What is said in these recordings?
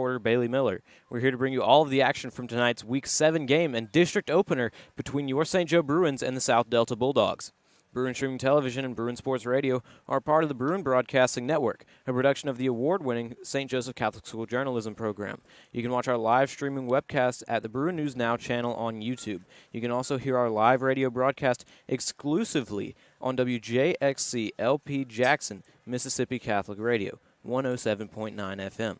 reporter Bailey Miller. We're here to bring you all of the action from tonight's Week 7 game and district opener between your St. Joe Bruins and the South Delta Bulldogs. Bruin Streaming Television and Bruin Sports Radio are part of the Bruin Broadcasting Network, a production of the award-winning St. Joseph Catholic School journalism program. You can watch our live streaming webcast at the Bruin News Now channel on YouTube. You can also hear our live radio broadcast exclusively on WJXC LP Jackson, Mississippi Catholic Radio, 107.9 FM.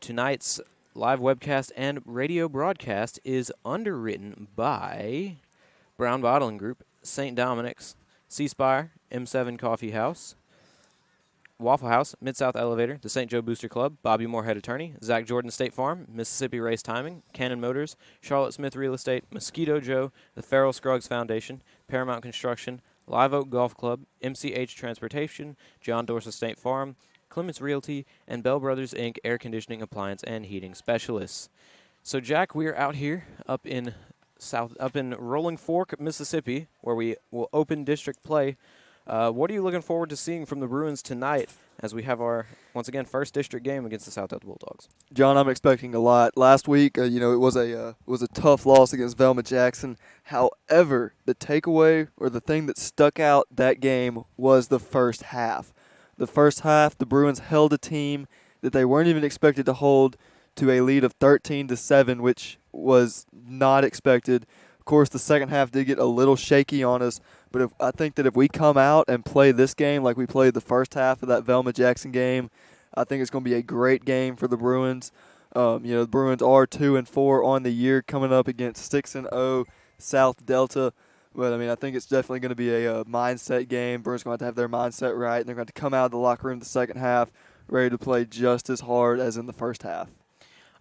Tonight's live webcast and radio broadcast is underwritten by Brown Bottling Group, St. Dominic's, C-Spire, M7 Coffee House, Waffle House, Mid-South Elevator, the St. Joe Booster Club, Bobby Moorhead Attorney, Zach Jordan State Farm, Mississippi Race Timing, Cannon Motors, Charlotte Smith Real Estate, Mosquito Joe, the Farrell Scruggs Foundation, Paramount Construction, Live Oak Golf Club, MCH Transportation, John Dorset State Farm, Clements Realty, and Bell Brothers, Inc., air conditioning, appliance, and heating specialists. So, Jack, we are out here up in Rolling Fork, Mississippi, where we will open district play. What are you looking forward to seeing from the Bruins tonight as we have our, once again, first district game against the South Delta Bulldogs? John, I'm expecting a lot. Last week, it was a tough loss against Velma Jackson. However, the takeaway or the thing that stuck out that game was the first half. The first half, the Bruins held a team that they weren't even expected to hold to a lead of 13-7, which was not expected. Of course, the second half did get a little shaky on us, but I think that if we come out and play this game like we played the first half of that Velma Jackson game, I think it's going to be a great game for the Bruins. The Bruins are 2-4 on the year, coming up against 6-0 South Delta. But, I think it's definitely going to be a mindset game. Bruins are going to have their mindset right, and they're going to come out of the locker room the second half ready to play just as hard as in the first half.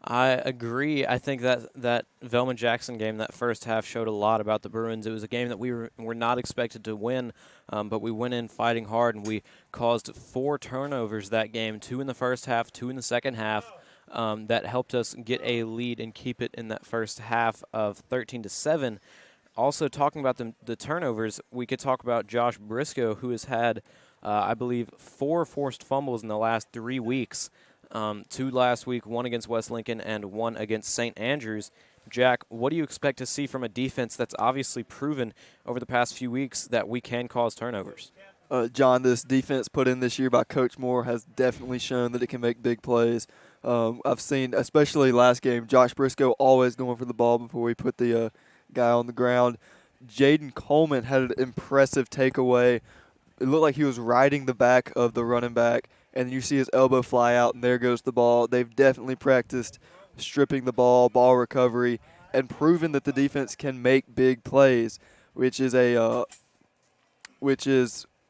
I agree. I think that Velma Jackson game, that first half, showed a lot about the Bruins. It was a game that we were not expected to win, but we went in fighting hard, and we caused 4 turnovers that game, 2 in the first half, 2 in the second half, that helped us get a lead and keep it in that first half of 13-7. Also, talking about the turnovers, we could talk about Josh Briscoe, who has had, I believe, 4 forced fumbles in the last 3 weeks. 2 last week, 1 against West Lincoln and 1 against St. Andrews. Jack, what do you expect to see from a defense that's obviously proven over the past few weeks that we can cause turnovers? John, this defense put in this year by Coach Moore has definitely shown that it can make big plays. I've seen, especially last game, Josh Briscoe always going for the ball before we put the guy on the ground. Jaden Coleman had an impressive takeaway. It looked like he was riding the back of the running back, and you see his elbow fly out, and there goes the ball. They've definitely practiced stripping the ball recovery, and proven that the defense can make big plays, which is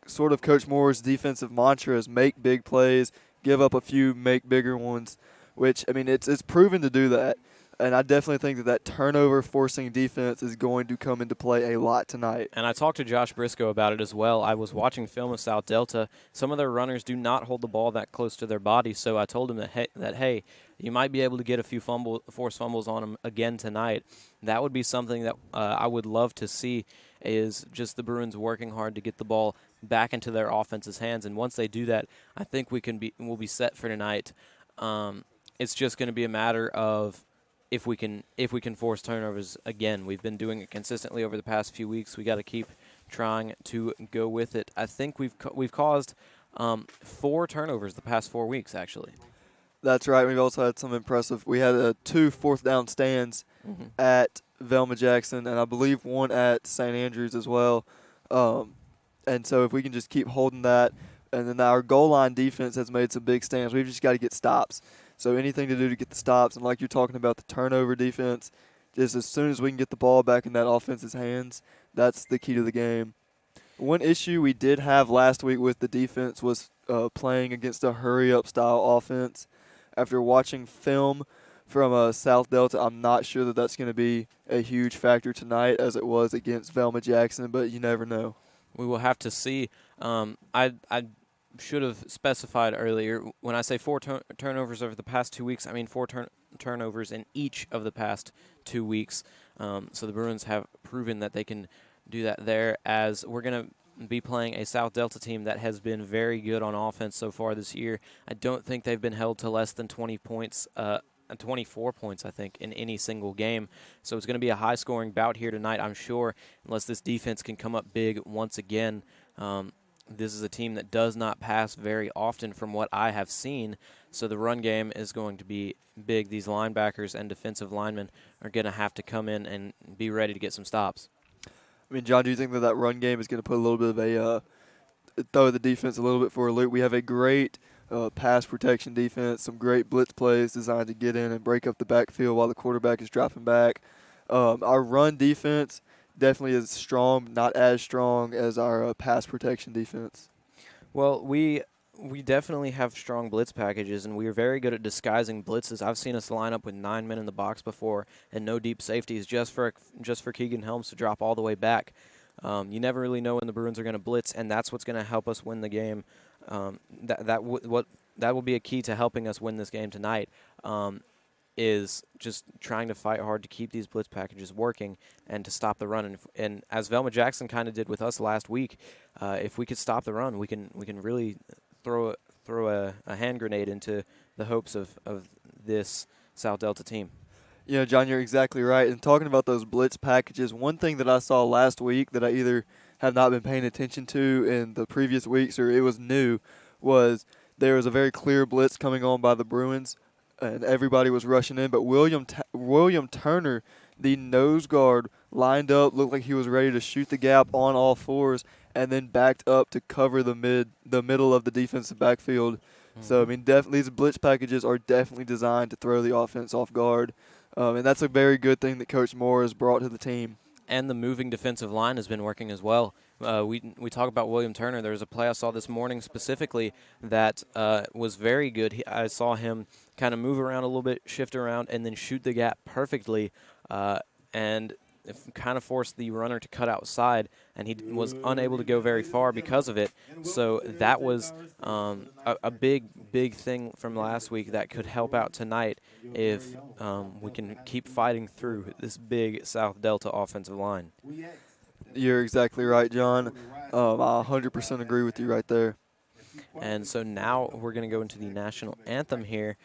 sort of Coach Moore's defensive mantra: is make big plays, give up a few, make bigger ones. Which it's proven to do that. And I definitely think that turnover-forcing defense is going to come into play a lot tonight. And I talked to Josh Briscoe about it as well. I was watching film of South Delta. Some of their runners do not hold the ball that close to their body, so I told him that hey, you might be able to get a few forced fumbles on them again tonight. That would be something that I would love to see, is just the Bruins working hard to get the ball back into their offense's hands. And once they do that, I think we'll be set for tonight. It's just going to be a matter of if we can force turnovers again. We've been doing it consistently over the past few weeks. We got to keep trying to go with it. I think we've caused 4 turnovers the past 4 weeks, actually. That's right. We've also had some impressive. We had 2 fourth down stands at Velma Jackson, and I believe 1 at St. Andrews as well. And so if we can just keep holding that, and then our goal line defense has made some big stands. We've just got to get stops. So anything to do to get the stops, and like you're talking about the turnover defense, just as soon as we can get the ball back in that offense's hands, that's the key to the game. One issue we did have last week with the defense was playing against a hurry-up style offense. After watching film from South Delta, I'm not sure that that's going to be a huge factor tonight as it was against Velma Jackson, but you never know. We will have to see. I should have specified earlier, when I say 4 turnovers over the past 2 weeks, I mean 4 turnovers in each of the past 2 weeks. So the Bruins have proven that they can do that there, as we're going to be playing a South Delta team that has been very good on offense so far this year. I don't think they've been held to less than 20 points, 24 points, I think, in any single game. So it's going to be a high-scoring bout here tonight, I'm sure, unless this defense can come up big once again. This is a team that does not pass very often from what I have seen, so the run game is going to be big. These linebackers and defensive linemen are going to have to come in and be ready to get some stops. I mean, John, do you think that run game is going to put a little bit of throw the defense a little bit for a loop? We have a great pass protection defense, some great blitz plays designed to get in and break up the backfield while the quarterback is dropping back. Our run defense definitely is strong, not as strong as our pass protection defense. Well, we definitely have strong blitz packages, and we are very good at disguising blitzes. I've seen us line up with 9 men in the box before and no deep safeties just for Keegan Helms to drop all the way back. You never really know when the Bruins are going to blitz, and that's what's going to help us win the game. That will be a key to helping us win this game tonight. Is just trying to fight hard to keep these blitz packages working and to stop the run. And as Velma Jackson kind of did with us last week, if we could stop the run, we can really throw a hand grenade into the hopes of this South Delta team. Yeah, John, you're exactly right. And talking about those blitz packages, one thing that I saw last week that I either have not been paying attention to in the previous weeks or it was new was there was a very clear blitz coming on by the Bruins, and everybody was rushing in. But William Turner, the nose guard, lined up, looked like he was ready to shoot the gap on all fours, and then backed up to cover the middle of the defensive backfield. So, I mean, definitely these blitz packages are definitely designed to throw the offense off guard. And that's a very good thing that Coach Moore has brought to the team. And the moving defensive line has been working as well. We talk about William Turner. There was a play I saw this morning specifically that was very good. I saw him kind of move around a little bit, shift around, and then shoot the gap perfectly, and it kind of forced the runner to cut outside, and he was unable to go very far because of it. So that was a big thing from last week that could help out tonight if we can keep fighting through this big South Delta offensive line. You're exactly right, John. I 100% agree with you right there. And so now we're going to go into the national anthem here.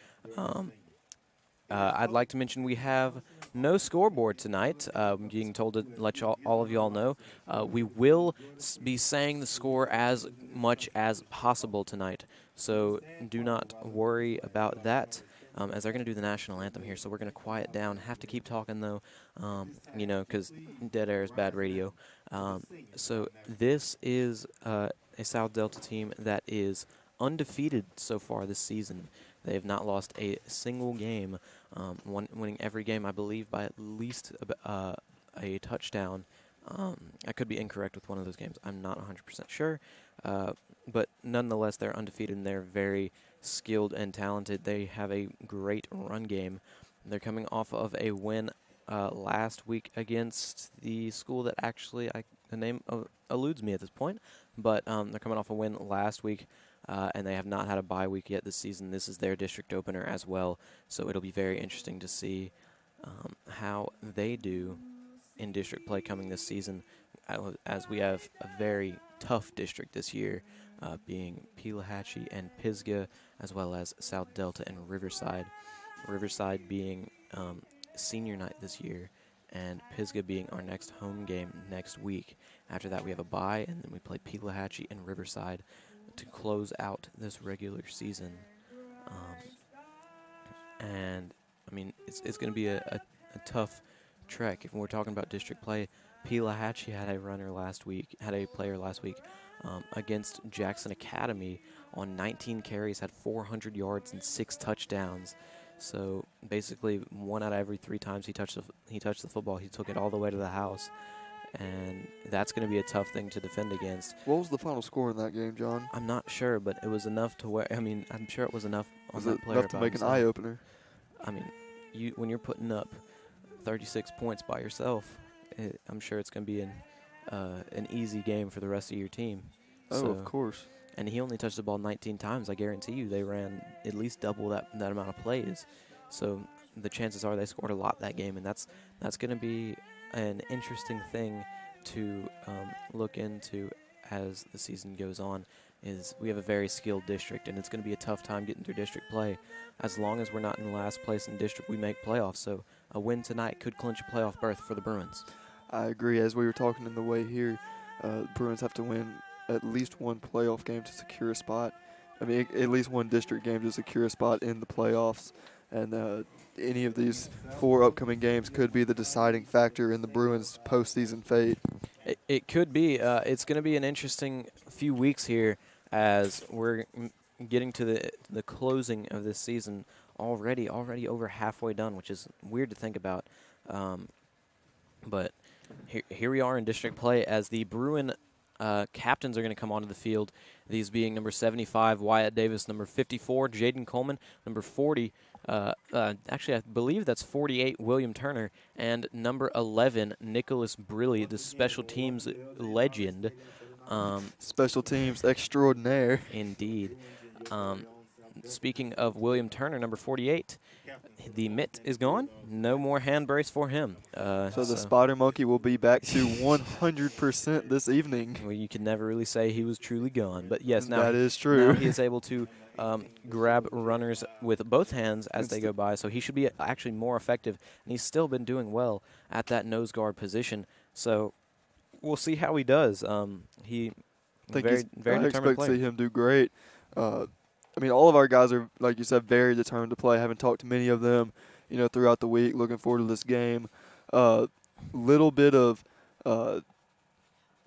I'd like to mention we have no scoreboard tonight. Being told to let all of y'all know. We will be saying the score as much as possible tonight, so do not worry about that. As they're going to do the national anthem here, so we're going to quiet down. Have to keep talking though, because dead air is bad radio. So this is a South Delta team that is undefeated so far this season. They have not lost a single game, winning every game, I believe, by at least a touchdown. I could be incorrect with one of those games. I'm not 100% sure. But nonetheless, they're undefeated, and they're very skilled and talented. They have a great run game. They're coming off of a win last week against the school that actually the name eludes me at this point. But they're coming off a win last week. And they have not had a bye week yet this season. This is their district opener as well, so it'll be very interesting to see how they do in district play coming this season, as we have a very tough district this year, being Pelahatchie and Pisgah, as well as South Delta and Riverside. Riverside being senior night this year, and Pisgah being our next home game next week. After that, we have a bye, and then we play Pelahatchie and Riverside to close out this regular season. And I mean, it's going to be a tough trek. If we're talking about district play, Pelahatchie had a player last week against Jackson Academy on 19 carries, had 400 yards and 6 touchdowns. So basically, 1 out of every 3 times he touched the football, he took it all the way to the house. And that's going to be a tough thing to defend against. What was the final score in that game, John? I'm not sure, but it was enough to where, I mean, I'm sure it was enough on that player. Enough to make an eye-opener? I mean, when you're putting up 36 points by yourself, I'm sure it's going to be an easy game for the rest of your team. Oh, of course. And he only touched the ball 19 times. I guarantee you they ran at least double that amount of plays. So the chances are they scored a lot that game, and that's going to be an interesting thing to look into as the season goes on is we have a very skilled district, and it's going to be a tough time getting through district play. As long as we're not in last place in district, we make playoffs. So a win tonight could clinch a playoff berth for the Bruins. I agree. As we were talking in the way here, Bruins have to win at least one playoff game to secure a spot. I mean, at least one district game to secure a spot in the playoffs. And any of these 4 upcoming games could be the deciding factor in the Bruins' postseason fate. It could be. It's going to be an interesting few weeks here as we're getting to the closing of this season already over halfway done, which is weird to think about. But here we are in district play as the Bruin captains are going to come onto the field, these being number 75, Wyatt Davis, number 54, Jaden Coleman, number 40, actually I believe that's 48, William Turner, and number 11, Nicholas Brilly, the special teams legend. Special teams extraordinaire. Indeed. Speaking of William Turner, number 48, the mitt is gone. No more hand brace for him. So the Spider Monkey will be back to 100% this evening. Well, you can never really say he was truly gone. But, yes, now that is true. Now he is able to grab runners with both hands as they go by. So he should be actually more effective. And he's still been doing well at that nose guard position. So we'll see how he does. He very determined player. I expect to see him do great. I mean, all of our guys are, like you said, very determined to play. I haven't talked to many of them, throughout the week. Looking forward to this game. Little bit of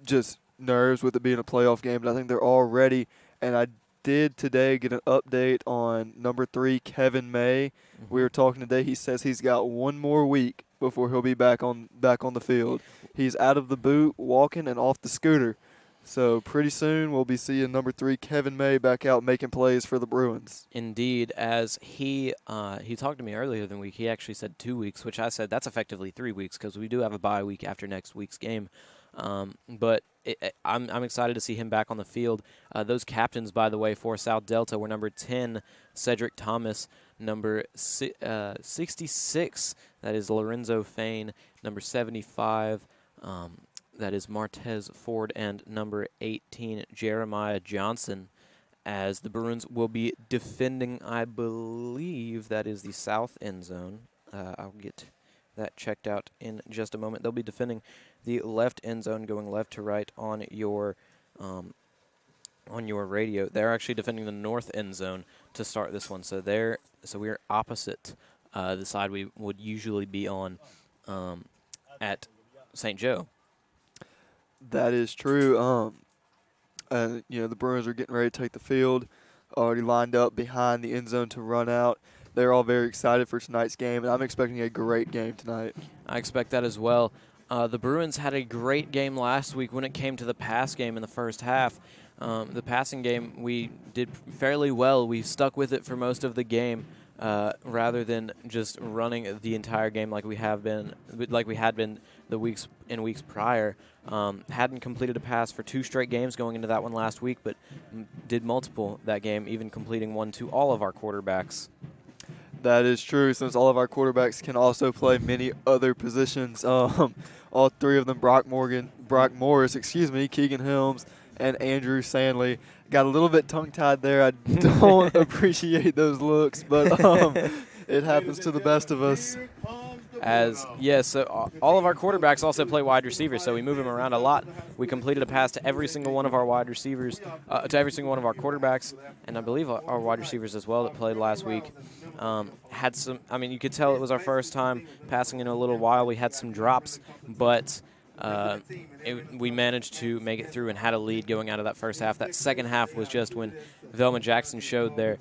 just nerves with it being a playoff game, but I think they're all ready. And I did today get an update on number 3, Kevin May. Mm-hmm. We were talking today. He says he's got one more week before he'll be back on the field. He's out of the boot, walking, and off the scooter. So pretty soon we'll be seeing number 3, Kevin May, back out making plays for the Bruins. Indeed, as he talked to me earlier than week, he actually said 2 weeks, which I said that's effectively 3 weeks because we do have a bye week after next week's game. But I'm excited to see him back on the field. Those captains, by the way, for South Delta were number 10, Cedric Thomas, number 66, that is Lorenzo Fain, number 75, that is Martez Ford, and number 18, Jeremiah Johnson, as the Bruins will be defending, I believe that is the south end zone. I'll get that checked out in just a moment. They'll be defending the left end zone, going left to right on your radio. They're actually defending the north end zone to start this one. So we're opposite the side we would usually be on at St. Joe. That is true. The Bruins are getting ready to take the field, already lined up behind the end zone to run out. They're all very excited for tonight's game, and I'm expecting a great game tonight. I expect that as well. The Bruins had a great game last week when it came to the pass game in the first half. The passing game, we did fairly well. We stuck with it for most of the game rather than just running the entire game like we had been the weeks prior. Hadn't completed a pass for 2 straight games going into that one last week, but did multiple that game, even completing one to all of our quarterbacks. That is true, since all of our quarterbacks can also play many other positions. All 3 of them, Brock Morris, Keegan Helms, and Andrew Sandley. Got a little bit tongue-tied there. I don't appreciate those looks, but it happens to the best of us. So all of our quarterbacks also play wide receiver, so we move them around a lot. We completed a pass to every single one of our wide receivers, to every single one of our quarterbacks, and I believe our wide receivers as well that played last week. You could tell it was our first time passing in a little while. We had some drops, but we managed to make it through and had a lead going out of that first half. That second half was just when Velma Jackson showed their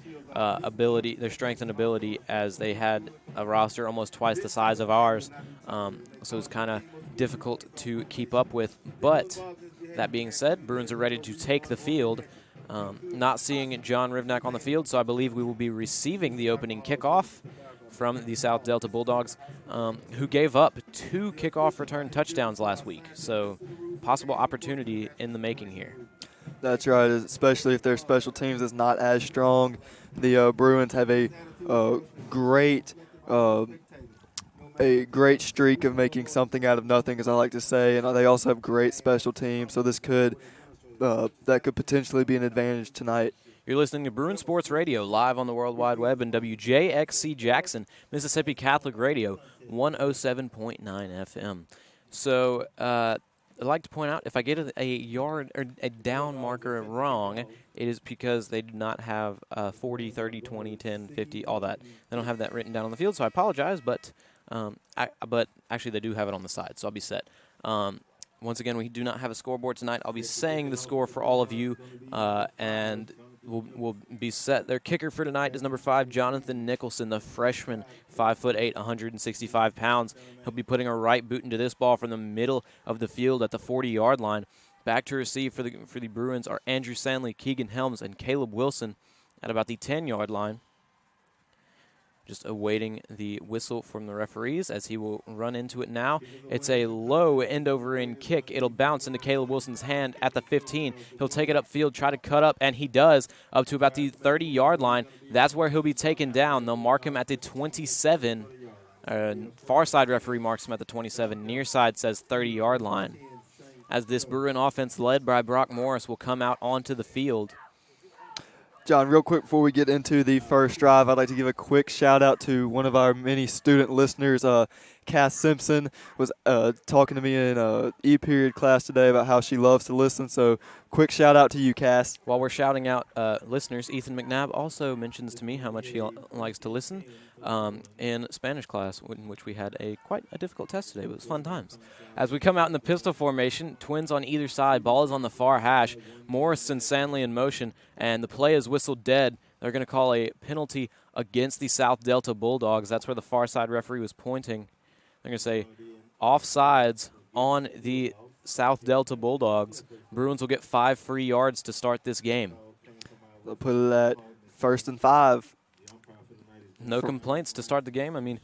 strength and ability, as they had a roster almost twice the size of ours. So it was kind of difficult to keep up with. But that being said, Bruins are ready to take the field. Not seeing John Rivnak on the field, so I believe we will be receiving the opening kickoff from the South Delta Bulldogs, who gave up 2 kickoff return touchdowns last week. So possible opportunity in the making here. That's right, especially if their special teams is not as strong. The Bruins have a great streak of making something out of nothing, as I like to say, and they also have great special teams. So this could that could potentially be an advantage tonight. You're listening to Bruin Sports Radio live on the World Wide Web and WJXC Jackson, Mississippi Catholic Radio, 107.9 FM. So I'd like to point out, if I get a yard or a down marker wrong, it is because they do not have 40, 30, 20, 10, 50, all that. They don't have that written down on the field, so I apologize, but actually they do have it on the side, so I'll be set. Once again, we do not have a scoreboard tonight. I'll be saying the score for all of you, and we'll be set. Their kicker for tonight is number 5, Jonathan Nicholson, the freshman, 5'8", 165 pounds. He'll be putting a right boot into this ball from the middle of the field at the 40-yard line. Back to receive for the Bruins are Andrew Sandley, Keegan Helms, and Caleb Wilson at about the 10-yard line. Just awaiting the whistle from the referees as he will run into it now. It's a low end-over-end kick. It'll bounce into Caleb Wilson's hand at the 15. He'll take it upfield, try to cut up, and he does, up to about the 30-yard line. That's where he'll be taken down. They'll mark him at the 27. Far side referee marks him at the 27. Near side says 30-yard line. As this Bruin offense led by Brock Morris will come out onto the field. John, real quick before we get into the first drive, I'd like to give a quick shout-out to one of our many student listeners. Cass Simpson was talking to me in E-period class today about how she loves to listen. So quick shout-out to you, Cass. While we're shouting out listeners, Ethan McNabb also mentions to me how much he likes to listen in Spanish class, in which we had quite a difficult test today, but it was fun times. As we come out in the pistol formation, twins on either side, ball is on the far hash, Morris and Sandley in motion, and the play is whistled dead. They're going to call a penalty against the South Delta Bulldogs. That's where the far side referee was pointing. They're going to say offsides on the South Delta Bulldogs. Bruins will get 5 free yards to start this game. They'll put it at 1st and 5. No complaints to start the game. I mean,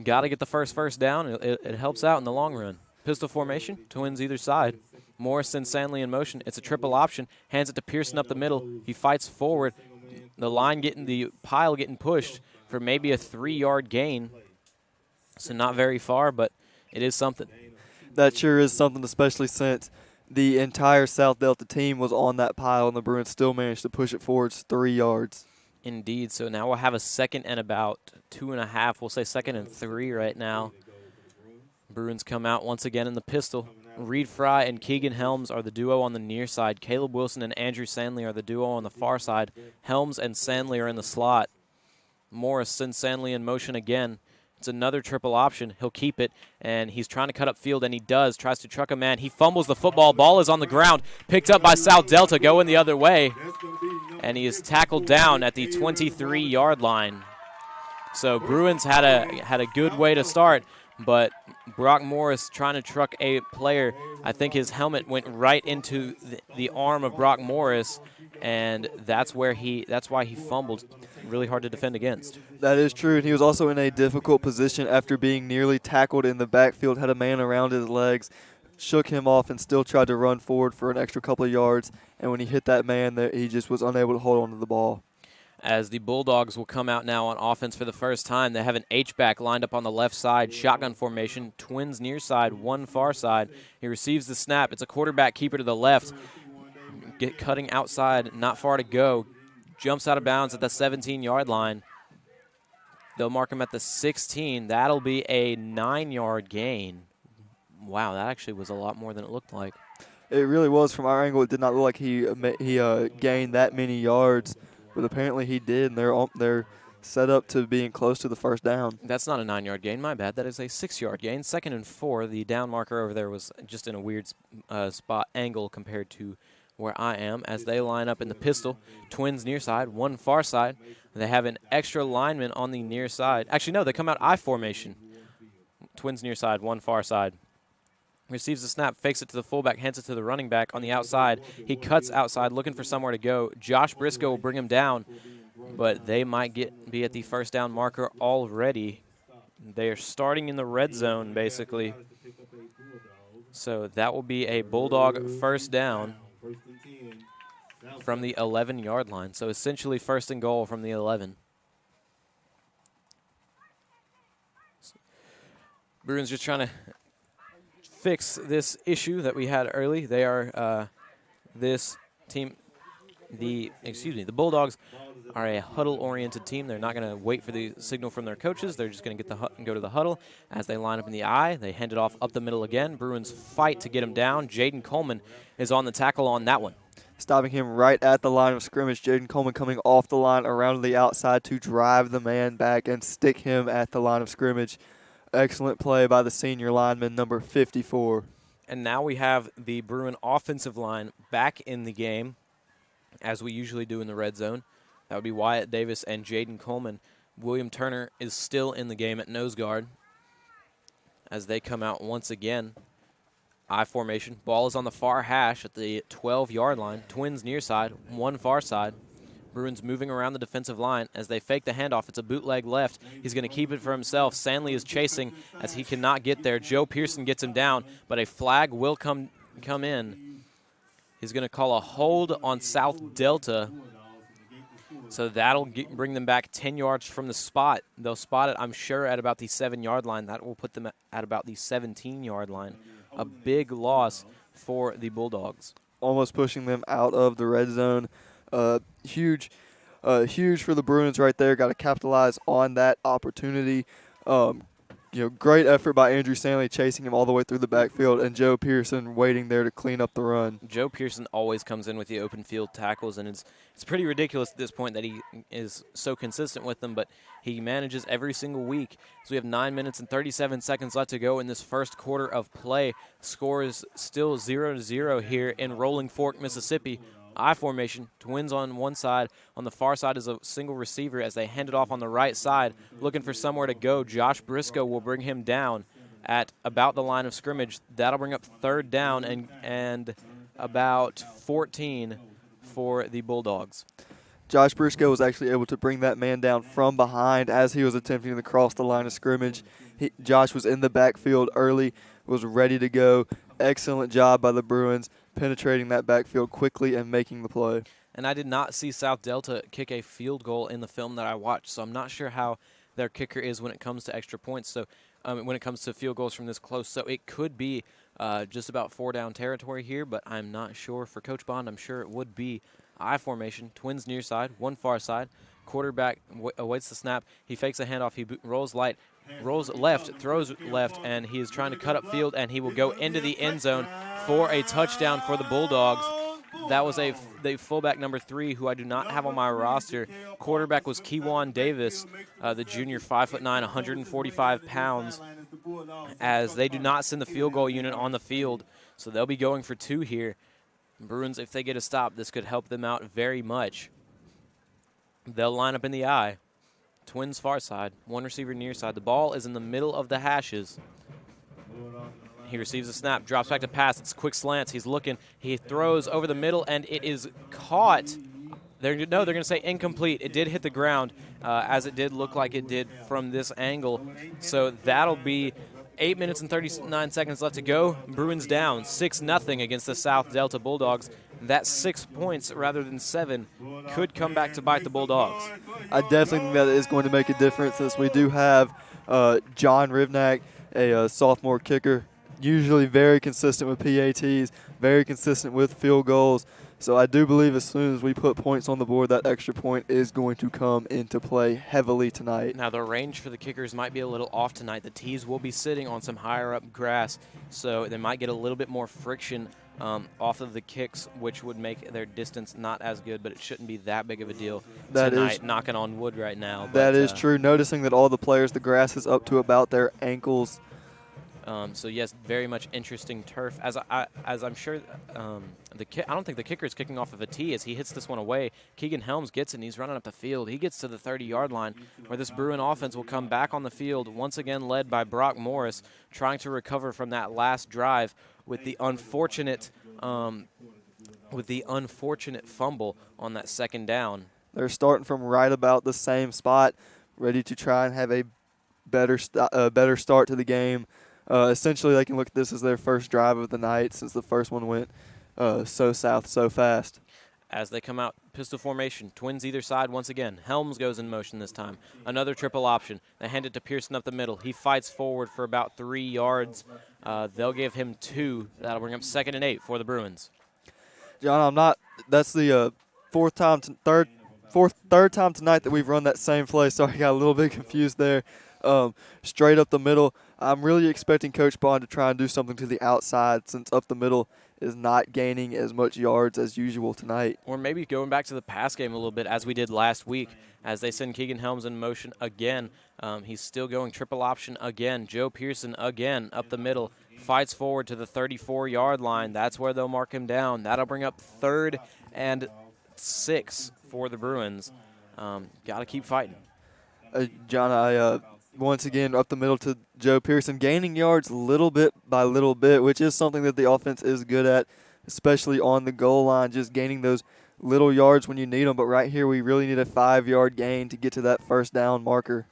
got to get the first down. It helps out in the long run. Pistol formation, twins either side. Morris and Sandley in motion. It's a triple option. Hands it to Pearson up the middle. He fights forward. The pile getting pushed for maybe a 3-yard gain. So not very far, but it is something. That sure is something, especially since the entire South Delta team was on that pile, and the Bruins still managed to push it forward 3 yards. Indeed. So now we'll have a 2nd and about 2.5. We'll say 2nd and 3 right now. Bruins come out once again in the pistol. Reed Fry and Keegan Helms are the duo on the near side. Caleb Wilson and Andrew Sandley are the duo on the far side. Helms and Sandley are in the slot. Morris sends Sandley in motion again. It's another triple option. He'll keep it, and he's trying to cut up field, and he does. Tries to truck a man. He fumbles the football. Ball is on the ground. Picked up by South Delta, going the other way. And he is tackled down at the 23-yard line. So Bruins had a good way to start, but Brock Morris trying to truck a player. I think his helmet went right into the arm of Brock Morris, and that's why he fumbled. Really hard to defend against. That is true, and he was also in a difficult position after being nearly tackled in the backfield, had a man around his legs, shook him off, and still tried to run forward for an extra couple of yards, and when he hit that man, he just was unable to hold on to the ball. As the Bulldogs will come out now on offense for the first time, they have an H-back lined up on the left side, shotgun formation, twins near side, one far side. He receives the snap. It's a quarterback keeper to the left, cutting outside, not far to go. Jumps out of bounds at the 17-yard line. They'll mark him at the 16. That'll be a 9-yard gain. Wow, that actually was a lot more than it looked like. It really was. From our angle, it did not look like he gained that many yards, but apparently he did, and they're set up to being close to the first down. That's not a 9-yard gain. My bad. That is a 6-yard gain. 2nd and 4. The down marker over there was just in a weird spot angle compared to where I am, as they line up in the pistol. Twins near side, one far side. They have an extra lineman on the near side. Actually, no, they come out I formation. Twins near side, one far side. Receives the snap, fakes it to the fullback, hands it to the running back on the outside. He cuts outside, looking for somewhere to go. Josh Briscoe will bring him down, but they might be at the first down marker already. They are starting in the red zone, basically. So that will be a Bulldog first down from the 11-yard line. So essentially 1st and goal from the 11. Bruins just trying to fix this issue that we had early. They are this team, the Bulldogs are a huddle-oriented team. They're not going to wait for the signal from their coaches. They're just going to go to the huddle. As they line up in the eye, they hand it off up the middle again. Bruins fight to get him down. Jaden Coleman is on the tackle on that one. Stopping him right at the line of scrimmage. Jaden Coleman coming off the line around to the outside to drive the man back and stick him at the line of scrimmage. Excellent play by the senior lineman, number 54. And now we have the Bruin offensive line back in the game, as we usually do in the red zone. That would be Wyatt Davis and Jaden Coleman. William Turner is still in the game at nose guard as they come out once again. I formation. Ball is on the far hash at the 12-yard line. Twins near side, one far side. Bruins moving around the defensive line as they fake the handoff. It's a bootleg left. He's going to keep it for himself. Sandley is chasing as he cannot get there. Joe Pearson gets him down, but a flag will come in. He's going to call a hold on South Delta. So that'll bring them back 10 yards from the spot. They'll spot it, I'm sure, at about the 7-yard line. That will put them at about the 17-yard line. A big loss for the Bulldogs. Almost pushing them out of the red zone. Huge for the Bruins right there. Got to capitalize on that opportunity. Great effort by Andrew Stanley chasing him all the way through the backfield, and Joe Pearson waiting there to clean up the run. Joe Pearson always comes in with the open field tackles, and it's pretty ridiculous at this point that he is so consistent with them, but he manages every single week. So we have 9 minutes and 37 seconds left to go in this first quarter of play. Score is still 0-0 here in Rolling Fork, Mississippi. I formation, Twins on one side. On the far side is a single receiver as they hand it off on the right side, looking for somewhere to go. Josh Briscoe will bring him down at about the line of scrimmage. That'll bring up third down and about 14 for the Bulldogs. Josh Briscoe was actually able to bring that man down from behind as he was attempting to cross the line of scrimmage. Josh was in the backfield early, was ready to go. Excellent job by the Bruins, penetrating that backfield quickly and making the play. And I did not see South Delta kick a field goal in the film that I watched, so I'm not sure how their kicker is when it comes to extra points. So when it comes to field goals from this close, so it could be just about 4-down territory here, but I'm not sure. For Coach Bond, I'm sure it would be I formation, Twins near side, one far side. Quarterback awaits the snap. He fakes a handoff. He rolls left, throws left, and he is trying to cut up field, and he will go into the end zone for a touchdown for the Bulldogs. That was the fullback number 3, who I do not have on my roster. Quarterback was Kewan Davis, the junior, 5'9", 145 pounds, as they do not send the field goal unit on the field, so they'll be going for 2 here. Bruins, if they get a stop, this could help them out very much. They'll line up in the eye. Twins far side, one receiver near side. The ball is in the middle of the hashes. He receives a snap, drops back to pass. It's quick slants. He's looking. He throws over the middle, and it is caught. They're going to say incomplete. It did hit the ground, as it did look like it did from this angle. So that'll be 8 minutes and 39 seconds left to go. Bruins down 6-0 against the South Delta Bulldogs. That 6 points rather than 7 could come back to bite the Bulldogs. I definitely think that is going to make a difference, as we do have John Rivnak, a sophomore kicker, usually very consistent with PATs, very consistent with field goals. So I do believe as soon as we put points on the board, that extra point is going to come into play heavily tonight. Now, the range for the kickers might be a little off tonight. The tees will be sitting on some higher up grass, so they might get a little bit more friction off of the kicks, which would make their distance not as good, but it shouldn't be that big of a deal tonight, knocking on wood right now. That is true. Noticing that all the players, the grass is up to about their ankles. So, yes, very much interesting turf. As I'm sure I don't think the kicker is kicking off of a tee as he hits this one away. Keegan Helms gets it, and he's running up the field. He gets to the 30-yard line, where this Bruin offense will come back on the field, once again led by Brock Morris, trying to recover from that last drive with the unfortunate fumble on that second down. They're starting from right about the same spot, ready to try and have a better start to the game. Essentially, they can look at this as their first drive of the night, since the first one went so south so fast. As they come out, pistol formation, Twins either side once again. Helms goes in motion this time. Another triple option. They hand it to Pearson up the middle. He fights forward for about 3 yards. They'll give him 2. That'll bring up 2nd and 8 for the Bruins. John, I'm not. That's the third time tonight that we've run that same play. Sorry, I got a little bit confused there. Straight up the middle. I'm really expecting Coach Bond to try and do something to the outside since up the middle is not gaining as much yards as usual tonight. Or maybe going back to the pass game a little bit as we did last week as they send Keegan Helms in motion again. He's still going triple option again. Joe Pearson again up the middle. Fights forward to the 34-yard line. That's where they'll mark him down. That'll bring up 3rd and 6 for the Bruins. Got to keep fighting. John, I once again up the middle to Joe Pearson, gaining yards little bit by little bit, which is something that the offense is good at, especially on the goal line, just gaining those little yards when you need them. But right here, we really need a 5-yard gain to get to that first down marker.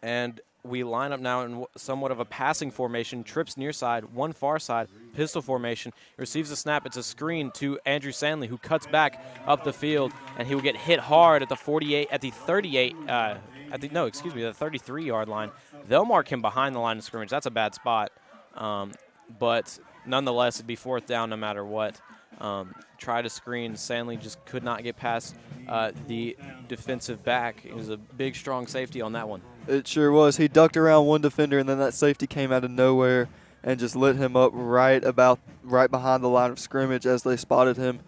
And we line up now in somewhat of a passing formation. Trips near side, one far side, pistol formation. Receives the snap. It's a screen to Andrew Sandley, who cuts back up the field, and he will get hit hard at the 33-yard line. They'll mark him behind the line of scrimmage. That's a bad spot. But nonetheless, it'd be 4th down no matter what. Try to screen. Sandley just could not get past the defensive back. It was a big, strong safety on that one. It sure was. He ducked around one defender, and then that safety came out of nowhere and just lit him up right behind the line of scrimmage as they spotted him.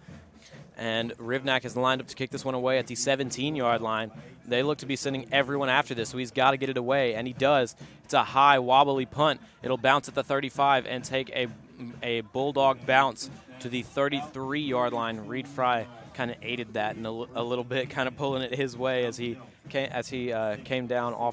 And Rivnak is lined up to kick this one away at the 17-yard line. They look to be sending everyone after this, so he's got to get it away, and he does. It's a high, wobbly punt. It'll bounce at the 35 and take a Bulldog bounce to the 33-yard line. Reed Fry kind of aided that in a little bit, kind of pulling it his way as he came down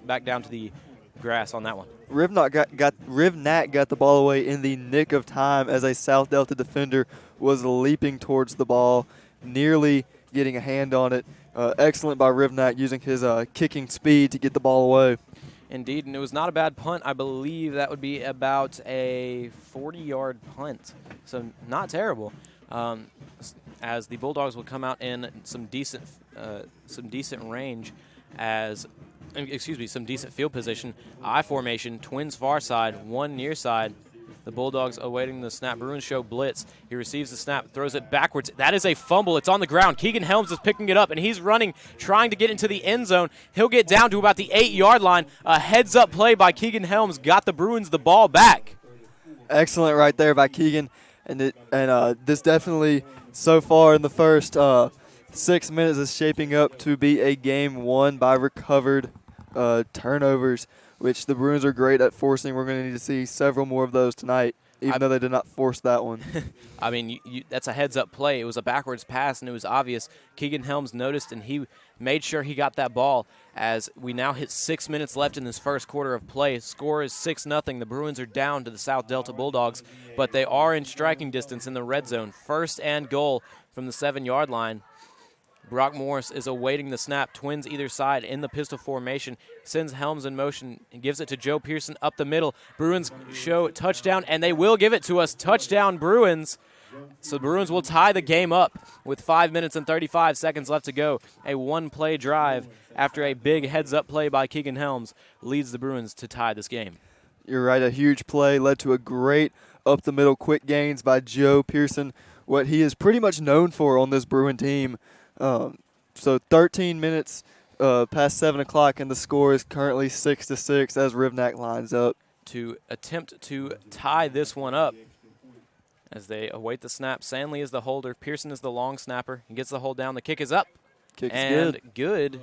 back down to the grass on that one. Rivnak got the ball away in the nick of time as a South Delta defender was leaping towards the ball, nearly getting a hand on it. Excellent by Rivnak using his kicking speed to get the ball away. Indeed, and it was not a bad punt. I believe that would be about a 40-yard punt, so not terrible. As the Bulldogs will come out in some decent range some decent field position. I formation, twins far side, one near side. The Bulldogs awaiting the snap. Bruins show blitz. He receives the snap, throws it backwards. That is a fumble. It's on the ground. Keegan Helms is picking it up, and he's running, trying to get into the end zone. He'll get down to about the 8-yard line. A heads-up play by Keegan Helms got the Bruins the ball back. Excellent right there by Keegan. And this definitely, so far in the first 6 minutes, is shaping up to be a game won by recovered turnovers, which the Bruins are great at forcing. We're going to need to see several more of those tonight, even though they did not force that one. I mean, that's a heads-up play. It was a backwards pass, and it was obvious. Keegan Helms noticed, and he made sure he got that ball. As we now hit 6 minutes left in this first quarter of play. Score is 6-0. The Bruins are down to the South Delta Bulldogs, but they are in striking distance in the red zone. 1st and goal from the 7-yard line. Brock Morris is awaiting the snap. Twins either side in the pistol formation. Sends Helms in motion and gives it to Joe Pearson up the middle. Bruins show touchdown, and they will give it to us. Touchdown, Bruins. So the Bruins will tie the game up with 5 minutes and 35 seconds left to go. A one-play drive after a big heads-up play by Keegan Helms leads the Bruins to tie this game. You're right. A huge play led to a great up-the-middle quick gains by Joe Pearson, what he is pretty much known for on this Bruin team. So 13 minutes past 7 o'clock, and the score is currently 6-6 as Rivnak lines up. To attempt to tie this one up as they await the snap. Sandley is the holder. Pearson is the long snapper. He gets the hold down. The kick is up. Kick is and good.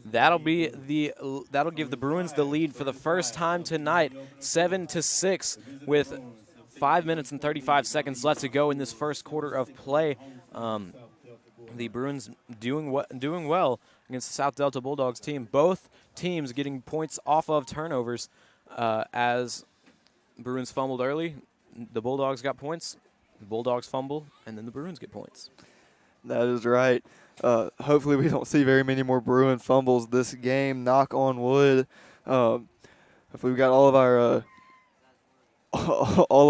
That'll give the Bruins the lead for the first time tonight, 7-6, with 5 minutes and 35 seconds left to go in this first quarter of play. The Bruins doing well against the South Delta Bulldogs team. Both teams getting points off of turnovers. As Bruins fumbled early, the Bulldogs got points. The Bulldogs fumble, and then the Bruins get points. That is right. Hopefully we don't see very many more Bruin fumbles this game. Knock on wood. Hopefully we got all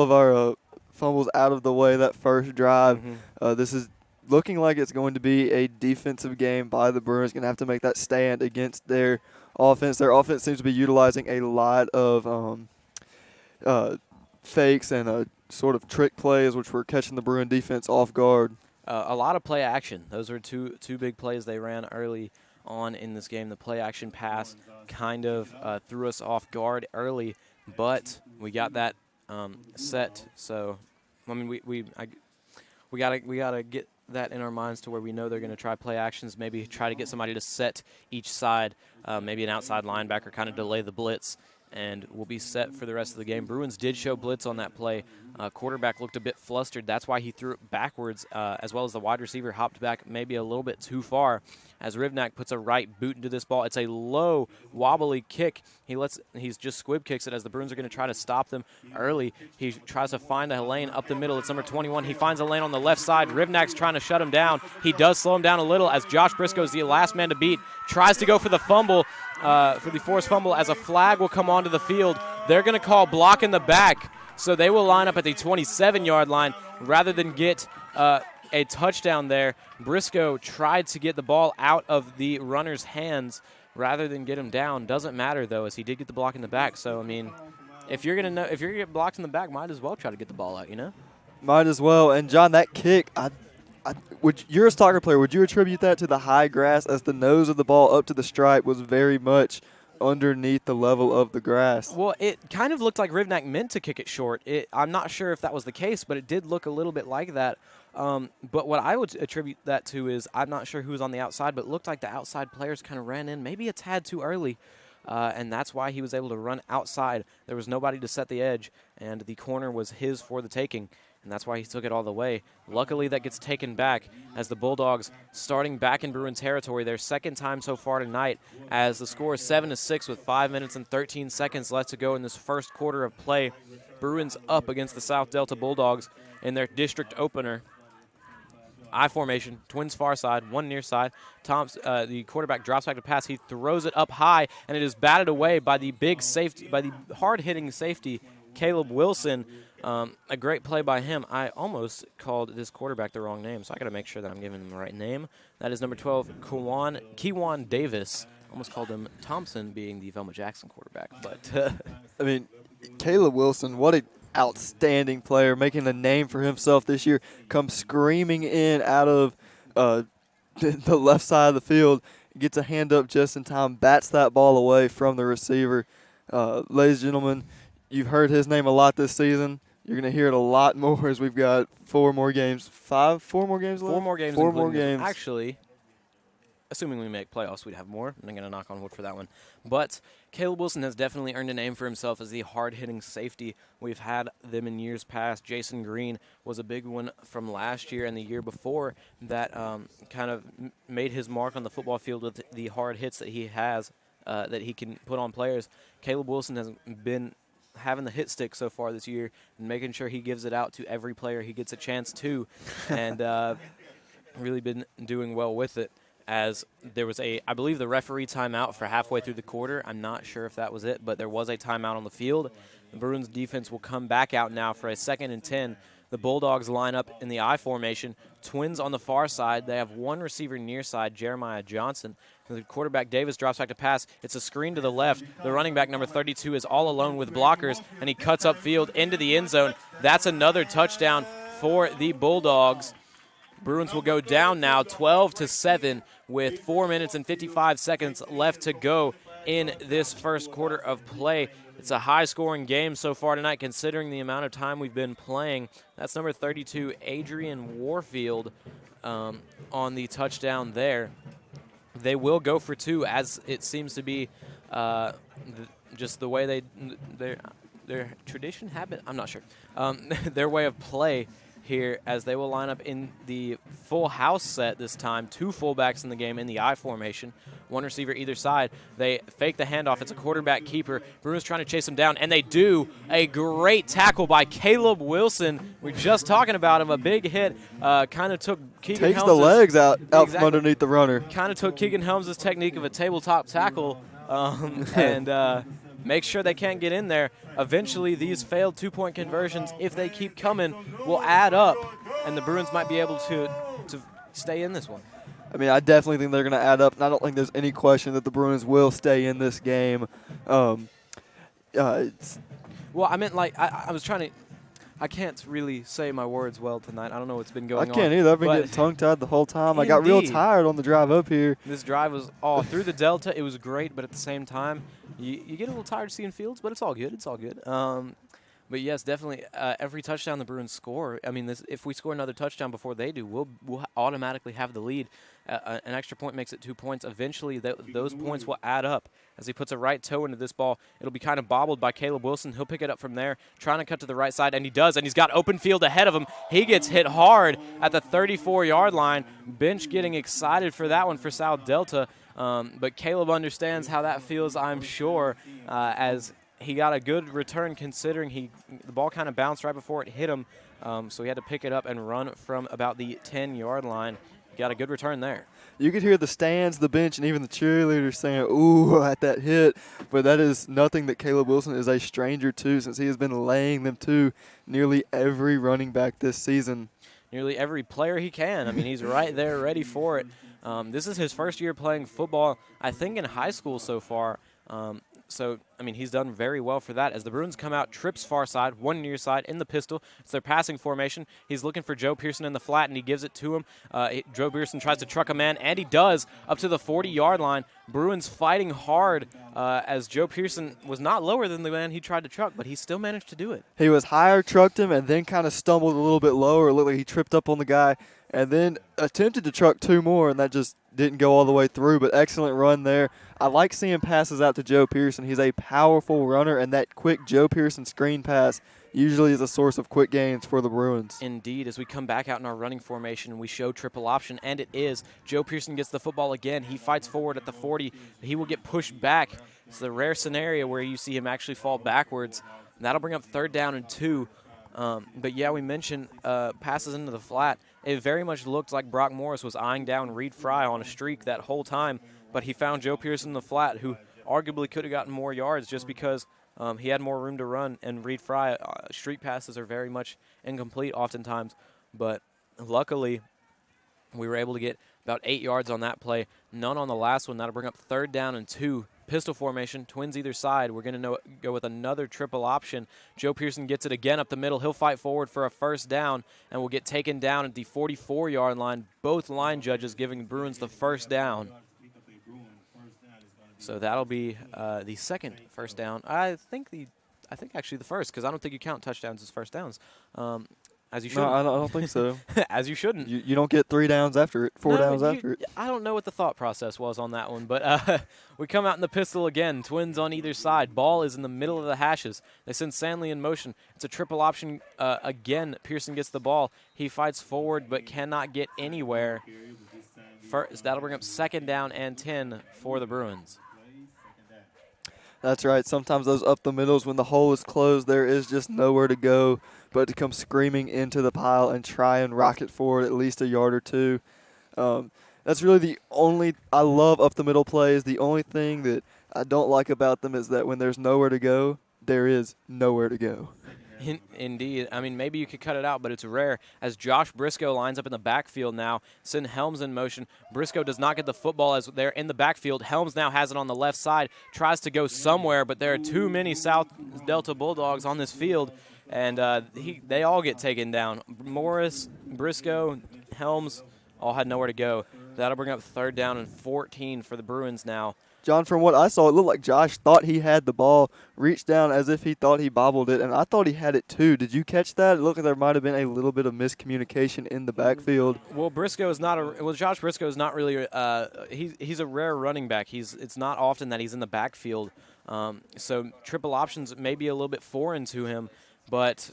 of our fumbles out of the way that first drive. This is looking like it's going to be a defensive game by the Bruins. Going to have to make that stand against their offense. Their offense seems to be utilizing a lot of fakes and sort of trick plays, which were catching the Bruin defense off guard. A lot of play action. Those were two big plays they ran early on in this game. The play action pass kind of threw us off guard early, but we got that set. So, I mean, we gotta get that in our minds to where we know they're going to try play actions, maybe try to get somebody to set each side, maybe an outside linebacker, kind of delay the blitz, and we'll be set for the rest of the game. Bruins did show blitz on that play. Quarterback looked a bit flustered. That's why he threw it backwards, as well as the wide receiver hopped back maybe a little bit too far as Rivnak puts a right boot into this ball. It's a low, wobbly kick. He's just squib kicks it as the Bruins are going to try to stop them early. He tries to find a lane up the middle. It's number 21. He finds a lane on the left side. Rivnak's trying to shut him down. He does slow him down a little as Josh Briscoe is the last man to beat. Tries to go for the fumble, for the forced fumble, as a flag will come onto the field. They're going to call block in the back. So they will line up at the 27-yard line rather than get a touchdown there. Briscoe tried to get the ball out of the runner's hands rather than get him down. Doesn't matter, though, as he did get the block in the back. So, I mean, if you're going to get blocked in the back, might as well try to get the ball out, you know? Might as well. And, John, that kick, you're a soccer player. Would you attribute that to the high grass, as the nose of the ball up to the stripe was very much underneath the level of the grass? Well, it kind of looked like Rivnak meant to kick it short. I'm not sure if that was the case, but it did look a little bit like that. But what I would attribute that to is I'm not sure who was on the outside, but it looked like the outside players kind of ran in maybe a tad too early, and that's why he was able to run outside. There was nobody to set the edge, and the corner was his for the taking, and that's why he took it all the way. Luckily, that gets taken back as the Bulldogs starting back in Bruin territory, their second time so far tonight, as the score is 7-6 with 5 minutes and 13 seconds left to go in this first quarter of play. Bruins up against the South Delta Bulldogs in their district opener. I formation, Twins far side, one near side. The quarterback drops back to pass. He throws it up high, and it is batted away by the big safety, by the hard-hitting safety, Caleb Wilson. A great play by him. I almost called this quarterback the wrong name, so I got to make sure that I'm giving him the right name. That is number 12, Kewan Davis. Almost called him Thompson, being the Velma Jackson quarterback. But I mean, Caleb Wilson, what an outstanding player, making a name for himself this year. Comes screaming in out of the left side of the field, gets a hand up just in time, bats that ball away from the receiver. Ladies and gentlemen, you've heard his name a lot this season. You're going to hear it a lot more as we've got four more games left? 4 more games. Four more games. Actually, assuming we make playoffs, we'd have more. I'm going to knock on wood for that one. But Caleb Wilson has definitely earned a name for himself as the hard-hitting safety. We've had them in years past. Jason Green was a big one from last year and the year before that kind of made his mark on the football field with the hard hits that he has, that he can put on players. Caleb Wilson has been having the hit stick so far this year and making sure he gives it out to every player he gets a chance to, and really been doing well with it. As there was I believe the referee timeout for halfway through the quarter. I'm not sure if that was it, but there was a timeout on the field. The Bruins defense will come back out now for a 2nd and 10. The Bulldogs line up in the I formation. Twins on the far side. They have one receiver near side, Jeremiah Johnson. The quarterback, Davis, drops back to pass. It's a screen to the left. The running back, number 32, is all alone with blockers, and he cuts upfield into the end zone. That's another touchdown for the Bulldogs. Bruins will go down now 12-7 with 4 minutes and 55 seconds left to go in this first quarter of play. It's a high-scoring game so far tonight, considering the amount of time we've been playing. That's number 32, Adrian Warfield, on the touchdown there. They will go for 2, as it seems to be just the way their tradition, habit, I'm not sure, their way of play here, as they will line up in the full house set this time. 2 fullbacks in the game in the I formation. 1 receiver either side. They fake the handoff. It's a quarterback keeper. Bruins trying to chase him down, and they do. A great tackle by Caleb Wilson. We're just talking about him. A big hit. Kind of took Keegan Takes the legs out from underneath the runner. Kind of took Keegan Helms' technique of a tabletop tackle and make sure they can't get in there. Eventually, these failed 2-point conversions, if they keep coming, will add up, and the Bruins might be able to stay in this one. I mean, I definitely think they're going to add up, and I don't think there's any question that the Bruins will stay in this game. Well, I meant, like, I was trying to I can't really say my words well tonight. I don't know what's been going I on. can't either. I've been but getting tongue-tied the whole time. I got real Indeed. tired on the drive up here. This drive was through the Delta. It was great, but at the same time, you get a little tired seeing fields, but it's all good. It's all good. But yes, definitely every touchdown the Bruins score. I mean, if we score another touchdown before they do, we'll automatically have the lead. An extra point makes it 2 points. Eventually, those points will add up. As he puts a right toe into this ball, it'll be kind of bobbled by Caleb Wilson. He'll pick it up from there, trying to cut to the right side, and he does, and he's got open field ahead of him. He gets hit hard at the 34-yard line. Bench getting excited for that one for South Delta, but Caleb understands how that feels, I'm sure, as he got a good return considering the ball kind of bounced right before it hit him, so he had to pick it up and run from about the 10-yard line. He got a good return there. You could hear the stands, the bench, and even the cheerleaders saying, ooh, at that hit. But that is nothing that Caleb Wilson is a stranger to, since he has been laying them to nearly every running back this season. Nearly every player he can. I mean, he's right there ready for it. This is his first year playing football, I think, in high school so far. So, I mean, he's done very well for that. As the Bruins come out, trips far side, one near side in the pistol. It's their passing formation. He's looking for Joe Pearson in the flat, and he gives it to him. Joe Pearson tries to truck a man, and he does, up to the 40-yard line. Bruins fighting hard as Joe Pearson was not lower than the man he tried to truck, but he still managed to do it. He was higher, trucked him, and then kind of stumbled a little bit lower. It looked like he tripped up on the guy, and then attempted to truck two more, and that just didn't go all the way through, but excellent run there. I like seeing passes out to Joe Pearson. He's a powerful runner, and that quick Joe Pearson screen pass usually is a source of quick gains for the Bruins. Indeed, as we come back out in our running formation, we show triple option, and it is. Joe Pearson gets the football again. He fights forward at the 40. He will get pushed back. It's the rare scenario where you see him actually fall backwards. And that'll bring up 3rd down and 2. But, yeah, we mentioned passes into the flat. It very much looked like Brock Morris was eyeing down Reed Fry on a streak that whole time, but he found Joe Pearson in the flat, who arguably could have gotten more yards just because he had more room to run, and Reed Fry, streak passes are very much incomplete oftentimes. But luckily, we were able to get about 8 yards on that play, none on the last one. That'll bring up 3rd down and 2. Pistol formation, twins either side. We're going to go with another triple option. Joe Pearson gets it again up the middle. He'll fight forward for a 1st down and will get taken down at the 44-yard line. Both line judges giving the Bruins the 1st down. So that'll be the 2nd 1st down. I think actually the first, because I don't think you count touchdowns as 1st downs. As you shouldn't. No, I don't think so. As you shouldn't. You don't get 3 downs after it, 4 downs after it. I don't know what the thought process was on that one, but we come out in the pistol again. Twins on either side. Ball is in the middle of the hashes. They send Sandley in motion. It's a triple option again. Pearson gets the ball. He fights forward but cannot get anywhere. First, that'll bring up 2nd down and 10 for the Bruins. That's right. Sometimes those up the middles, when the hole is closed, there is just nowhere to go but to come screaming into the pile and try and rocket forward at least a yard or two. That's really the only – I love up the middle plays. The only thing that I don't like about them is that when there's nowhere to go, there is nowhere to go. Indeed. I mean, maybe you could cut it out, but it's rare. As Josh Briscoe lines up in the backfield now, send Helms in motion. Briscoe does not get the football as they're in the backfield. Helms now has it on the left side, tries to go somewhere, but there are too many South Delta Bulldogs on this field, and they all get taken down. Morris, Briscoe, Helms all had nowhere to go. That'll bring up 3rd down and 14 for the Bruins now. John, from what I saw, it looked like Josh thought he had the ball, reached down as if he thought he bobbled it, and I thought he had it too. Did you catch that? It looked like there might have been a little bit of miscommunication in the backfield. Well, Josh Briscoe is not really he's a rare running back. It's not often that he's in the backfield. So triple options may be a little bit foreign to him, but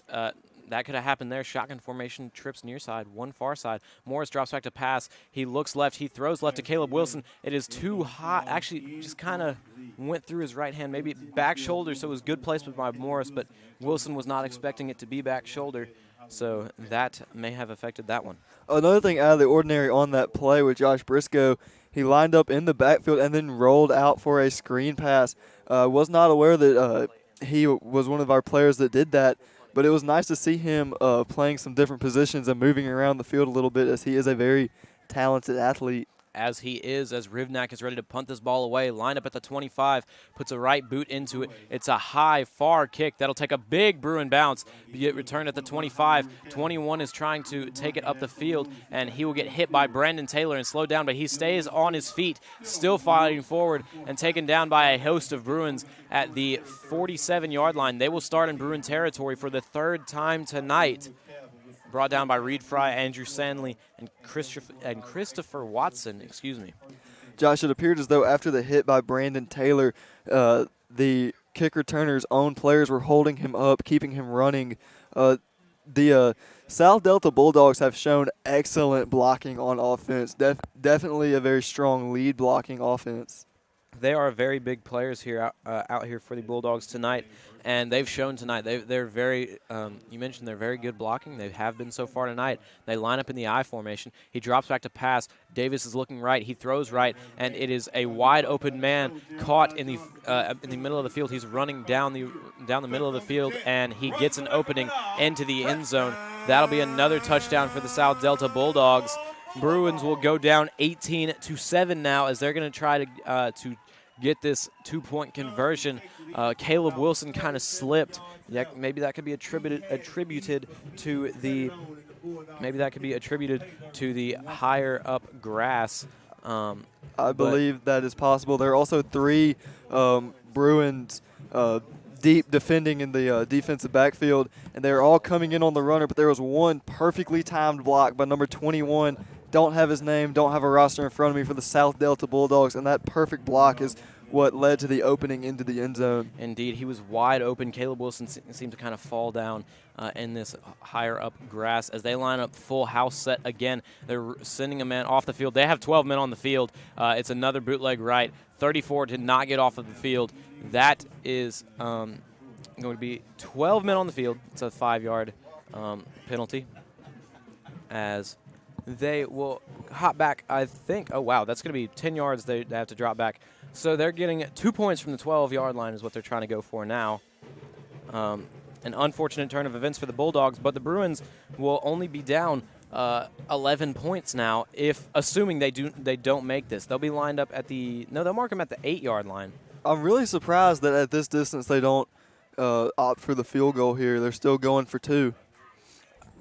that could have happened there. Shotgun formation, trips near side, one far side. Morris drops back to pass. He looks left. He throws left to Caleb Wilson. It is too hot. Actually, just kind of went through his right hand, maybe back shoulder, so it was good placement by Morris, but Wilson was not expecting it to be back shoulder, so that may have affected that one. Another thing out of the ordinary on that play with Josh Briscoe, he lined up in the backfield and then rolled out for a screen pass. Was not aware that he was one of our players that did that. But it was nice to see him playing some different positions and moving around the field a little bit, as he is a very talented athlete. as he is, as Rivnak is ready to punt this ball away. Line up at the 25, puts a right boot into it. It's a high, far kick. That'll take a big Bruin bounce. Get returned at the 25. 21 is trying to take it up the field, and he will get hit by Brandon Taylor and slowed down, but he stays on his feet, still fighting forward, and taken down by a host of Bruins at the 47-yard line. They will start in Bruin territory for the third time tonight. Brought down by Reed Fry, Andrew Sandley, and Christopher Watson. Excuse me. Josh, it appeared as though after the hit by Brandon Taylor, the kick returner's own players were holding him up, keeping him running. The South Delta Bulldogs have shown excellent blocking on offense. Definitely a very strong lead blocking offense. They are very big players here out here for the Bulldogs tonight, and they've shown tonight. They're very, you mentioned they're very good blocking. They have been so far tonight. They line up in the I formation. He drops back to pass. Davis is looking right. He throws right, and it is a wide open man caught in the middle of the field. He's running down the middle of the field, and he gets an opening into the end zone. That'll be another touchdown for the South Delta Bulldogs. Bruins will go down 18-7 now as they're going to try to get this 2-point conversion. Caleb Wilson kind of slipped. Yeah, maybe that could be attributed to the higher up grass. I believe that is possible. There are also 3 Bruins deep defending in the defensive backfield, and they're all coming in on the runner, but there was one perfectly timed block by number 21. Don't have his name, don't have a roster in front of me, for the South Delta Bulldogs, and that perfect block is what led to the opening into the end zone. Indeed, he was wide open. Caleb Wilson seemed to kind of fall down in this higher up grass as they line up full house set again. They're sending a man off the field. They have 12 men on the field. It's another bootleg right. 34 did not get off of the field. That is going to be 12 men on the field. It's a 5-yard penalty as they will hop back, I think. Oh, wow, that's going to be 10 yards they have to drop back. So they're getting 2 points from the 12-yard line is what they're trying to go for now. An unfortunate turn of events for the Bulldogs, but the Bruins will only be down 11 points now, if assuming they don't make this. They'll be lined up at they'll mark them at the 8-yard line. I'm really surprised that at this distance they don't opt for the field goal here. They're still going for 2.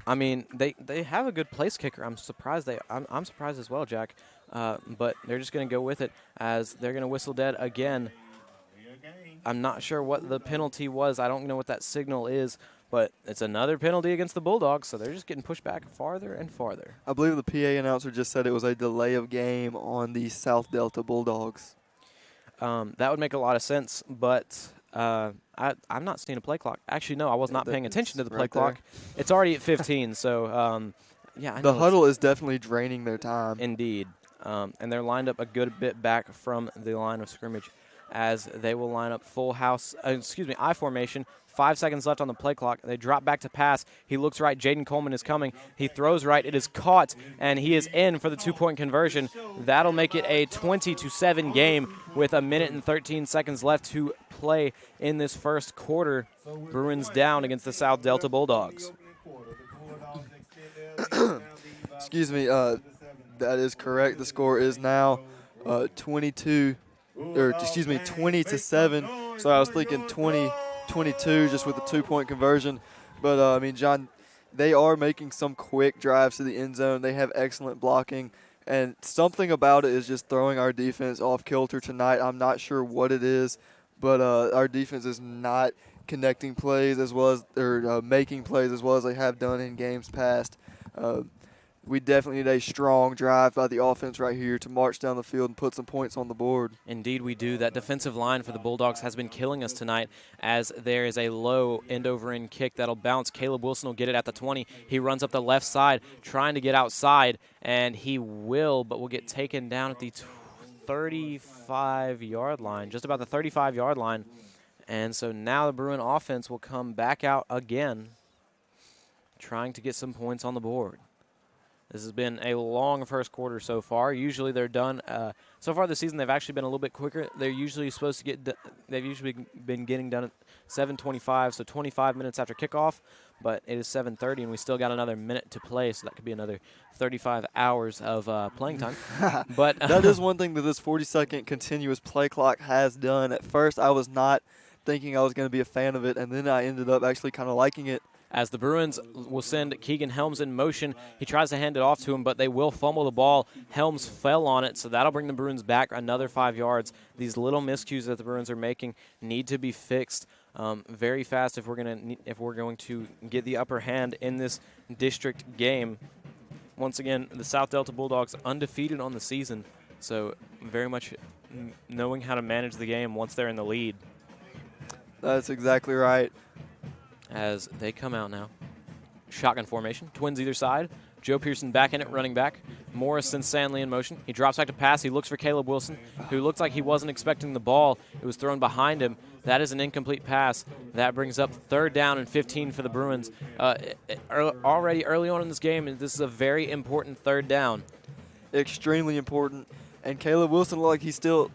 I mean, they have a good place kicker. I'm surprised I'm surprised as well, Jack. But they're just going to go with it as they're going to whistle dead again. I'm not sure what the penalty was. I don't know what that signal is, but it's another penalty against the Bulldogs, so they're just getting pushed back farther and farther. I believe the PA announcer just said it was a delay of game on the South Delta Bulldogs. That would make a lot of sense, but I'm not seeing a play clock. Actually, no, I was not paying attention to the play clock. It's already at 15, so yeah. I know the huddle is definitely draining their time. Indeed. And they're lined up a good bit back from the line of scrimmage as they will line up full house, I formation. 5 seconds left on the play clock. They drop back to pass. He looks right. Jaden Coleman is coming. He throws right. It is caught, and he is in for the 2-point conversion. That'll make it a 20-7 game with 1 minute and 13 seconds left to play in this first quarter. Bruins down against the South Delta Bulldogs. Excuse me. That is correct. The score is now 20-7. So I was thinking 20-22 just with the 2-point conversion. But, I mean, John, they are making some quick drives to the end zone. They have excellent blocking. And something about it is just throwing our defense off kilter tonight. I'm not sure what it is, but our defense is not connecting plays as well as or making plays as well as they have done in games past. We definitely need a strong drive by the offense right here to march down the field and put some points on the board. Indeed we do. That defensive line for the Bulldogs has been killing us tonight as there is a low end-over-end kick that'll bounce. Caleb Wilson will get it at the 20. He runs up the left side trying to get outside, and he will, but will get taken down at the 35-yard line, just about the 35-yard line. And so now the Bruin offense will come back out again trying to get some points on the board. This has been a long first quarter so far. Usually they're done. So far this season, they've actually been a little bit quicker. They're usually supposed to get. They've usually been getting done at 7:25, so 25 minutes after kickoff. But it is 7:30, and we still got another minute to play, so that could be another 35 hours of playing time. But that is one thing that this 40-second continuous play clock has done. At first, I was not thinking I was going to be a fan of it, and then I ended up actually kind of liking it. As the Bruins will send Keegan Helms in motion. He tries to hand it off to him, but they will fumble the ball. Helms fell on it, so that'll bring the Bruins back another 5 yards. These little miscues that the Bruins are making need to be fixed very fast if we're going to get the upper hand in this district game. Once again, the South Delta Bulldogs undefeated on the season, so very much knowing how to manage the game once they're in the lead. That's exactly right. As they come out now. Shotgun formation, twins either side. Joe Pearson back in it, running back. Morris and Stanley in motion. He drops back to pass. He looks for Caleb Wilson, who looks like he wasn't expecting the ball. It was thrown behind him. That is an incomplete pass. That brings up 3rd down and 15 for the Bruins. Already early on in this game, this is a very important 3rd down. Extremely important. And Caleb Wilson looked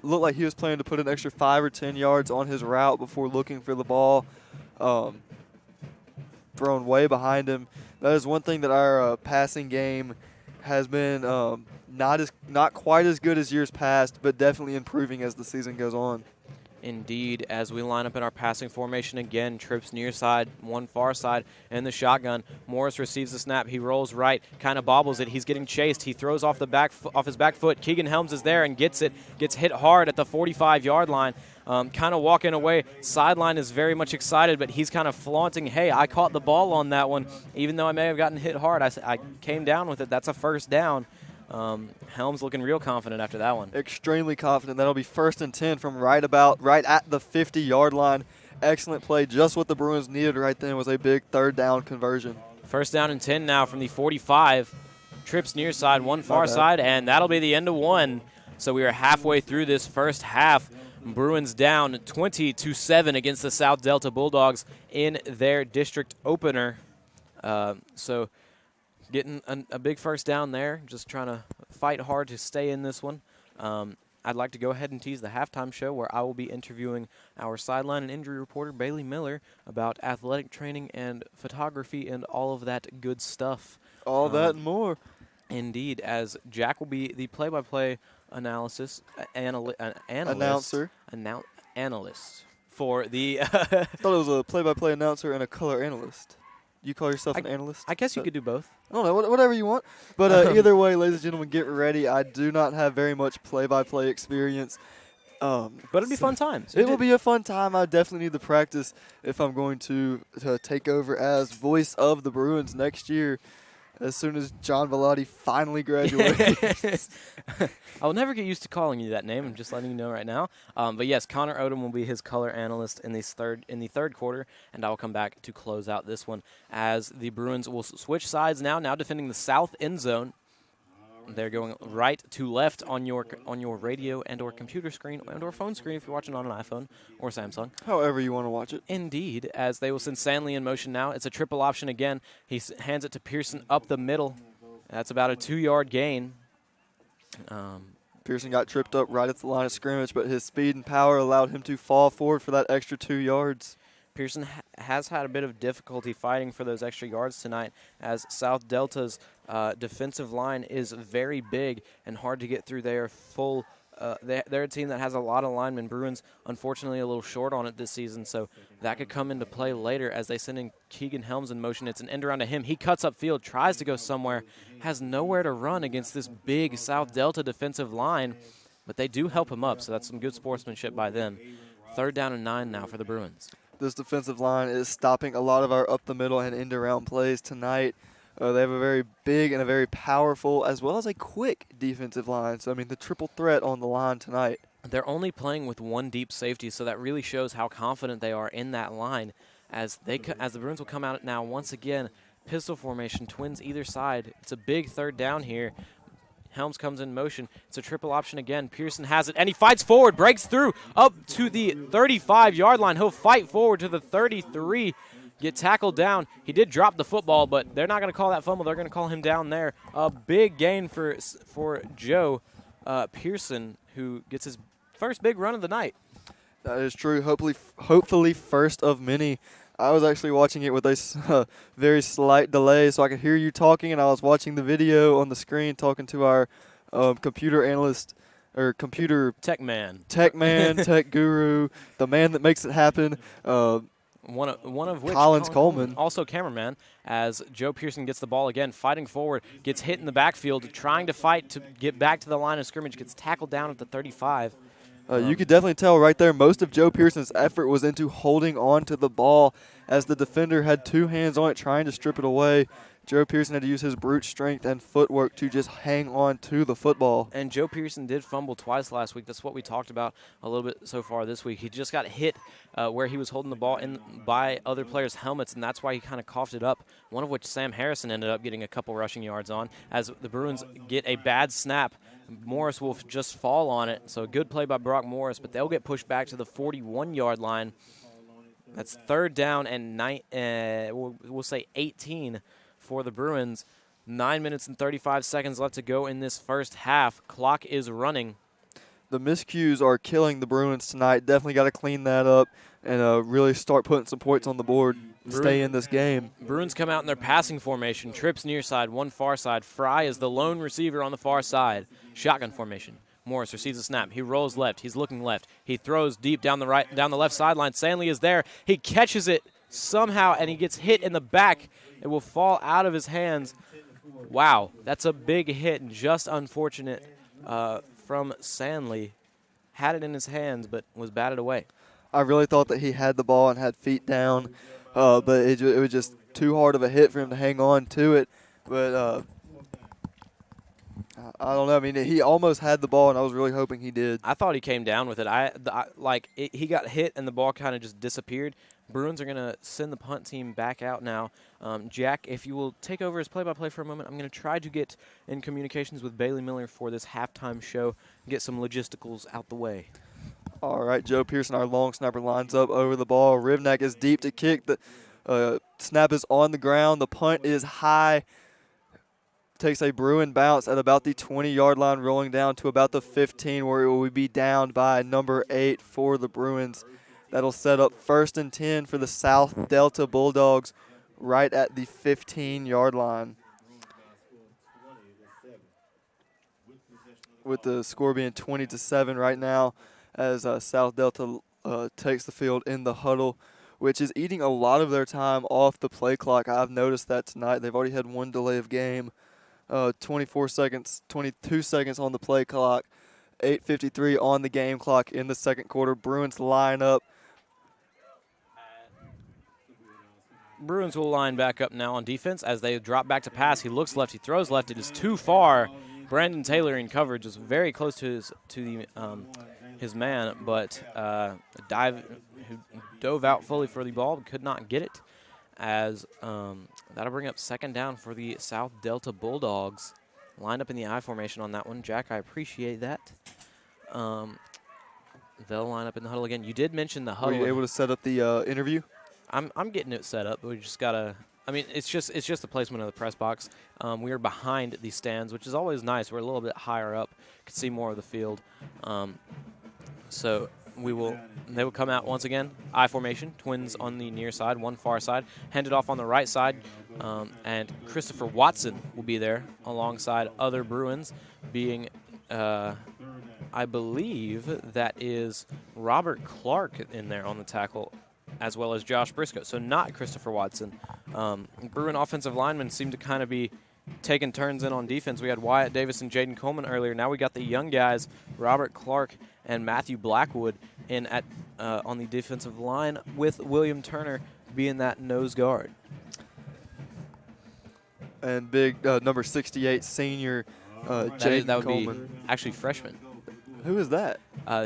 like he was planning to put an extra 5 or 10 yards on his route before looking for the ball. Thrown way behind him. That is one thing that our passing game has been not quite as good as years past, but definitely improving as the season goes on. Indeed, as we line up in our passing formation again, trips near side, one far side, and the shotgun. Morris receives the snap. He rolls right, kind of bobbles it. He's getting chased. He throws off his back foot. Keegan Helms is there and gets it. Gets hit hard at the 45-yard line. Kind of walking away. Sideline is very much excited, but he's kind of flaunting, hey, I caught the ball on that one. Even though I may have gotten hit hard, I came down with it. That's a 1st down. Helms looking real confident after that one. Extremely confident. That'll be 1st and 10 from right at the 50-yard line. Excellent play. Just what the Bruins needed right then was a big 3rd down conversion. 1st down and 10 now from the 45. Trips near side, one far side, and that'll be the end of one. So we are halfway through this first half. Bruins down 20-7 against the South Delta Bulldogs in their district opener. So getting a big 1st down there, just trying to fight hard to stay in this one. I'd like to go ahead and tease the halftime show where I will be interviewing our sideline and injury reporter, Bailey Miller, about athletic training and photography and all of that good stuff. All that and more. Indeed, as Jack will be the play-by-play analyst for the. I thought it was a play-by-play announcer and a color analyst. You call yourself an analyst? I guess you could do both. I don't know, whatever you want. But either way, ladies and gentlemen, get ready. I do not have very much play-by-play experience. But it'll be fun times. It will be a fun time. I definitely need the practice if I'm going to take over as voice of the Bruins next year. As soon as John Baladi finally graduates. I'll never get used to calling you that name. I'm just letting you know right now. But yes, Connor Odom will be his color analyst in the third quarter, and I will come back to close out this one as the Bruins will switch sides now defending the south end zone. They're going right to left on your radio and or computer screen and or phone screen if you're watching on an iPhone or Samsung. However you want to watch it. Indeed, as they will send Stanley in motion now. It's a triple option again. He hands it to Pearson up the middle. That's about a 2-yard gain. Pearson got tripped up right at the line of scrimmage, but his speed and power allowed him to fall forward for that extra 2 yards. Pearson has had a bit of difficulty fighting for those extra yards tonight as South Delta's defensive line is very big and hard to get through. They are full. They're a team that has a lot of linemen. Bruins, unfortunately, a little short on it this season, so that could come into play later as they send in Keegan Helms in motion. It's an end around to him. He cuts upfield, tries to go somewhere, has nowhere to run against this big South Delta defensive line, but they do help him up, so that's some good sportsmanship by them. 3rd down and 9 now for the Bruins. This defensive line is stopping a lot of our up-the-middle and end-around plays tonight. They have a very big and a very powerful as well as a quick defensive line. So, I mean, the triple threat on the line tonight. They're only playing with one deep safety, so that really shows how confident they are in that line. As the Bruins will come out now once again, pistol formation, twins either side. It's a big 3rd down here. Helms comes in motion. It's a triple option again. Pearson has it, and he fights forward, breaks through up to the 35-yard line. He'll fight forward to the 33, get tackled down. He did drop the football, but they're not going to call that fumble. They're going to call him down there. A big gain for Joe Pearson, who gets his first big run of the night. That is true. Hopefully first of many. I was actually watching it with a very slight delay, so I could hear you talking, and I was watching the video on the screen talking to our computer analyst or computer tech man, tech guru, the man that makes it happen. One of which, Collins Coleman. Also cameraman, as Joe Pearson gets the ball again, fighting forward, gets hit in the backfield, trying to fight to get back to the line of scrimmage, gets tackled down at the 35. You could definitely tell right there most of Joe Pearson's effort was into holding on to the ball as the defender had two hands on it trying to strip it away. Joe Pearson had to use his brute strength and footwork to just hang on to the football. And Joe Pearson did fumble twice last week. That's what we talked about a little bit so far this week. He just got hit where he was holding the ball by other players' helmets, and that's why he kind of coughed it up, one of which Sam Harrison ended up getting a couple rushing yards on. As the Bruins get a bad snap, Morris will just fall on it. So a good play by Brock Morris, but they'll get pushed back to the 41-yard line. That's third down and we'll say 18 for the Bruins. 9 minutes and 35 seconds left to go in this first half. Clock is running. The miscues are killing the Bruins tonight. Definitely got to clean that up and really start putting some points on the board to stay in this game. Bruins come out in their passing formation. Trips near side, one far side. Fry is the lone receiver on the far side. Shotgun formation. Morris receives a snap. He rolls left. He's looking left. He throws deep down the left sideline. Sandley is there. He catches it somehow, and he gets hit in the back. It will fall out of his hands. Wow, that's a big hit and just unfortunate from Sandley. Had it in his hands, but was batted away. I really thought that he had the ball and had feet down, but it was just too hard of a hit for him to hang on to it. But I don't know. I mean, he almost had the ball, and I was really hoping he did. I thought he came down with it. He got hit, and the ball kind of just disappeared. Bruins are going to send the punt team back out now. Jack, if you will take over as play-by-play for a moment, I'm going to try to get in communications with Bailey Miller for this halftime show and get some logisticals out the way. All right, Joe Pearson, our long snapper, lines up over the ball. Rivnak is deep to kick. The snap is on the ground. The punt is high. Takes a Bruin bounce at about the 20-yard line, rolling down to about the 15, where it will be down by number 8 for the Bruins. That'll set up 1st and 10 for the South Delta Bulldogs right at the 15-yard line. With the score being 20-7 right now as South Delta takes the field in the huddle, which is eating a lot of their time off the play clock. I've noticed that tonight. They've already had one delay of game. 22 seconds on the play clock, 8:53 on the game clock in the second quarter. Bruins line up. Bruins will line back up now on defense as they drop back to pass. He looks left, he throws left. It is too far. Brandon Taylor in coverage is very close to his man, but who dove out fully for the ball, but could not get it. As that'll bring up second down for the South Delta Bulldogs. Lined up in the I formation on that one. Jack, I appreciate that. They'll line up in the huddle again. You did mention the huddle. Were you able to set up the interview? I'm getting it set up. We just gotta. I mean, it's just the placement of the press box. We are behind the stands, which is always nice. We're a little bit higher up, can see more of the field. So they will come out once again. I formation, twins on the near side, one far side, handed off on the right side, and Christopher Watson will be there alongside other Bruins, being I believe that is Robert Clark in there on the tackle, as well as Josh Briscoe. So not Christopher Watson. Bruin offensive linemen seem to kind of be taking turns in on defense. We had Wyatt Davis and Jaden Coleman earlier. Now we got the young guys, Robert Clark and Matthew Blackwood, in at on the defensive line, with William Turner being that nose guard. And big number 68 senior Jaden that would Coleman. be actually freshman. Who is that?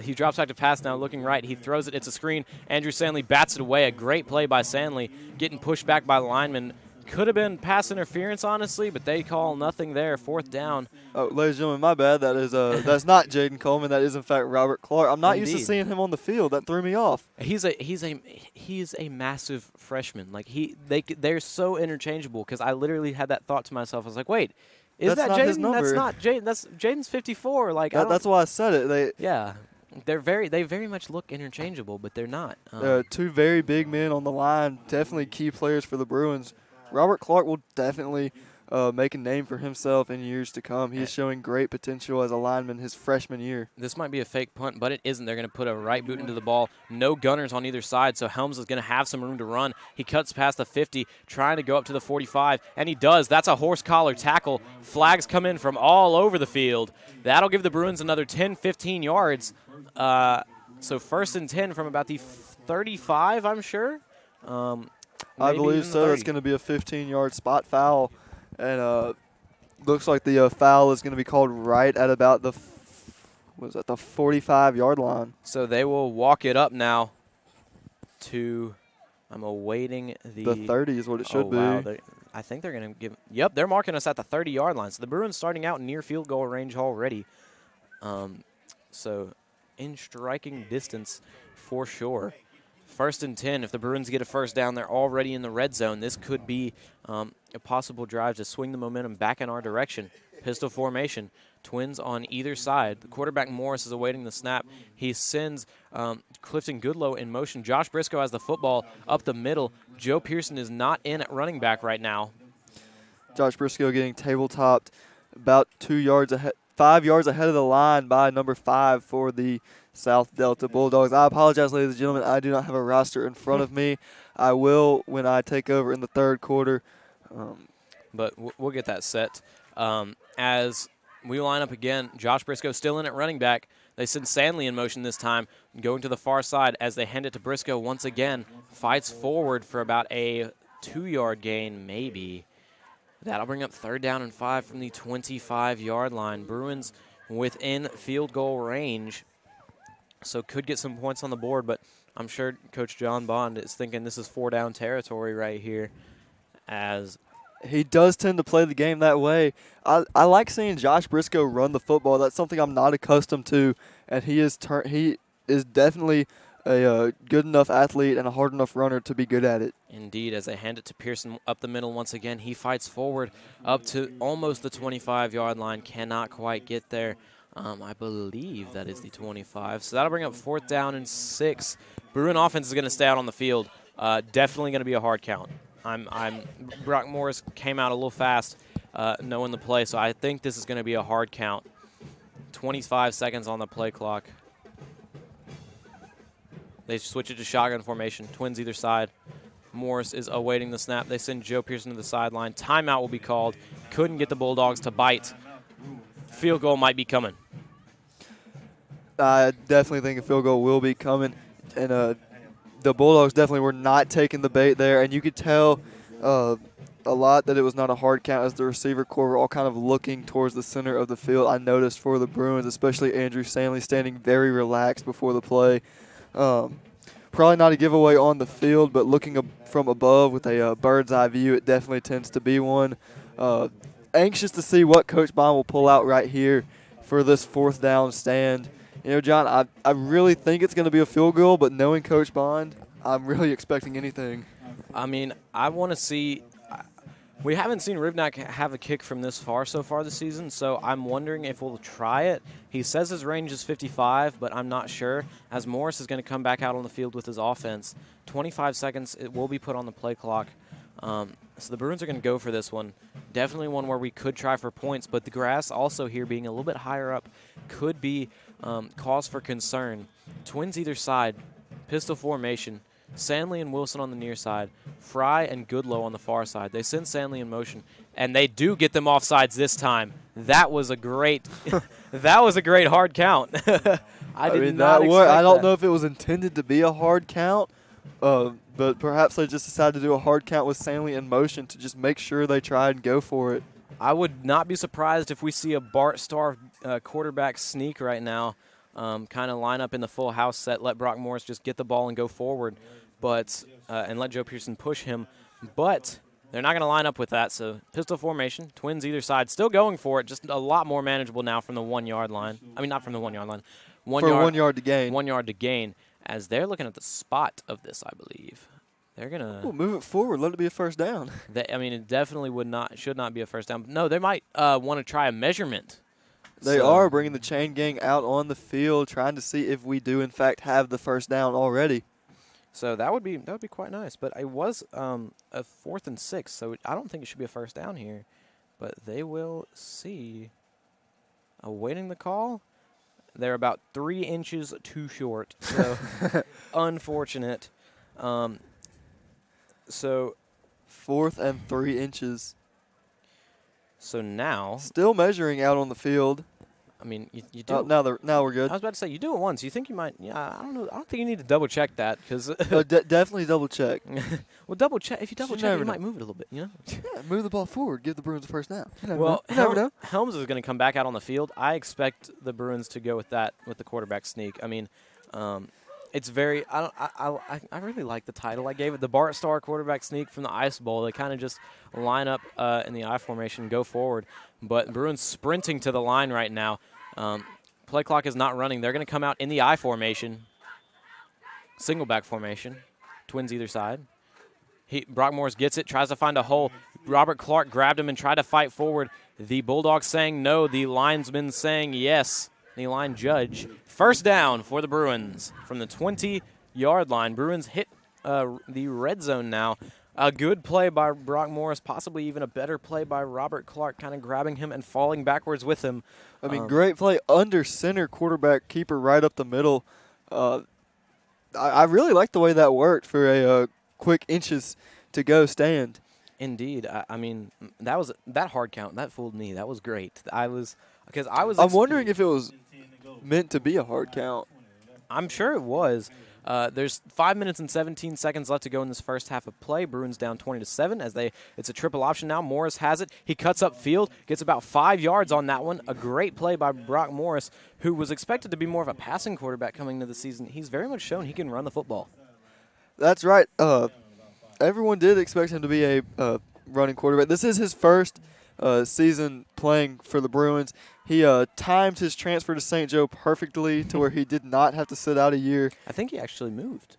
He drops back to pass now, looking right. He throws it. It's a screen. Andrew Sandley bats it away. A great play by Sandley, getting pushed back by the lineman. Could have been pass interference, honestly, but they call nothing there. 4th down. Oh, ladies and gentlemen, my bad. That is that's not Jaden Coleman. That is in fact Robert Clark. I'm not used to Indeed. seeing him on the field. That threw me off. He's a massive freshman. Like they're so interchangeable because I literally had that thought to myself. I was like, wait, is That's that not his Jaden? number. That's not Jaden. That's Jaden's 54. Like That's why I said it. Yeah, they very much look interchangeable, but they're not. Two very big men on the line, definitely key players for the Bruins. Robert Clark will definitely make a name for himself in years to come. He is showing great potential as a lineman his freshman year. This might be a fake punt, but it isn't. They're going to put a right boot into the ball. No gunners on either side, so Helms is going to have some room to run. He cuts past the 50, trying to go up to the 45, and he does. That's a horse collar tackle. Flags come in from all over the field. That'll give the Bruins another 10, 15 yards. So 1st and 10 from about the 35, I'm sure. I believe so. That's going to be a 15-yard spot foul. And looks like the foul is going to be called right at about the 45-yard line. So they will walk it up now to – I'm awaiting the 30 is what it should be. Wow. I think they're going to give – yep, they're marking us at the 30-yard line. So the Bruins starting out near field goal range already. So in striking distance for sure. 1st and 10. If the Bruins get a first down, they're already in the red zone. This could be a possible drive to swing the momentum back in our direction. Pistol formation. Twins on either side. The quarterback Morris is awaiting the snap. He sends Clifton Goodlow in motion. Josh Briscoe has the football up the middle. Joe Pearson is not in at running back right now. Josh Briscoe getting tabletopped about 5 yards ahead of the line by number 5 for the South Delta Bulldogs. I apologize, ladies and gentlemen. I do not have a roster in front of me. I will when I take over in the 3rd quarter. But we'll get that set. As we line up again, Josh Briscoe still in at running back. They send Sandley in motion this time, going to the far side as they hand it to Briscoe once again. Fights forward for about a 2-yard gain, maybe. That'll bring up 3rd down and 5 from the 25-yard line. Bruins within field goal range. So could get some points on the board, but I'm sure Coach John Bond is thinking this is 4-down territory right here. As he does tend to play the game that way. I like seeing Josh Briscoe run the football. That's something I'm not accustomed to, and he is definitely a good enough athlete and a hard enough runner to be good at it. Indeed, as they hand it to Pearson up the middle once again, he fights forward up to almost the 25-yard line, cannot quite get there. I believe that is the 25. So that'll bring up 4th down and 6. Bruin offense is going to stay out on the field. Definitely going to be a hard count. Brock Morris came out a little fast knowing the play, so I think this is going to be a hard count. 25 seconds on the play clock. They switch it to shotgun formation. Twins either side. Morris is awaiting the snap. They send Joe Pearson to the sideline. Timeout will be called. Couldn't get the Bulldogs to bite. Field goal might be coming. I definitely think a field goal will be coming. And the Bulldogs definitely were not taking the bait there. And you could tell a lot that it was not a hard count as the receiver corps were all kind of looking towards the center of the field. I noticed for the Bruins, especially Andrew Stanley, standing very relaxed before the play. Probably not a giveaway on the field, but looking from above with a bird's eye view, it definitely tends to be one. Anxious to see what Coach Bond will pull out right here for this 4th down stand. You know, John, I really think it's going to be a field goal, but knowing Coach Bond, I'm really expecting anything. I mean, I want to see – we haven't seen Rivnak have a kick from this far so far this season, so I'm wondering if we'll try it. He says his range is 55, but I'm not sure, as Morris is going to come back out on the field with his offense. 25 seconds, it will be put on the play clock. So the Bruins are going to go for this one. Definitely one where we could try for points, but the grass also here being a little bit higher up could be cause for concern. Twins either side, pistol formation. Sandley and Wilson on the near side, Fry and Goodlow on the far side. They send Sandley in motion, and they do get them offsides this time. That was a great hard count. I don't know if it was intended to be a hard count, but perhaps they just decided to do a hard count with Sandley in motion to just make sure they tried and go for it. I would not be surprised if we see a Bart Starr quarterback sneak right now, kind of line up in the full house set, let Brock Morris just get the ball and go forward, but and let Joe Pearson push him. But They're not going to line up with that, so pistol formation, twins either side, still going for it, just a lot more manageable now from the 1 yard line. I mean, not from the 1 yard line. 1 yard to gain. 1 yard to gain, as they're looking at the spot of this, I believe. They're going to move it forward. Let it be a first down. I mean, it definitely should not be a first down. No, they might want to try a measurement. They are bringing the chain gang out on the field, trying to see if we do, in fact, have the first down already. So that would be quite nice. But it was a 4th and 6, so I don't think it should be a first down here. But they will see. Awaiting the call. They're about 3 inches too short, so unfortunate. So 4th and 3 inches. So now. Still measuring out on the field. I mean, you do. Now we're good. I was about to say, you do it once. You think you might. Yeah, I don't know. I don't think you need to double check that because. Definitely double check. Well, double check. If you double check, you might move it a little bit. You know. Yeah, move the ball forward. Give the Bruins a first down. Well, Helms is going to come back out on the field. I expect the Bruins to go with that with the quarterback sneak. I mean, it's very. I really like the title I gave it. The Bart Starr quarterback sneak from the Ice Bowl. They kind of just line up in the I formation, go forward. But Bruins sprinting to the line right now. Play clock is not running. They're going to come out in the I formation, single back formation, twins either side. Brock Morris gets it, tries to find a hole. Robert Clark grabbed him and tried to fight forward. The Bulldogs saying no. The linesman saying yes. The line judge. First down for the Bruins from the 20-yard line. Bruins hit the red zone now. A good play by Brock Morris, possibly even a better play by Robert Clark, kind of grabbing him and falling backwards with him. I mean, great play under center, quarterback keeper right up the middle. I really like the way that worked for a quick inches to go stand. Indeed. I mean, that hard count, that fooled me. That was great. I'm wondering if it was meant to be a hard count. I'm sure it was. There's 5 minutes and 17 seconds left to go in this first half of play. Bruins down 20-7 it's a triple option now. Morris has it. He cuts up field, gets about 5 yards on that one. A great play by Brock Morris, who was expected to be more of a passing quarterback coming into the season. He's very much shown he can run the football. That's right. Everyone did expect him to be a running quarterback. This is his first season playing for the Bruins. He timed his transfer to St. Joe perfectly to where he did not have to sit out a year. I think he actually moved.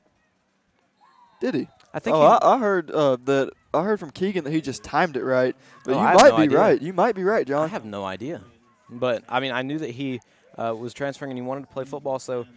Did he? I think. I heard that. I heard from Keegan that he just timed it right. But you might be right. You might be right, John. I have no idea. But I mean, I knew that he was transferring and he wanted to play football. So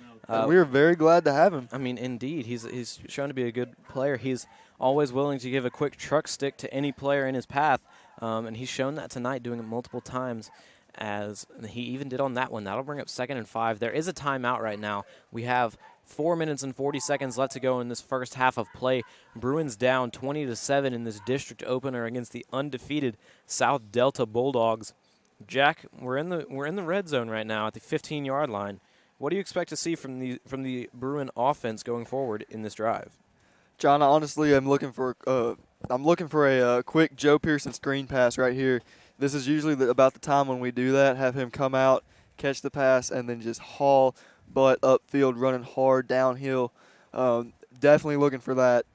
we are very glad to have him. I mean, indeed, he's shown to be a good player. He's always willing to give a quick truck stick to any player in his path, and he's shown that tonight, doing it multiple times. As he even did on that one. That'll bring up 2nd and 5. There is a timeout right now. We have 4 minutes and 40 seconds left to go in this first half of play. Bruins down 20-7 in this district opener against the undefeated South Delta Bulldogs. Jack, we're in the red zone right now at the 15-yard line. What do you expect to see from the Bruin offense going forward in this drive? John, honestly, I'm looking for a quick Joe Pearson screen pass right here. This is usually about the time when we do that, have him come out, catch the pass, and then just haul butt upfield, running hard downhill. Definitely looking for that.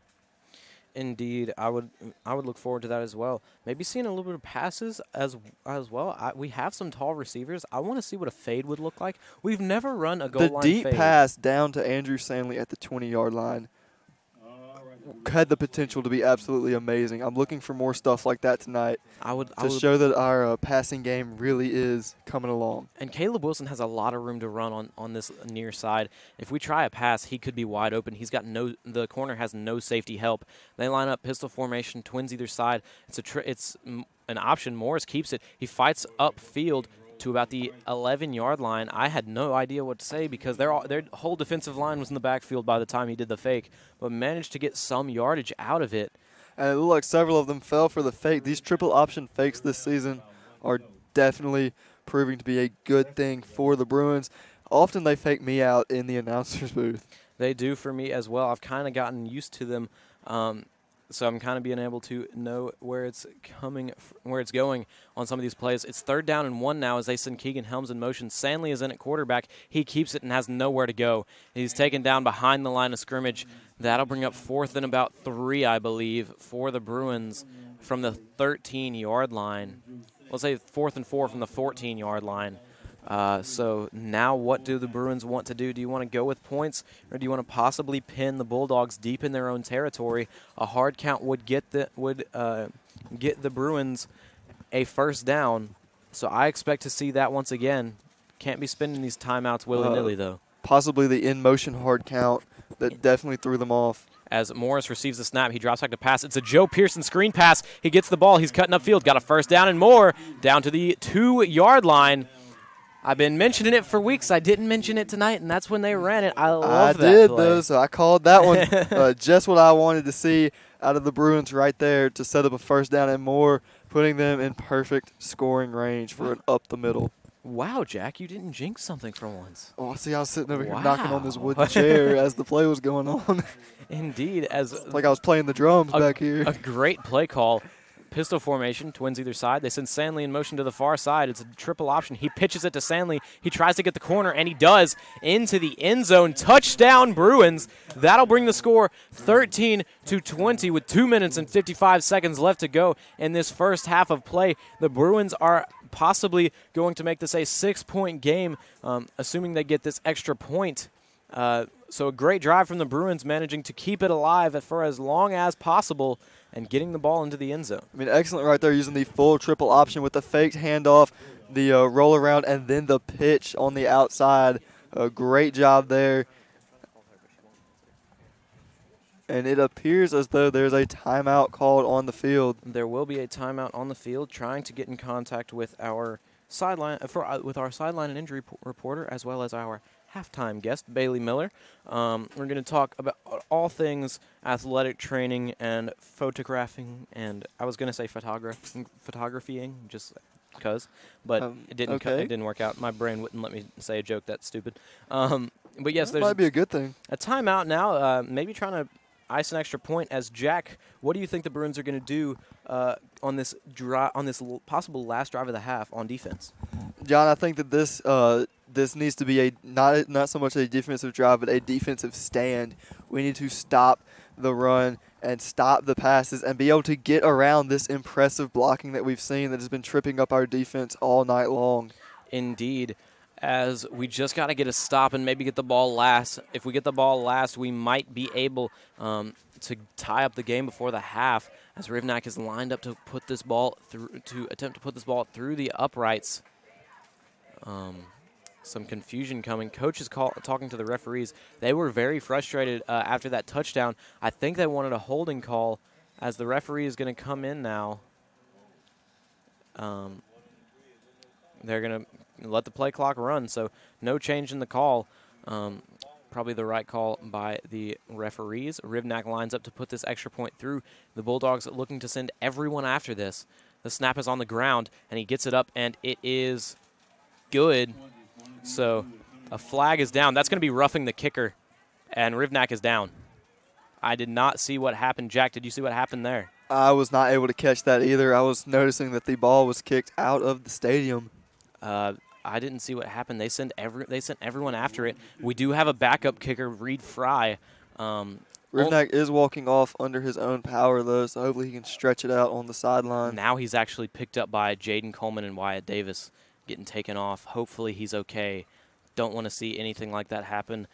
Indeed, I would look forward to that as well. Maybe seeing a little bit of passes as well. We have some tall receivers. I want to see what a fade would look like. We've never run a goal line fade. The deep pass down to Andrew Sandley at the 20-yard line had the potential to be absolutely amazing. I'm looking for more stuff like that tonight to show that our passing game really is coming along. And Caleb Wilson has a lot of room to run on this near side. If we try a pass, he could be wide open. The corner has no safety help. They line up pistol formation, twins either side. It's an option. Morris keeps it. He fights upfield to about the 11-yard line. I had no idea what to say because their whole defensive line was in the backfield by the time he did the fake, but managed to get some yardage out of it. And it looked like several of them fell for the fake. These triple option fakes this season are definitely proving to be a good thing for the Bruins. Often they fake me out in the announcer's booth. They do for me as well. I've kind of gotten used to them. So I'm kind of being able to know where it's going on some of these plays. It's 3rd down and 1 now as they send Keegan Helms in motion. Sandley is in at quarterback. He keeps it and has nowhere to go. He's taken down behind the line of scrimmage. That'll bring up 4th and about 3, I believe, for the Bruins. from the 13-yard line. Let's say 4th and 4 from the 14-yard line. So now what do the Bruins want to do? Do you want to go with points, or do you want to possibly pin the Bulldogs deep in their own territory? A hard count would get the Bruins a first down. So I expect to see that once again. Can't be spending these timeouts willy-nilly, though. Possibly the in-motion hard count that definitely threw them off. As Morris receives the snap, he drops back to pass. It's a Joe Pearson screen pass. He gets the ball. He's cutting upfield. Got a first down and more down to the 2-yard line. I've been mentioning it for weeks. I didn't mention it tonight, and that's when they ran it. I love that I did, play. though, so I called that one. Just what I wanted to see out of the Bruins right there to set up a first down and more, putting them in perfect scoring range for an up the middle. Wow, Jack, you didn't jinx something for once. Oh, I see. I was sitting over here knocking on this wooden chair as the play was going on. Indeed. It's like I was playing the drums back here. A great play call. Pistol formation, twins either side. They send Sanley in motion to the far side. It's a triple option. He pitches it to Sanley. He tries to get the corner, and he does, into the end zone. Touchdown, Bruins. That'll bring the score 13-20 with 2 minutes and 55 seconds left to go in this first half of play. The Bruins are possibly going to make this a 6-point game, assuming they get this extra point. So a great drive from the Bruins, managing to keep it alive for as long as possible and getting the ball into the end zone. I mean, excellent right there, using the full triple option with the faked handoff, the roll around, and then the pitch on the outside. A great job there. And it appears as though there's a timeout called on the field. There will be a timeout on the field, trying to get in contact with our sideline and injury reporter, as well as our halftime guest, Bailey Miller. We're going to talk about all things athletic training and photographing, and I was going to say photographying, just because, but it didn't work out. My brain wouldn't let me say a joke that stupid. But yes, that might be a good thing. A timeout now, maybe trying to ice an extra point. As Jack, what do you think the Bruins are going to do on this possible last drive of the half on defense? John, I think that this needs to be not so much a defensive drive, but a defensive stand. We need to stop the run and stop the passes and be able to get around this impressive blocking that we've seen that has been tripping up our defense all night long. Indeed. As we just got to get a stop and maybe get the ball last. If we get the ball last, we might be able to tie up the game before the half, as Rivnak is lined up to put this ball through the uprights. Some confusion coming. Coach is talking to the referees. They were very frustrated after that touchdown. I think they wanted a holding call, as the referee is going to come in now. They're going to let the play clock run, so no change in the call. Probably the right call by the referees. Rivnak lines up to put this extra point through. The Bulldogs looking to send everyone after this. The snap is on the ground, and he gets it up, and it is good. So a flag is down. That's going to be roughing the kicker, and Rivnak is down. I did not see what happened. Jack, did you see what happened there? I was not able to catch that either. I was noticing that the ball was kicked out of the stadium. I didn't see what happened. They sent everyone after it. We do have a backup kicker, Reed Fry. Rivnak is walking off under his own power, though, so hopefully he can stretch it out on the sideline. Now he's actually picked up by Jaden Coleman and Wyatt Davis, getting taken off. Hopefully he's okay. Don't want to see anything like that happen.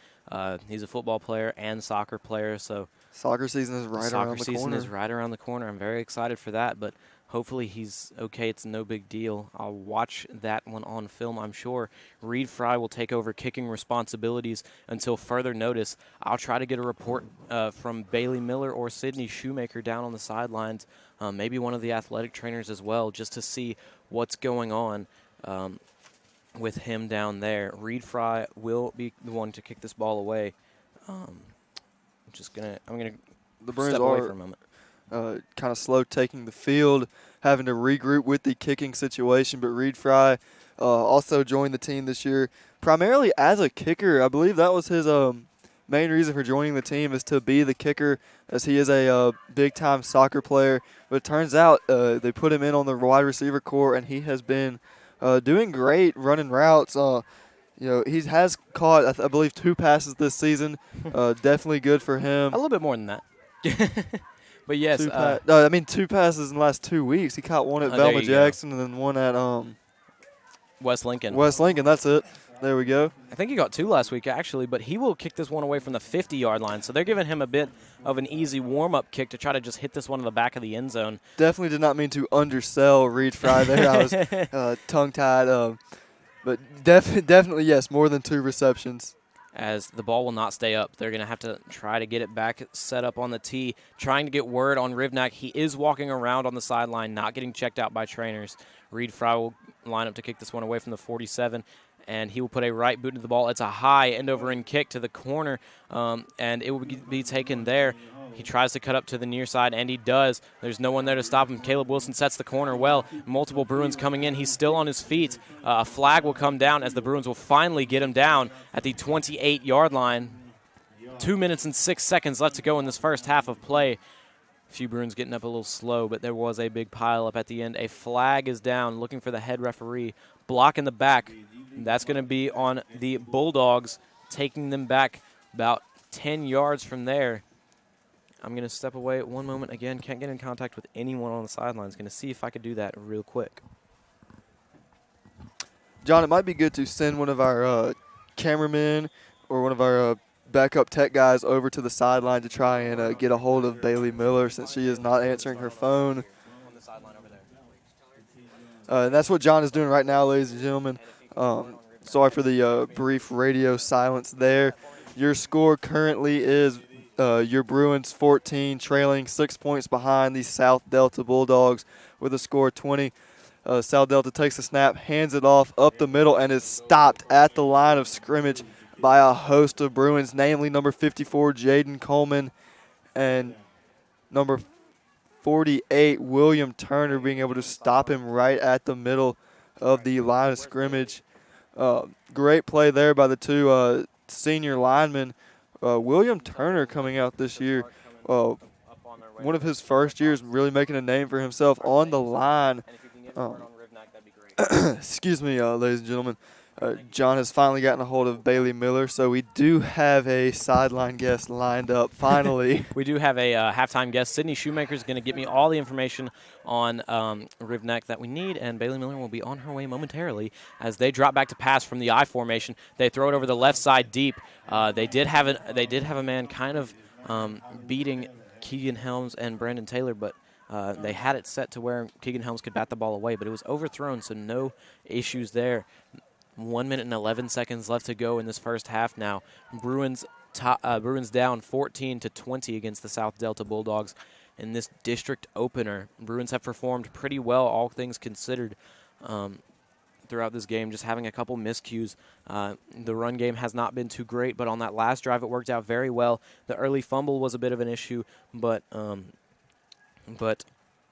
He's a football player and soccer player, so soccer season is right around the corner. Soccer season is right around the corner. I'm very excited for that, but hopefully he's okay. It's no big deal. I'll watch that one on film, I'm sure. Reed Fry will take over kicking responsibilities until further notice. I'll try to get a report from Bailey Miller or Sydney Shoemaker down on the sidelines, maybe one of the athletic trainers as well, just to see what's going on with him down there. Reed Fry will be the one to kick this ball away. I'm gonna step away for a moment. Kind of slow taking the field, having to regroup with the kicking situation. But Reed Fry also joined the team this year, primarily as a kicker. I believe that was his main reason for joining the team, is to be the kicker, as he is a big-time soccer player. But it turns out they put him in on the wide receiver corps, and he has been doing great running routes. He has caught, I believe, 2 passes this season. Definitely good for him. A little bit more than that. But yes, two passes in the last 2 weeks. He caught one at Velma Jackson and then one at West Lincoln. West Lincoln, that's it. There we go. I think he got 2 last week, actually, but he will kick this one away from the 50-yard line. So they're giving him a bit of an easy warm-up kick to try to just hit this one in the back of the end zone. Definitely did not mean to undersell Reed Fry there. I was tongue-tied. But definitely, yes, more than 2 receptions. As the ball will not stay up. They're going to have to try to get it back set up on the tee, trying to get word on Rivnak. He is walking around on the sideline, not getting checked out by trainers. Reed Fry will line up to kick this one away from the 47, and he will put a right boot into the ball. It's a high end-over-end kick to the corner, and it will be taken there. He tries to cut up to the near side, and he does. There's no one there to stop him. Caleb Wilson sets the corner well. Multiple Bruins coming in. He's still on his feet. A flag will come down as the Bruins will finally get him down at the 28-yard line. 2 minutes and 6 seconds left to go in this first half of play. A few Bruins getting up a little slow, but there was a big pile up at the end. A flag is down, looking for the head referee. Block in the back. That's going to be on the Bulldogs, taking them back about 10 yards from there. I'm going to step away one moment again. Can't get in contact with anyone on the sidelines. Going to see if I could do that real quick. John, it might be good to send one of our cameramen or one of our backup tech guys over to the sideline to try and get a hold of Bailey Miller since she is not answering her phone. On the sideline over there. And that's what John is doing right now, ladies and gentlemen. Sorry for the brief radio silence there. Your score currently is your Bruins 14, trailing 6 points behind the South Delta Bulldogs with a score of 20. South Delta takes the snap, hands it off up the middle, and is stopped at the line of scrimmage by a host of Bruins, namely number 54, Jaden Coleman, and number 48, William Turner, being able to stop him right at the middle of the line of scrimmage. Great play there by the 2 senior linemen. William Turner coming out this year, one of his first years really making a name for himself on the line. Excuse me, ladies and gentlemen. John has finally gotten a hold of Bailey Miller, so we do have a sideline guest lined up finally. We do have a halftime guest. Sydney Shoemaker is going to get me all the information on Rivnak that we need, and Bailey Miller will be on her way momentarily as they drop back to pass from the I formation. They throw it over the left side deep. They did have a man kind of beating Keegan Helms and Brandon Taylor, but they had it set to where Keegan Helms could bat the ball away, but it was overthrown, so no issues there. 1 minute and 11 seconds left to go in this first half now. Bruins down 14-20 against the South Delta Bulldogs in this district opener. Bruins have performed pretty well, all things considered, throughout this game, just having a couple miscues. The run game has not been too great, but on that last drive it worked out very well. The early fumble was a bit of an issue, but all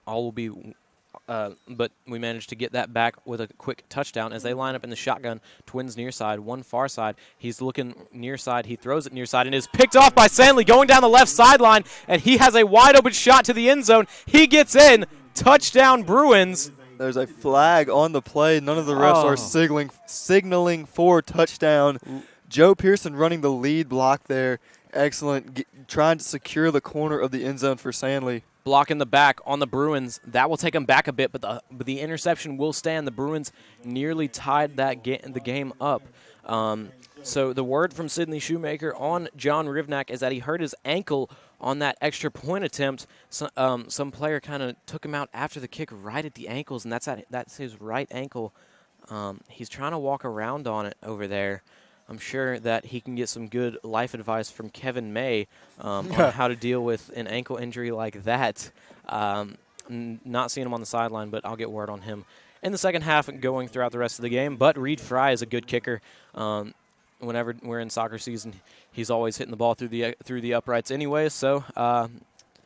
will be but we managed to get that back with a quick touchdown as they line up in the shotgun. Twins near side, one far side. He's looking near side. He throws it near side and is picked off by Sandley going down the left sideline, and he has a wide open shot to the end zone. He gets in. Touchdown Bruins. There's a flag on the play. None of the refs are signaling for touchdown. Joe Pearson running the lead block there. Excellent. Trying to secure the corner of the end zone for Sandley. Block in the back on the Bruins. That will take them back a bit, but the interception will stand. The Bruins nearly tied the game up. So the word from Sydney Shoemaker on John Rivnak is that he hurt his ankle on that extra point attempt. So, some player kind of took him out after the kick right at the ankles, and that's his right ankle. He's trying to walk around on it over there. I'm sure that he can get some good life advice from Kevin May on how to deal with an ankle injury like that. Not seeing him on the sideline, but I'll get word on him in the second half and going throughout the rest of the game. But Reed Fry is a good kicker. Whenever we're in soccer season, he's always hitting the ball through the uprights anyway. So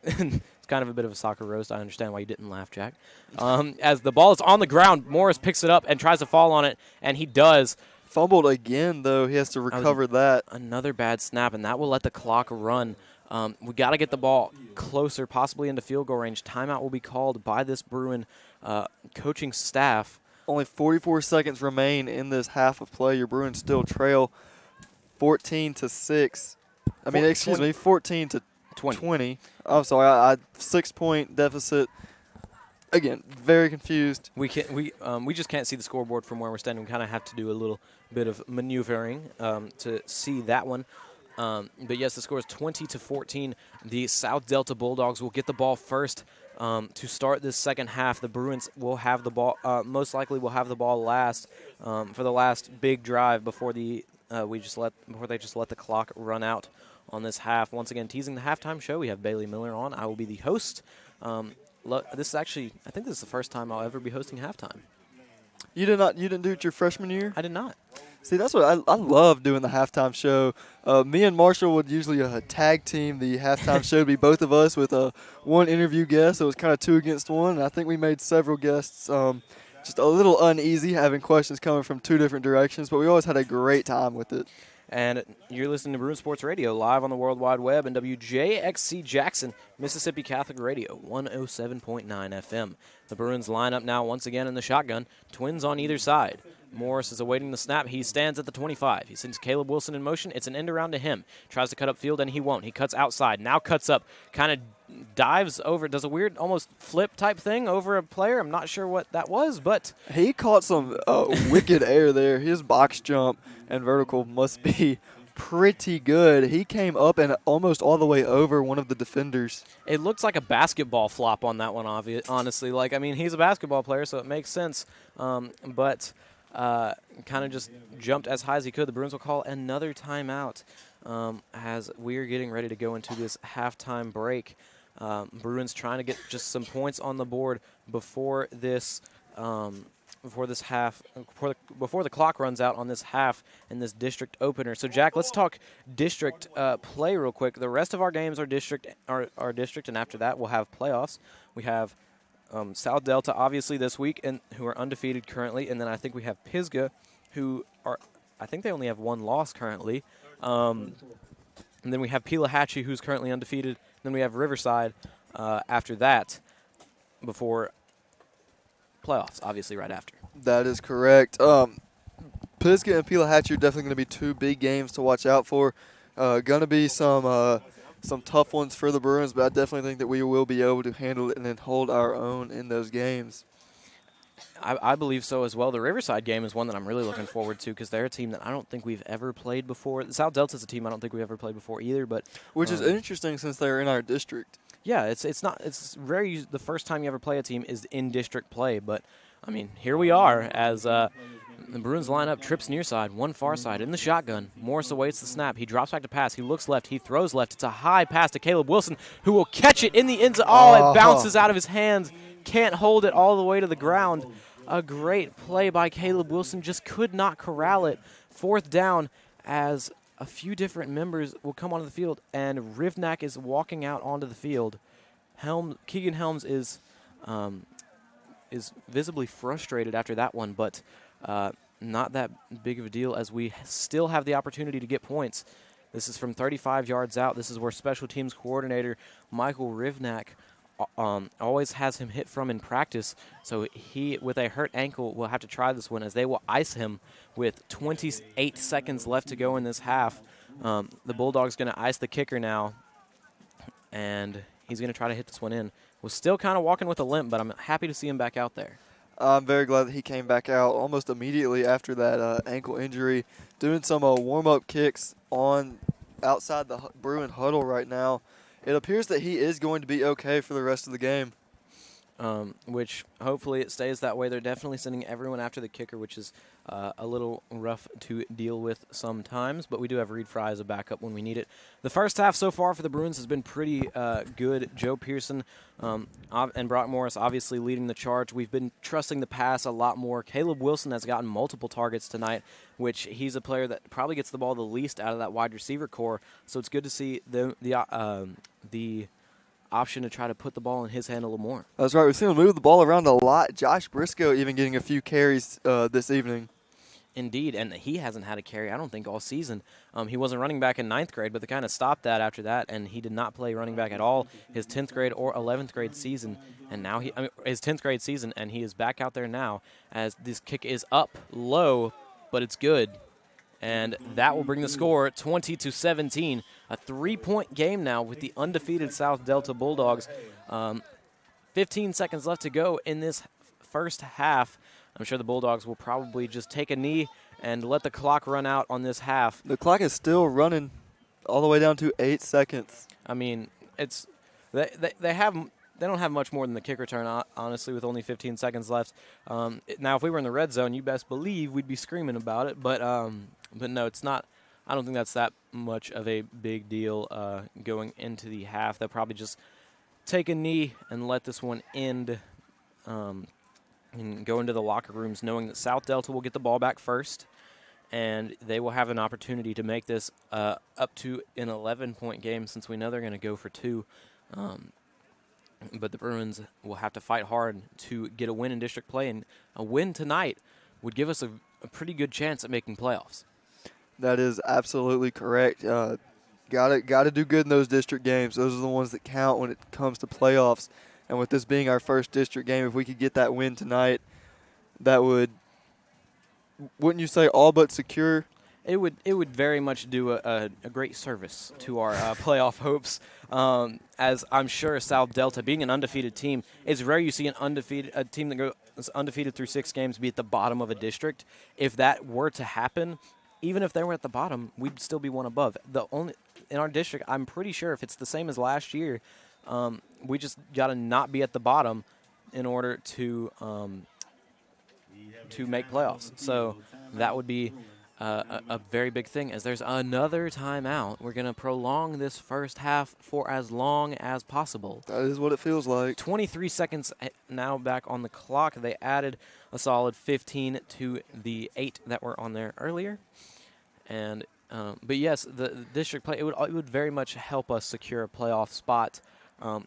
it's kind of a bit of a soccer roast. I understand why you didn't laugh, Jack. As the ball is on the ground, Morris picks it up and tries to fall on it, and he does. Fumbled again, though. He has to recover that. Another bad snap, and that will let the clock run. We got to get the ball closer, possibly into field goal range. Timeout will be called by this Bruin coaching staff. Only 44 seconds remain in this half of play. Your Bruins still trail 14-6. 14-20. 20. I'm sorry, I 6-point deficit. Again, very confused. We just can't see the scoreboard from where we're standing. We kind of have to do a little bit of maneuvering to see that one. But yes, the score is 20-14. The South Delta Bulldogs will get the ball first to start this second half. The Bruins will have the ball. Most likely, will have the ball last for the last big drive before they just let the clock run out on this half. Once again, teasing the halftime show. We have Bailey Miller on. I will be the host. This is actually, I think this is the first time I'll ever be hosting halftime. You didn't do it your freshman year? I did not. See, that's what I love doing the halftime show. Me and Marshall would usually tag team the halftime show to be both of us with one interview guest. So it was kind of 2 against 1. And I think we made several guests just a little uneasy having questions coming from 2 different directions. But we always had a great time with it. And you're listening to Bruin Sports Radio live on the World Wide Web and WJXC Jackson, Mississippi Catholic Radio, 107.9 FM. The Bruins line up now once again in the shotgun, twins on either side. Morris is awaiting the snap. He stands at the 25. He sends Caleb Wilson in motion. It's an end around to him. Tries to cut up field, and he won't. He cuts outside. Now cuts up. Kind of dives over. Does a weird almost flip type thing over a player. I'm not sure what that was, but he caught some wicked air there. His box jump and vertical must be pretty good. He came up and almost all the way over one of the defenders. It looks like a basketball flop on that one, honestly. He's a basketball player, so it makes sense. But kind of just jumped as high as he could. The Bruins will call another timeout as we're getting ready to go into this halftime break. Bruins trying to get just some points on the board before this half, before the clock runs out on this half in this district opener. So Jack, let's talk district play real quick. The rest of our games are district, and after that we'll have playoffs. We have South Delta obviously this week, and who are undefeated currently, and then I think we have Pisgah, I think they only have 1 loss currently. And then we have Pelahatchie, who's currently undefeated. Then we have Riverside after that, before playoffs, obviously right after. That is correct. Pisgah and Pelahatchie are definitely going to be 2 big games to watch out for. Going to be some tough ones for the Bruins, but I definitely think that we will be able to handle it and then hold our own in those games. I believe so as well. The Riverside game is one that I'm really looking forward to because they're a team that I don't think we've ever played before. The South Delta is a team I don't think we've ever played before either. But which is interesting since they're in our district. Yeah, it's very the first time you ever play a team is in district play. But I mean, here we are as the Bruins line up, trips near side, one far side in the shotgun. Morris awaits the snap. He drops back to pass. He looks left. He throws left. It's a high pass to Caleb Wilson, who will catch it in the end zone. Oh, it bounces out of his hands. Can't hold it all the way to the ground. A great play by Caleb Wilson. Just could not corral it. 4th down as a few different members will come onto the field, and Rivnak is walking out onto the field. Keegan Helms is visibly frustrated after that one, but not that big of a deal as we still have the opportunity to get points. This is from 35 yards out. This is where special teams coordinator Michael Rivnak always has him hit from in practice. So he, with a hurt ankle, will have to try this one as they will ice him with 28 seconds left to go in this half. The Bulldogs going to ice the kicker now, and he's going to try to hit this one in. Was still kind of walking with a limp, but I'm happy to see him back out there. I'm very glad that he came back out almost immediately after that ankle injury, doing some warm-up kicks outside the Bruin huddle right now. It appears that he is going to be okay for the rest of the game. Which hopefully it stays that way. They're definitely sending everyone after the kicker, which is a little rough to deal with sometimes, but we do have Reed Fry as a backup when we need it. The first half so far for the Bruins has been pretty good. Joe Pearson and Brock Morris obviously leading the charge. We've been trusting the pass a lot more. Caleb Wilson has gotten multiple targets tonight, which he's a player that probably gets the ball the least out of that wide receiver core, so it's good to see the option to try to put the ball in his hand a little more. That's right. We've seen him move the ball around a lot. Josh Briscoe even getting a few carries this evening. Indeed, and he hasn't had a carry, I don't think, all season. He wasn't running back in 9th grade, but they kind of stopped that after that, and he did not play running back at all his 10th grade or 11th grade season. And now his 10th grade season, and he is back out there now as this kick is up low, but it's good. And that will bring the score 20-17. A 3-point game now with the undefeated South Delta Bulldogs. 15 seconds left to go in this first half. I'm sure the Bulldogs will probably just take a knee and let the clock run out on this half. The clock is still running all the way down to 8 seconds. I mean, it's they don't have much more than the kick return, honestly, with only 15 seconds left. Now, if we were in the red zone, you best believe we'd be screaming about it. But no, it's not. I don't think that's that much of a big deal going into the half. They'll probably just take a knee and let this one end and go into the locker rooms knowing that South Delta will get the ball back first, and they will have an opportunity to make this up to an 11-point game since we know they're going to go for 2. But the Bruins will have to fight hard to get a win in district play, and a win tonight would give us a pretty good chance at making playoffs. That is absolutely correct. Gotta do good in those district games. Those are the ones that count when it comes to playoffs. And with this being our first district game, if we could get that win tonight, that wouldn't you say, all but secure? It would very much do a great service to our playoff hopes. As I'm sure South Delta, being an undefeated team, it's rare you see a team that goes undefeated through 6 games be at the bottom of a district. If that were to happen, even if they were at the bottom, we'd still be one above. In our district, I'm pretty sure if it's the same as last year, we just got to not be at the bottom in order to make playoffs. So that would be a very big thing, as there's another timeout. We're going to prolong this first half for as long as possible. That is what it feels like. 23 seconds now back on the clock. They added a solid 15 to the 8 that were on there earlier. And but yes, the district play, it would very much help us secure a playoff spot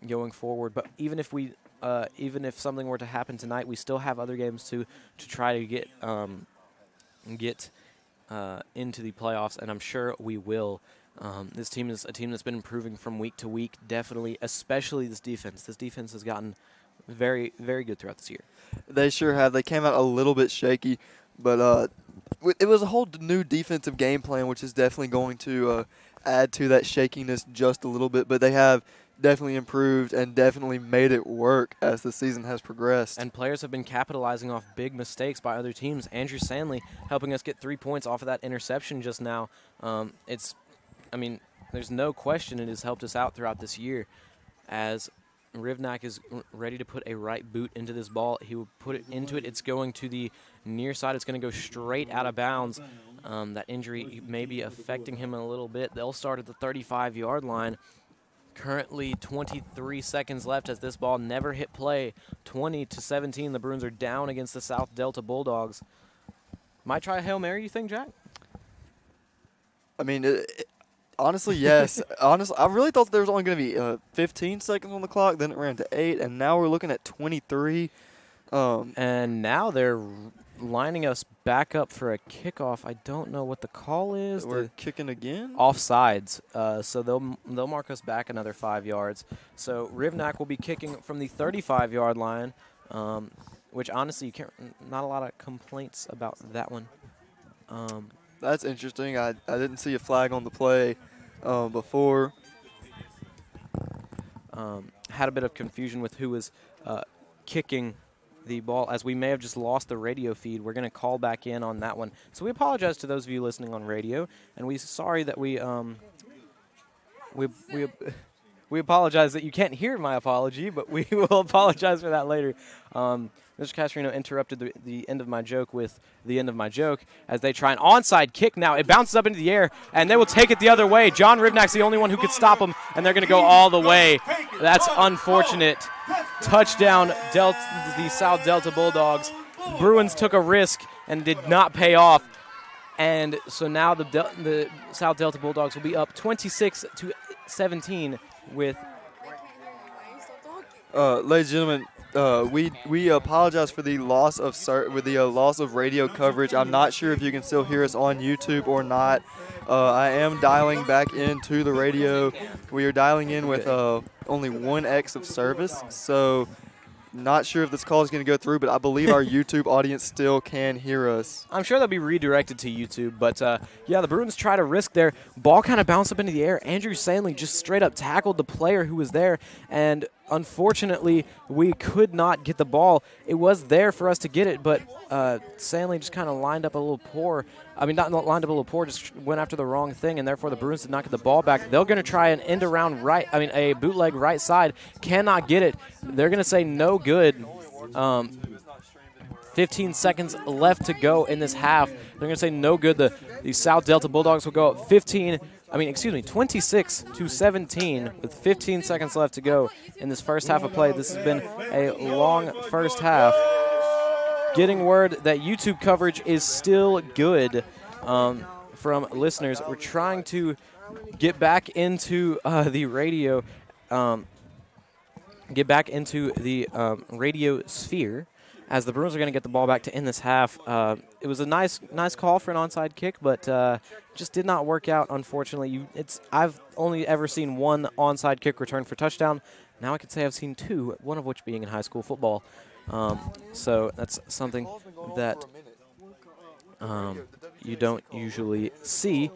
going forward. But even if something were to happen tonight, we still have other games to try to get into the playoffs, and I'm sure we will. This team is a team that's been improving from week to week, definitely, especially this defense. This defense has gotten very, very good throughout this year. They sure have. They came out a little bit shaky, but it was a whole new defensive game plan, which is definitely going to add to that shakiness just a little bit. But they have definitely improved and definitely made it work as the season has progressed. And players have been capitalizing off big mistakes by other teams. Andrew Sandley helping us get 3 points off of that interception just now. There's no question it has helped us out throughout this year. As Rivnak is ready to put a right boot into this ball, he will put it into it. It's going to the near side. It's going to go straight out of bounds. That injury may be affecting him a little bit. They'll start at the 35-yard line. Currently 23 seconds left as this ball never hit play. 20-17, the Bruins are down against the South Delta Bulldogs. Might try a Hail Mary, you think, Jack? I mean, honestly, yes. Honestly, I really thought there was only going to be 15 seconds on the clock. Then it ran to 8, and now we're looking at 23. And now they're lining us back up for a kickoff. I don't know what the call is. We're kicking again? Offsides. So they'll mark us back another 5 yards. So Rivnak will be kicking from the 35-yard line, which honestly, not a lot of complaints about that one. That's interesting. I didn't see a flag on the play before. Had a bit of confusion with who was kicking the ball, as we may have just lost the radio feed. We're going to call back in on that one. So we apologize to those of you listening on radio, and we're sorry that we apologize that you can't hear my apology, but we will apologize for that later. Mr. Castrino interrupted the end of my joke with the end of my joke as they try an onside kick now. It bounces up into the air, and they will take it the other way. John Rivnak's the only one who could stop them, and they're going to go all the way. That's unfortunate. Touchdown, the South Delta Bulldogs. Bruins took a risk and did not pay off. And so now the South Delta Bulldogs will be up 26-17 with. Ladies and gentlemen, we apologize for the loss of radio coverage. I'm not sure if you can still hear us on YouTube or not. I am dialing back into the radio. We are dialing in with only 1x of service, so not sure if this call is going to go through, but I believe our YouTube audience still can hear us. I'm sure they'll be redirected to YouTube, but yeah, the Bruins try to risk their ball kind of bounced up into the air. Andrew Sandley just straight up tackled the player who was there, and unfortunately, we could not get the ball. It was there for us to get it, but Sandley just kind of lined up a little poor. I mean, not lined up a little poor, just went after the wrong thing, and therefore the Bruins did not get the ball back. They're going to try an end around a bootleg right side. Cannot get it. They're going to say no good. 15 seconds left to go in this half. They're going to say no good. The South Delta Bulldogs will go up 26-17 with 15 seconds left to go in this first half of play. This has been a long first half. Getting word that YouTube coverage is still good from listeners. We're trying to get back into the radio, radio sphere, as the Bruins are going to get the ball back to end this half. It was a nice call for an onside kick, but just did not work out, unfortunately. I've only ever seen one onside kick return for touchdown. Now I could say I've seen two, one of which being in high school football. So that's something that you don't usually see.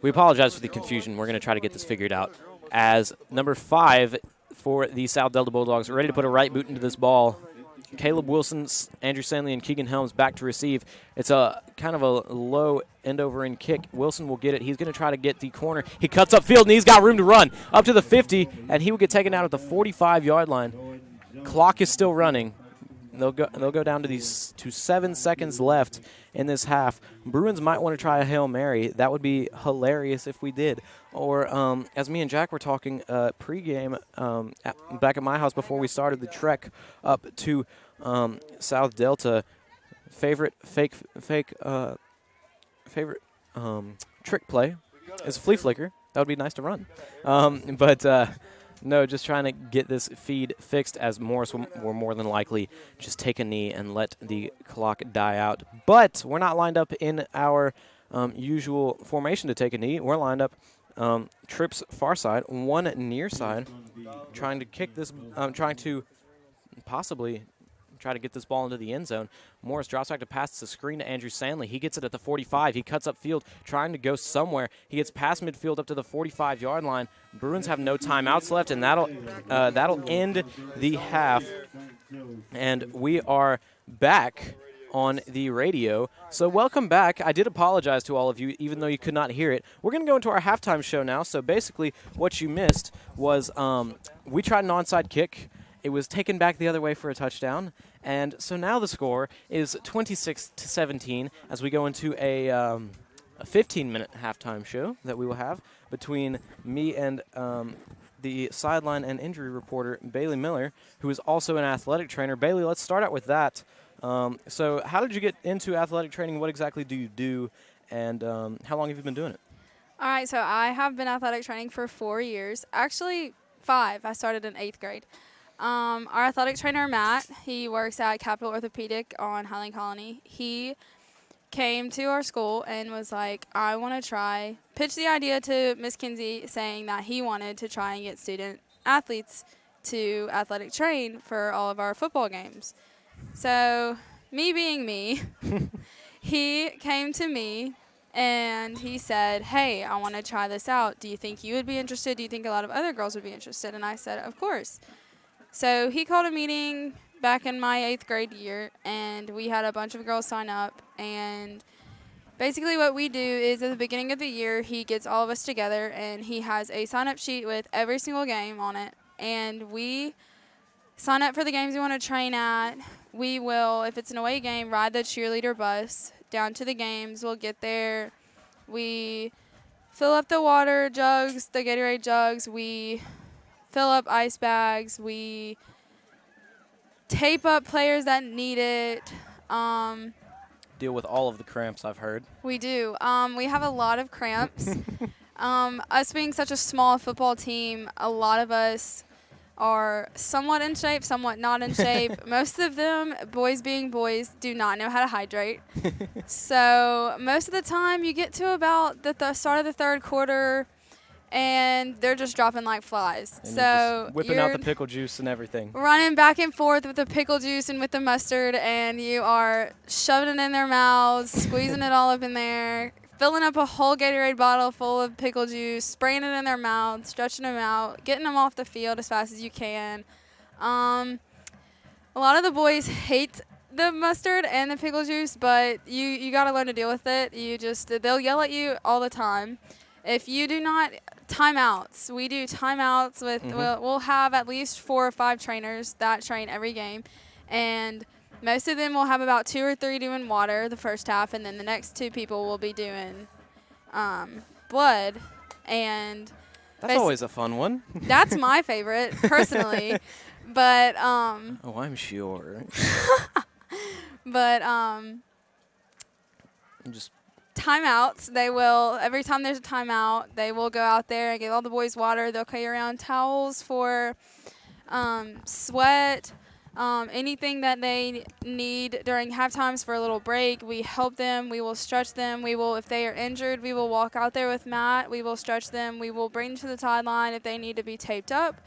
We apologize for the confusion. We're going to try to get this figured out. As number 5 for the South Delta Bulldogs, ready to put a right boot into this ball. Caleb Wilson, Andrew Sandley, and Keegan Helms back to receive. It's a kind of a low end-over-end kick. Wilson will get it. He's going to try to get the corner. He cuts upfield, and he's got room to run up to the 50, and he will get taken out at the 45-yard line. Clock is still running. They'll go down to 7 seconds left in this half. Bruins might want to try a Hail Mary. That would be hilarious if we did. Or as me and Jack were talking pregame back at my house before we started the trek up to South Delta, favorite trick play is a flea flicker. That would be nice to run. No, just trying to get this feed fixed, as Morris will more than likely just take a knee and let the clock die out. But we're not lined up in our usual formation to take a knee. We're lined up trips far side, one near side, trying to kick this, trying to possibly try to get this ball into the end zone. Morris drops back to pass the screen to Andrew Sandley. He gets it at the 45. He cuts upfield, trying to go somewhere. He gets past midfield up to the 45-yard line. Bruins have no timeouts left, and that'll end the half. And we are back on the radio. So welcome back. I did apologize to all of you, even though you could not hear it. We're going to go into our halftime show now. So basically what you missed was we tried an onside kick. It was taken back the other way for a touchdown. And so now the score is 26-17 as we go into a 15-minute halftime show that we will have between me and the sideline and injury reporter, Bailey Miller, who is also an athletic trainer. Bailey, let's start out with that. So how did you get into athletic training? What exactly do you do? And how long have you been doing it? All right, so I have been athletic training for 4 years. Actually, 5. I started in 8th grade. Our athletic trainer, Matt, he works at Capital Orthopedic on Highland Colony. He came to our school and was like, I want to try, pitched the idea to Miss Kinsey saying that he wanted to try and get student athletes to athletic train for all of our football games. So, me being me, he came to me and he said, hey, I want to try this out. Do you think you would be interested? Do you think a lot of other girls would be interested? And I said, of course. So he called a meeting back in my 8th grade year, and we had a bunch of girls sign up. And basically what we do is at the beginning of the year, he gets all of us together, and he has a sign-up sheet with every single game on it. And we sign up for the games we want to train at. We will, if it's an away game, ride the cheerleader bus down to the games. We'll get there. We fill up the water jugs, the Gatorade jugs. We fill up ice bags. We tape up players that need it. Deal with all of the cramps, I've heard. We do. We have a lot of cramps. Us being such a small football team, a lot of us are somewhat in shape, somewhat not in shape. Most of them, boys being boys, do not know how to hydrate. So most of the time you get to about the start of the third quarter, and they're just dropping like flies. And so you're just whipping out you're the pickle juice and everything. running back and forth with the pickle juice and with the mustard, and you are shoving it in their mouths, squeezing it all up in there, filling up a whole Gatorade bottle full of pickle juice, spraying it in their mouths, stretching them out, getting them off the field as fast as you can. A lot of the boys hate the mustard and the pickle juice, but you got to learn to deal with it. They'll yell at you all the time. If you do not, timeouts. We do timeouts with, we'll have at least 4 or 5 trainers that train every game, and most of them will have about 2 or 3 doing water the first half, and then the next 2 people will be doing blood. And that's always a fun one. That's my favorite, personally. But oh, I'm sure. But just timeouts. They will, every time there's a timeout, they will go out there and give all the boys water. They'll carry around towels for sweat, anything that they need during half times for a little break. We help them. We will stretch them. We will, if they are injured, we will walk out there with Matt. We will stretch them. We will bring them to the sideline. If they need to be taped up,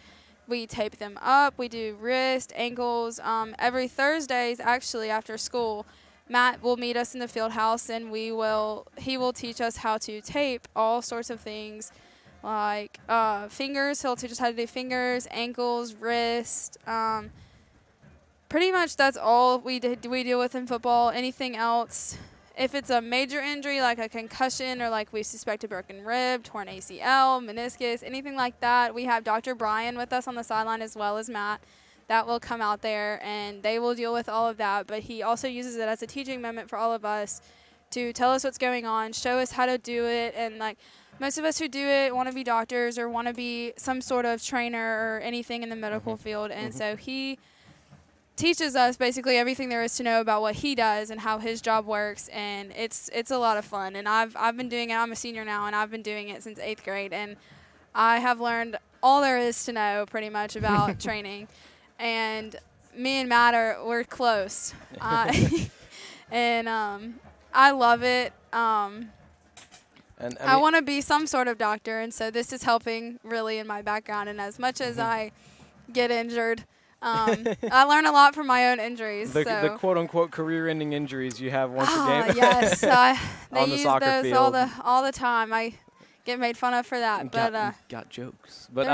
we tape them up. We do wrist, ankles. Every Thursdays, actually, after school, Matt will meet us in the field house, and he will teach us how to tape all sorts of things, like fingers. He'll teach us how to do fingers, ankles, wrist. Pretty much that's all we deal with in football. Anything else, if it's a major injury like a concussion or like we suspect a broken rib, torn ACL, meniscus, anything like that, we have Dr. Brian with us on the sideline as well as Matt. That will come out there, and they will deal with all of that. But he also uses it as a teaching moment for all of us to tell us what's going on, show us how to do it. And, like, most of us who do it want to be doctors or want to be some sort of trainer or anything in the medical field. And so he teaches us basically everything there is to know about what he does and how his job works, and it's a lot of fun. And I've been doing it. I'm a senior now, and I've been doing it since 8th grade, and I have learned all there is to know pretty much about training. And me and Matt we're close, and I love it. And I want to be some sort of doctor, and so this is helping really in my background. And as much as I get injured, I learn a lot from my own injuries. The quote-unquote career-ending injuries you have once a game. Yes, they on the use soccer those field. all the time. I get made fun of for that, but got jokes. But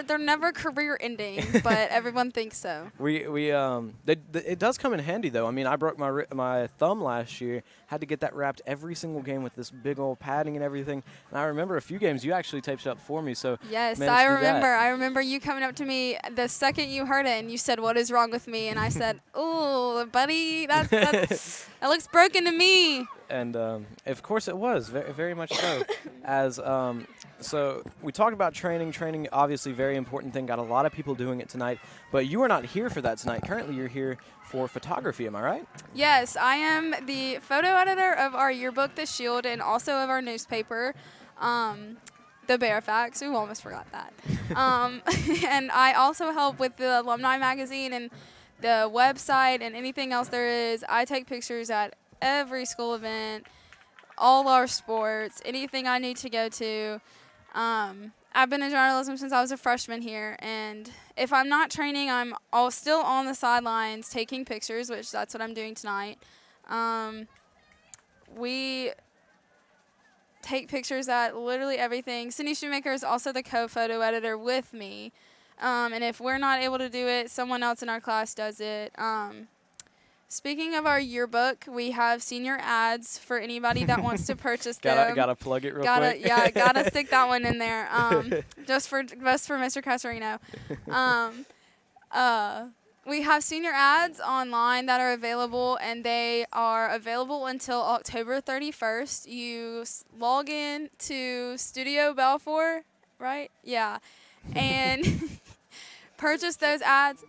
they're never career-ending, but everyone thinks so. It does come in handy though. I mean, I broke my thumb last year. Had to get that wrapped every single game with this big old padding and everything. And I remember a few games you actually taped it up for me. So yes, I remember. I remember you coming up to me the second you heard it, and you said, "What is wrong with me?" And I said, "Ooh, buddy, that looks broken to me." And of course it was very, very much so. So we talked about training. Training, obviously, very important thing. Got a lot of people doing it tonight. But you are not here for that tonight. Currently, you're here for photography. Am I right? Yes, I am the photo editor of our yearbook, The Shield, and also of our newspaper, The Bearfax. Ooh, almost forgot that. And I also help with the alumni magazine and the website and anything else there is. I take pictures at every school event, all our sports, anything I need to go to. I've been in journalism since I was a freshman here, and if I'm not training, I'm still on the sidelines taking pictures, which that's what I'm doing tonight. We take pictures at literally everything. Cindy Shoemaker is also the co-photo editor with me, and if we're not able to do it, someone else in our class does it. Speaking of our yearbook, we have senior ads for anybody that wants to purchase them. Gotta plug it real quick. Yeah, gotta stick that one in there. Just for Mr. Casarino. We have senior ads online that are available, and they are available until October 31st. You log in to Studio Balfour, right? Yeah, and purchase those ads.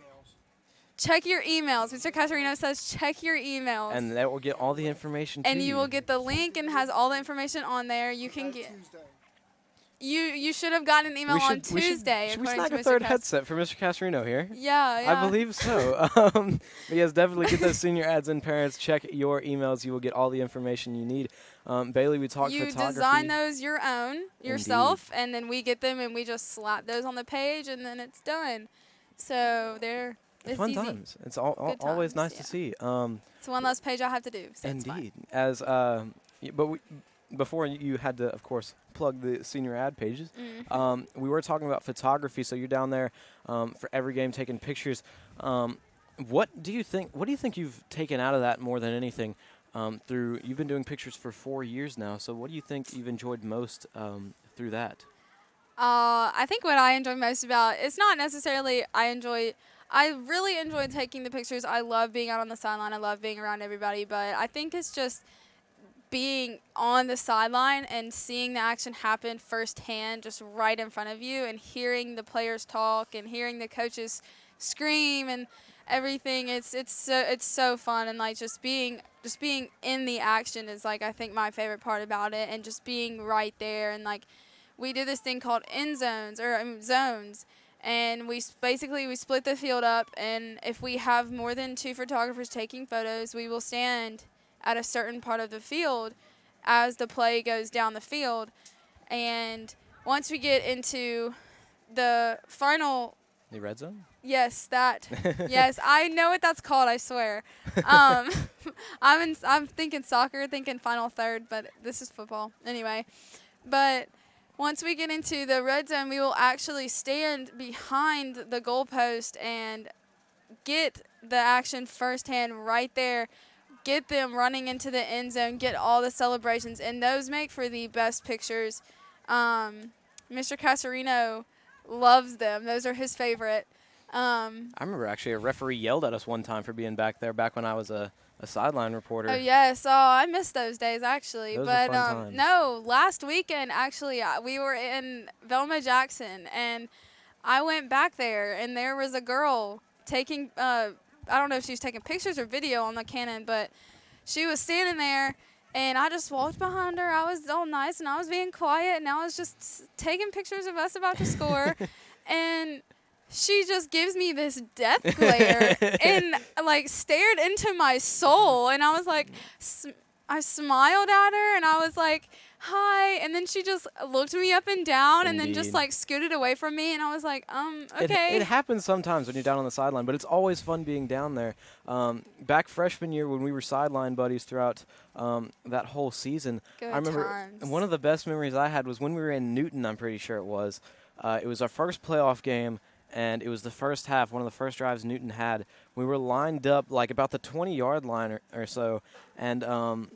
Check your emails. Mr. Casarino says check your emails. And that will get all the information to you. And you will get the link and has all the information on there. You can get. You should have gotten an email on Tuesday. Should we according snag to a Mr. third headset for Mr. Casarino here? Yeah. I believe so. But yes, definitely get those senior ads in, parents. Check your emails. You will get all the information you need. Bailey, we talked photography. You design those your own, yourself, and then we get them and we just slap those on the page and then it's done. So it's fun easy. times. It's always nice to see. It's one less page I have to do. So Indeed. Before you had to, of course, plug the senior ad pages. We were talking about photography, so you're down there for every game taking pictures. What do you think you've taken out of that more than anything? You've been doing pictures for 4 years now, so what do you think you've enjoyed most through that? I think what I enjoy most about it's not necessarily I really enjoy taking the pictures. I love being out on the sideline. I love being around everybody, but I think it's just being on the sideline and seeing the action happen firsthand, just right in front of you, and hearing the players talk and hearing the coaches scream and everything. It's so fun, and like just being in the action is like I think my favorite part about it, and just being right there. And like we do this thing called end zones zones, and we split the field up, and if we have more than 2 photographers taking photos, we will stand at a certain part of the field as the play goes down the field. And once we get into the final... The red zone? Yes, that. Yes, I know what that's called, I swear. I'm thinking soccer, thinking final third, but this is football. Anyway, but once we get into the red zone, we will actually stand behind the goalpost and get the action firsthand right there. Get them running into the end zone, get all the celebrations, and those make for the best pictures. Mr. Casarino loves them. Those are his favorite. I remember actually a referee yelled at us one time for being back there back when I was a sideline reporter. Oh, yes. Oh, I miss those days, actually. Those but were fun times. No, last weekend, actually, we were in Velma Jackson, and I went back there, and there was a girl taking I don't know if she was taking pictures or video on the Canon, but she was standing there, and I just walked behind her. I was all nice, and I was being quiet, and I was just taking pictures of us about to score. And she just gives me this death glare and, like, stared into my soul. And I was like, I smiled at her, and I was like, hi. And then she just looked me up and down. Indeed. And then just, like, scooted away from me. And I was like, okay. It happens sometimes when you're down on the sideline, but it's always fun being down there. Back freshman year when we were sideline buddies throughout that whole season, Good I remember times. one of the best memories I had was when we were in Newton, I'm pretty sure it was. It was our first playoff game, and it was the first half, one of the first drives Newton had. We were lined up like about the 20-yard line or so, and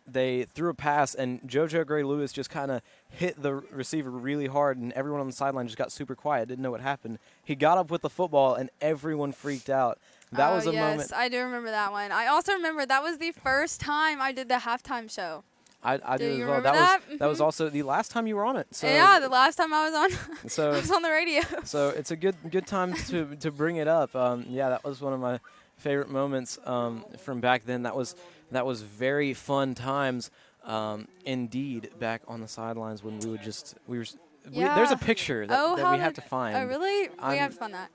they threw a pass, and JoJo Gray-Lewis just kind of hit the receiver really hard, and everyone on the sideline just got super quiet, didn't know what happened. He got up with the football, and everyone freaked out. That was a moment. Yes, I do remember that one. I also remember that was the first time I did the halftime show. I Do do you as well. remember That was also the last time you were on it. So yeah, the last time I was on, so I was on the radio. So it's a good time to bring it up. Yeah, that was one of my favorite moments from back then. That was very fun times. Indeed, back on the sidelines when there's a picture that we have to find. Oh, really? We have to find that.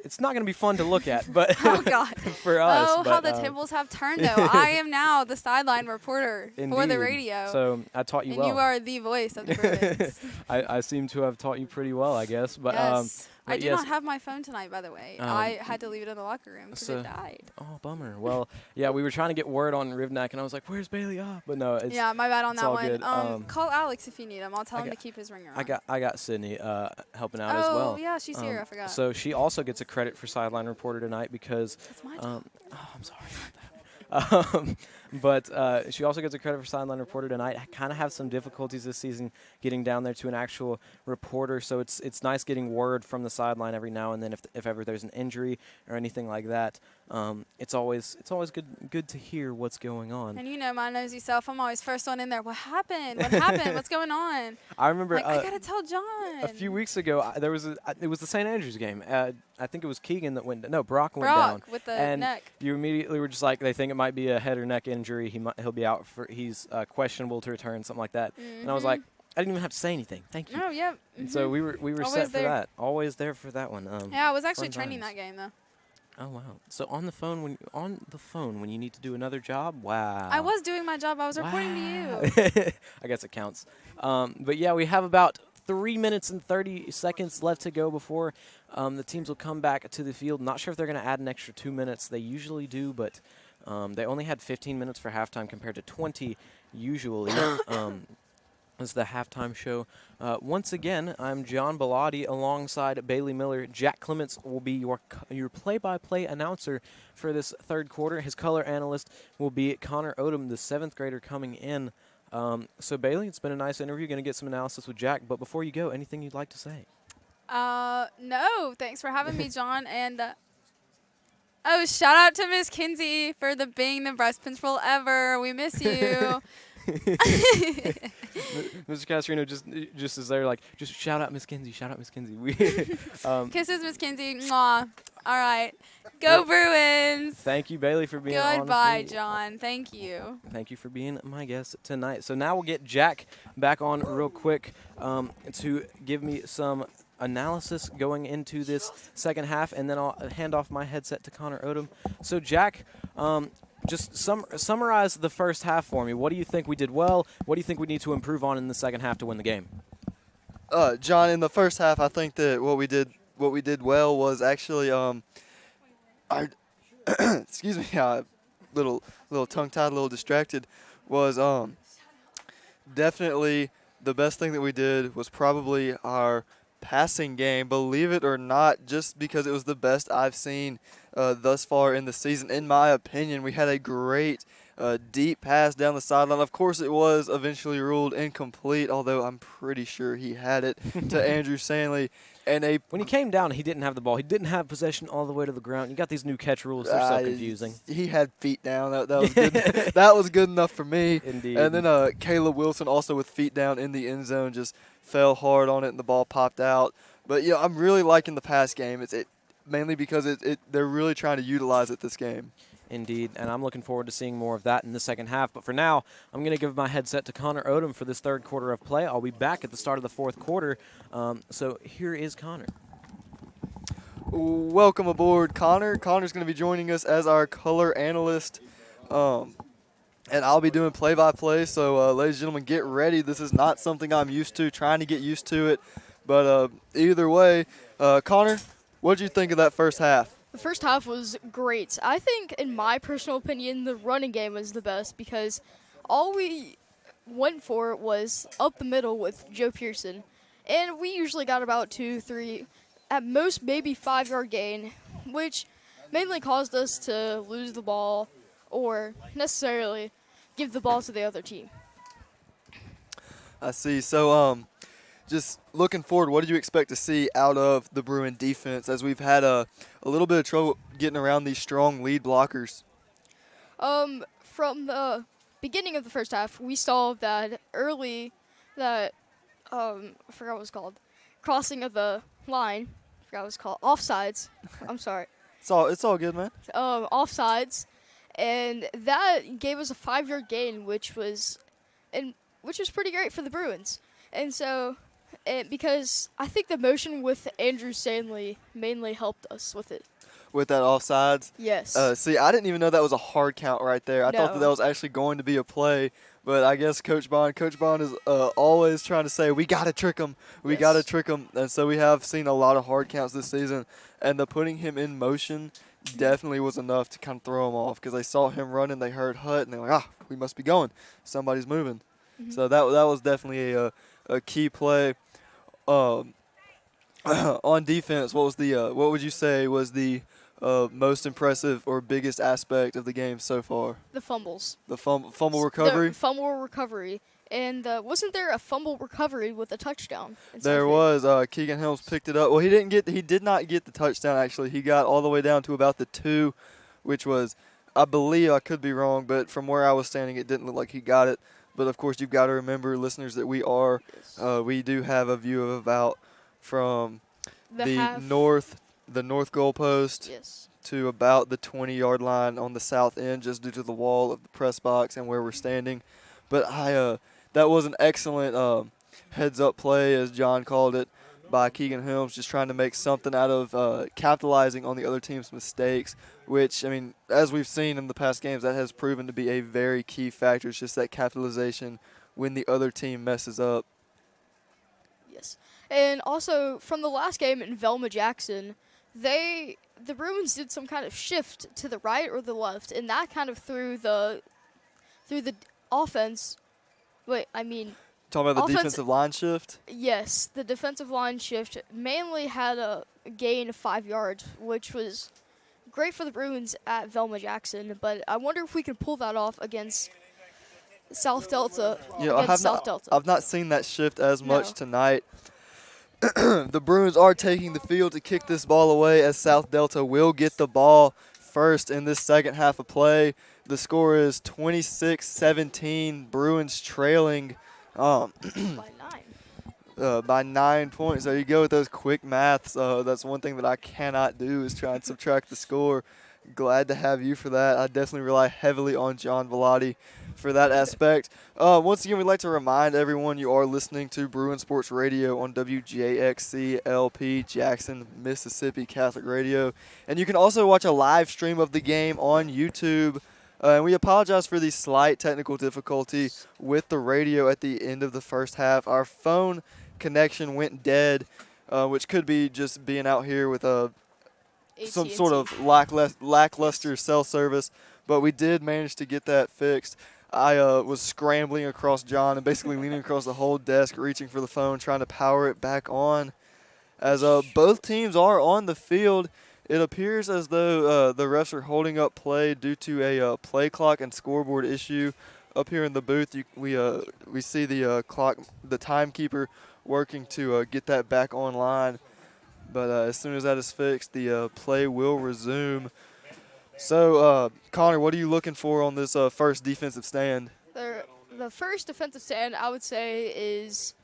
It's not going to be fun to look at, but Oh, God. for us. Oh, but, how the tables have turned, though. I am now the sideline reporter for the Indeed. radio. So I taught you and well. you are the voice of the Bruins. I seem to have taught you pretty well, I guess. But Yes. I but do yes. not have my phone tonight, by the way. I had to leave it in the locker room because it died. Oh, bummer. Well, yeah, we were trying to get word on Rivnak, and I was like, "Where's Bailey?" But no, it's Yeah, my bad on it's that all one. good. Call Alex if you need him. I'll tell him to keep his ringer on. I got Sydney helping out as well. Oh, yeah, she's here. I forgot. So she also gets a credit for sideline reporter tonight because. That's my job. Oh, I'm sorry about that. But she also gets a credit for sideline reporter tonight. I kind of have some difficulties this season getting down there to an actual reporter, so it's nice getting word from the sideline every now and then if ever there's an injury or anything like that. It's always good to hear what's going on. And you know my nosy self, I'm always first one in there. What happened? What happened? What's going on? I remember Like, I gotta tell John. a few weeks ago it was the St. Andrews game. I think it was Keegan that went. No, Brock went down. With the and neck. You immediately were just like, they think it might be a head or neck injury. He'll be out he's questionable to return, something like that. And I was like, didn't even have to say anything. Thank you. Oh, yeah. And so we were Always set for there. that. Always there for that one. Yeah, I was actually fun training times. that game, though. Oh wow. So on the phone when you need to do another job. Wow. I was doing my job. I was reporting to you. you. I guess it counts. But yeah, we have about 3 minutes and 30 seconds left to go before the teams will come back to the field. Not sure if they're going to add an extra 2 minutes. They usually do, but they only had 15 minutes for halftime compared to 20 usually. This is the halftime show. Once again, I'm John Baladi alongside Bailey Miller. Jack Clements will be your play-by-play announcer for this third quarter. His color analyst will be Connor Odom, the 7th grader coming in. So, Bailey, it's been a nice interview. Going to get some analysis with Jack. But before you go, anything you'd like to say? No. Thanks for having me, John. And shout out to Miss Kinsey for being the best principal ever. We miss you. Mr. Castrino just is there like, just shout out Miss Kinsey, shout out Miss Kinsey. Kisses, Miss Kinsey. Mwah. All right. Go Bruins. Thank you, Bailey, for being on. Goodbye, John. Thank you. Thank you for being my guest tonight. So now we'll get Jack back on real quick to give me some analysis going into this second half, and then I'll hand off my headset to Connor Odom. So, Jack, just summarize the first half for me. What do you think we did well? What do you think we need to improve on in the second half to win the game? John, in the first half, I think that what we did well was actually excuse me, little tongue-tied, a little distracted, was definitely the best thing that we did was probably our passing game, believe it or not, just because it was the best I've seen thus far in the season. In my opinion, we had a great deep pass down the sideline. Of course, it was eventually ruled incomplete, although I'm pretty sure he had it to Andrew Stanley. And when he came down, he didn't have the ball. He didn't have possession all the way to the ground. You got these new catch rules. They're so confusing. He had feet down. That was good. That was good enough for me. Indeed. And then Caleb Wilson also with feet down in the end zone just fell hard on it and the ball popped out. But yeah, I'm really liking the pass game. It's mainly because they're really trying to utilize it this game. Indeed, and I'm looking forward to seeing more of that in the second half. But for now, I'm going to give my headset to Connor Odom for this third quarter of play. I'll be back at the start of the fourth quarter. So here is Connor. Welcome aboard, Connor. Connor's going to be joining us as our color analyst, and I'll be doing play-by-play. So, ladies and gentlemen, get ready. This is not something I'm used to, trying to get used to it. But either way, Connor, what did you think of that first half? The first half was great. I think, in my personal opinion, the running game was the best because all we went for was up the middle with Joe Pearson. And we usually got about 2, 3, at most maybe 5-yard gain, which mainly caused us to lose the ball or necessarily give the ball to the other team. I see. So, just looking forward, what did you expect to see out of the Bruin defense as we've had a little bit of trouble getting around these strong lead blockers? From the beginning of the first half, we saw that I forgot what it was called, crossing of the line. I forgot what it was called, offsides. I'm sorry. It's all good, man. Offsides, and that gave us a 5-yard gain, which was pretty great for the Bruins. And so, because I think the motion with Andrew Stanley mainly helped us with it. With that offsides? Yes. See, I didn't even know that was a hard count right there. I thought that was actually going to be a play, but I guess Coach Bond is always trying to say, we got to trick him. We got to trick him. And so we have seen a lot of hard counts this season, and the putting him in motion definitely was enough to kind of throw him off because they saw him running, they heard Hut, and they're like, we must be going. Somebody's moving. Mm-hmm. So that was definitely a key play. On defense, what would you say was the most impressive or biggest aspect of the game so far? The fumbles. The fumble recovery? The fumble recovery. And wasn't there a fumble recovery with a touchdown? There was. Keegan Helms picked it up. Well, he did not get the touchdown, actually. He got all the way down to about the 2, which was, I believe, I could be wrong, but from where I was standing, it didn't look like he got it. But, of course, you've got to remember, listeners, that we do have a view of about from the north goalpost to about the 20-yard line on the south end, just due to the wall of the press box and where we're standing. But that was an excellent heads-up play, as John called it, by Keegan Helms, just trying to make something out of capitalizing on the other team's mistakes, which, I mean, as we've seen in the past games, that has proven to be a very key factor. It's just that capitalization when the other team messes up. Yes. And also, from the last game in Velma Jackson, the Bruins did some kind of shift to the right or the left, and that kind of threw the offense. Talking about the offense- defensive line shift? Yes, the defensive line shift mainly had a gain of 5 yards, which was great for the Bruins at Velma Jackson, but I wonder if we can pull that off against South Delta. I've not seen that shift as much No. tonight. The Bruins are taking the field to kick this ball away, as South Delta will get the ball first in this second half of play. The score is 26-17, Bruins trailing By 9. by 9 points. There you go with those quick maths. That's one thing that I cannot do, is try and subtract the score. Glad to have you for that. I definitely rely heavily on John Baladi for that aspect. Once again, we'd like to remind everyone you are listening to Bruin Sports Radio on WJXC LP Jackson, Mississippi Catholic Radio. And you can also watch a live stream of the game on YouTube. And we apologize for the slight technical difficulty with the radio at the end of the first half. Our phone connection went dead, which could be just being out here with some AT&T. sort of lackluster cell service. But we did manage to get that fixed. I was scrambling across John and basically leaning across the whole desk, reaching for the phone, trying to power it back on. As both teams are on the field, it appears as though the refs are holding up play due to a play clock and scoreboard issue. Up here in the booth, we see the clock, the timekeeper, working to get that back online. But as soon as that is fixed, the play will resume. So, Connor, what are you looking for on this first defensive stand? The first defensive stand, I would say, is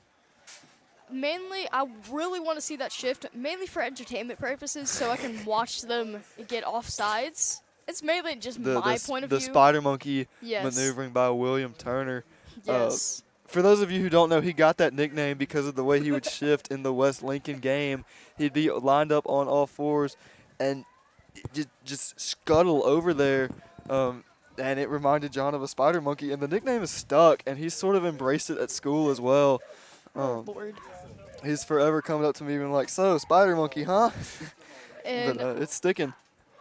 mainly, I really want to see that shift, mainly for entertainment purposes, so I can watch them get offsides. It's mainly just my point of view. The spider monkey Yes. maneuvering by William Turner. Yes. For those of you who don't know, he got that nickname because of the way he would shift in the West Lincoln game. He'd be lined up on all fours and just scuttle over there. And it reminded John of a spider monkey. And the nickname is stuck, and he's sort of embraced it at school as well. Lord. He's forever coming up to me and like, so, spider monkey, huh? And But it's sticking.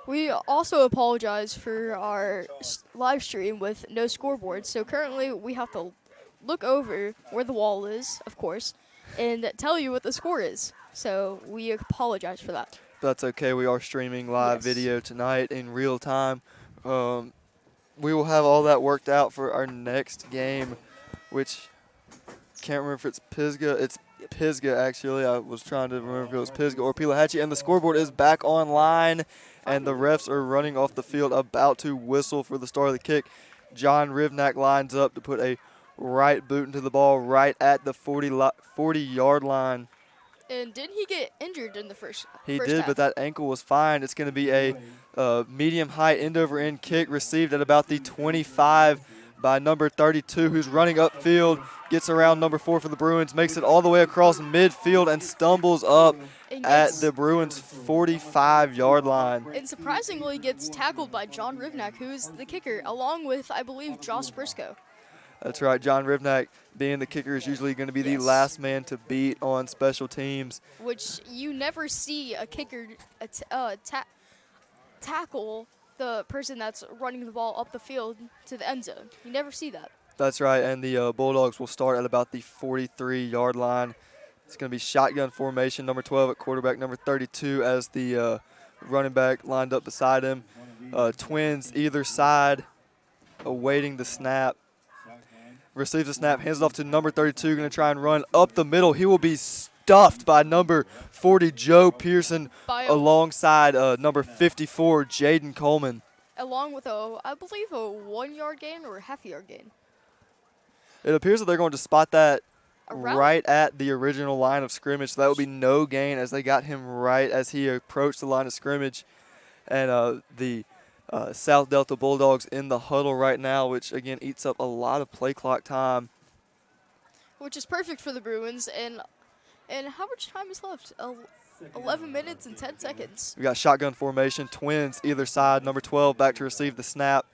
we also apologize for our live stream with no scoreboard. So currently we have to look over where the wall is, of course, and tell you what the score is. So we apologize for that. That's okay. We are streaming live Yes. video tonight in real time. We will have all that worked out for our next game, which can't remember if it's Pisgah. It's Pisgah, actually. I was trying to remember if it was Pisgah or Pelahatchie. And the scoreboard is back online, and the refs are running off the field, about to whistle for the start of the kick. John Rivnak lines up to put a right boot into the ball right at the 40-yard line. And didn't he get injured in the first He first did, half? but that ankle was fine. It's going to be a medium-height end-over-end kick received at about the 25 by number 32, who's running upfield, gets around number 4 for the Bruins, makes it all the way across midfield and stumbles up And at gets- the Bruins' 45-yard line. And surprisingly gets tackled by John Rivnak, who's the kicker, along with, I believe, Josh Briscoe. That's right. John Rivnak, being the kicker, is usually going to be the Yes. last man to beat on special teams. Which you never see a kicker tackle the person that's running the ball up the field to the end zone. You never see that. That's right, and the Bulldogs will start at about the 43-yard line. It's going to be shotgun formation, number 12 at quarterback, number 32 as the running back lined up beside him. Twins either side awaiting the snap. Receives the snap, hands it off to number 32, going to try and run up the middle. He will be stuffed by number 40, Joe Pearson, alongside number 54, Jaden Coleman. Along with I believe a 1 yard gain or a half yard gain. It appears that they're going to spot that Around- right at the original line of scrimmage. So that would be no gain, as they got him right as he approached the line of scrimmage. And the South Delta Bulldogs in the huddle right now, which, again, eats up a lot of play clock time. which is perfect for the Bruins. And how much time is left? 11 minutes and 10 seconds. We got shotgun formation, twins either side. Number 12 back to receive the snap.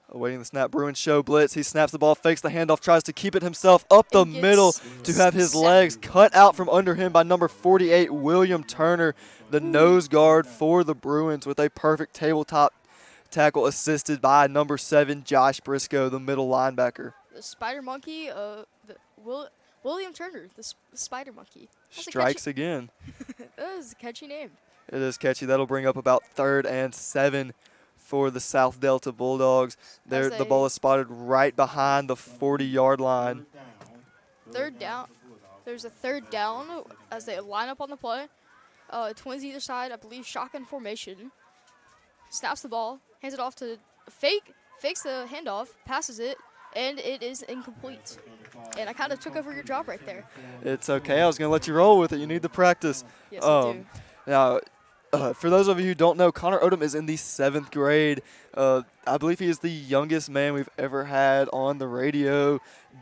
Awaiting the snap, Bruins show blitz. He snaps the ball, fakes the handoff, tries to keep it himself up the middle to have his legs cut out from under him by number 48, William Turner, the nose guard for the Bruins, with a perfect tabletop tackle assisted by number 7, Josh Briscoe, the middle linebacker. The Spider Monkey, William Turner, the Spider Monkey. Strikes again. That is a catchy name. It is catchy. That'll bring up about 3rd and 7 for the South Delta Bulldogs. The ball is spotted right behind the 40-yard line. Third down. There's a third down as they line up on the play. Twins either side, I believe shotgun formation. Snaps the ball, hands it off to fakes the handoff, passes it, and it is incomplete. And I kind of took over your job right there. It's okay. I was going to let you roll with it. You need the practice. Yes, I do. Now, for those of you who don't know, Connor Odom is in the 7th grade. I believe he is the youngest man we've ever had on the radio.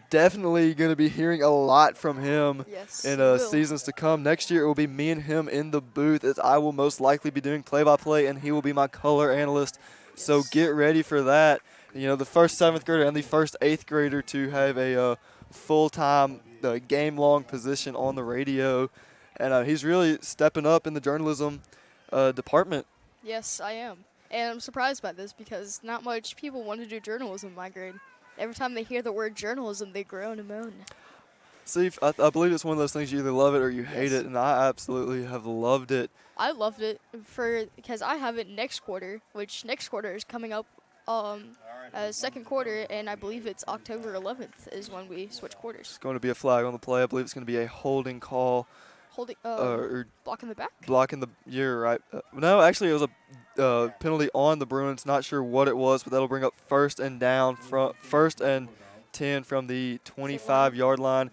Definitely going to be hearing a lot from him in seasons to come. Next year, it will be me and him in the booth, as I will most likely be doing play-by-play, and he will be my color analyst. Yes. So get ready for that. You know, the first 7th grader and the first 8th grader to have a full-time game-long position on the radio. And he's really stepping up in the journalism department. Yes, I am. And I'm surprised by this because not much people want to do journalism in my grade. Every time they hear the word journalism, they groan and moan. See, I believe it's one of those things you either love it or you hate it, and I absolutely have loved it. I loved it because I have it next quarter, which next quarter is coming up second quarter, and I believe it's October 11th is when we switch quarters. It's going to be a flag on the play. I believe it's going to be a holding call. Blocking the back? Blocking the, you're right. No, actually, it was a penalty on the Bruins. Not sure what it was, but that'll bring up 1st and 10 from the 25-yard line.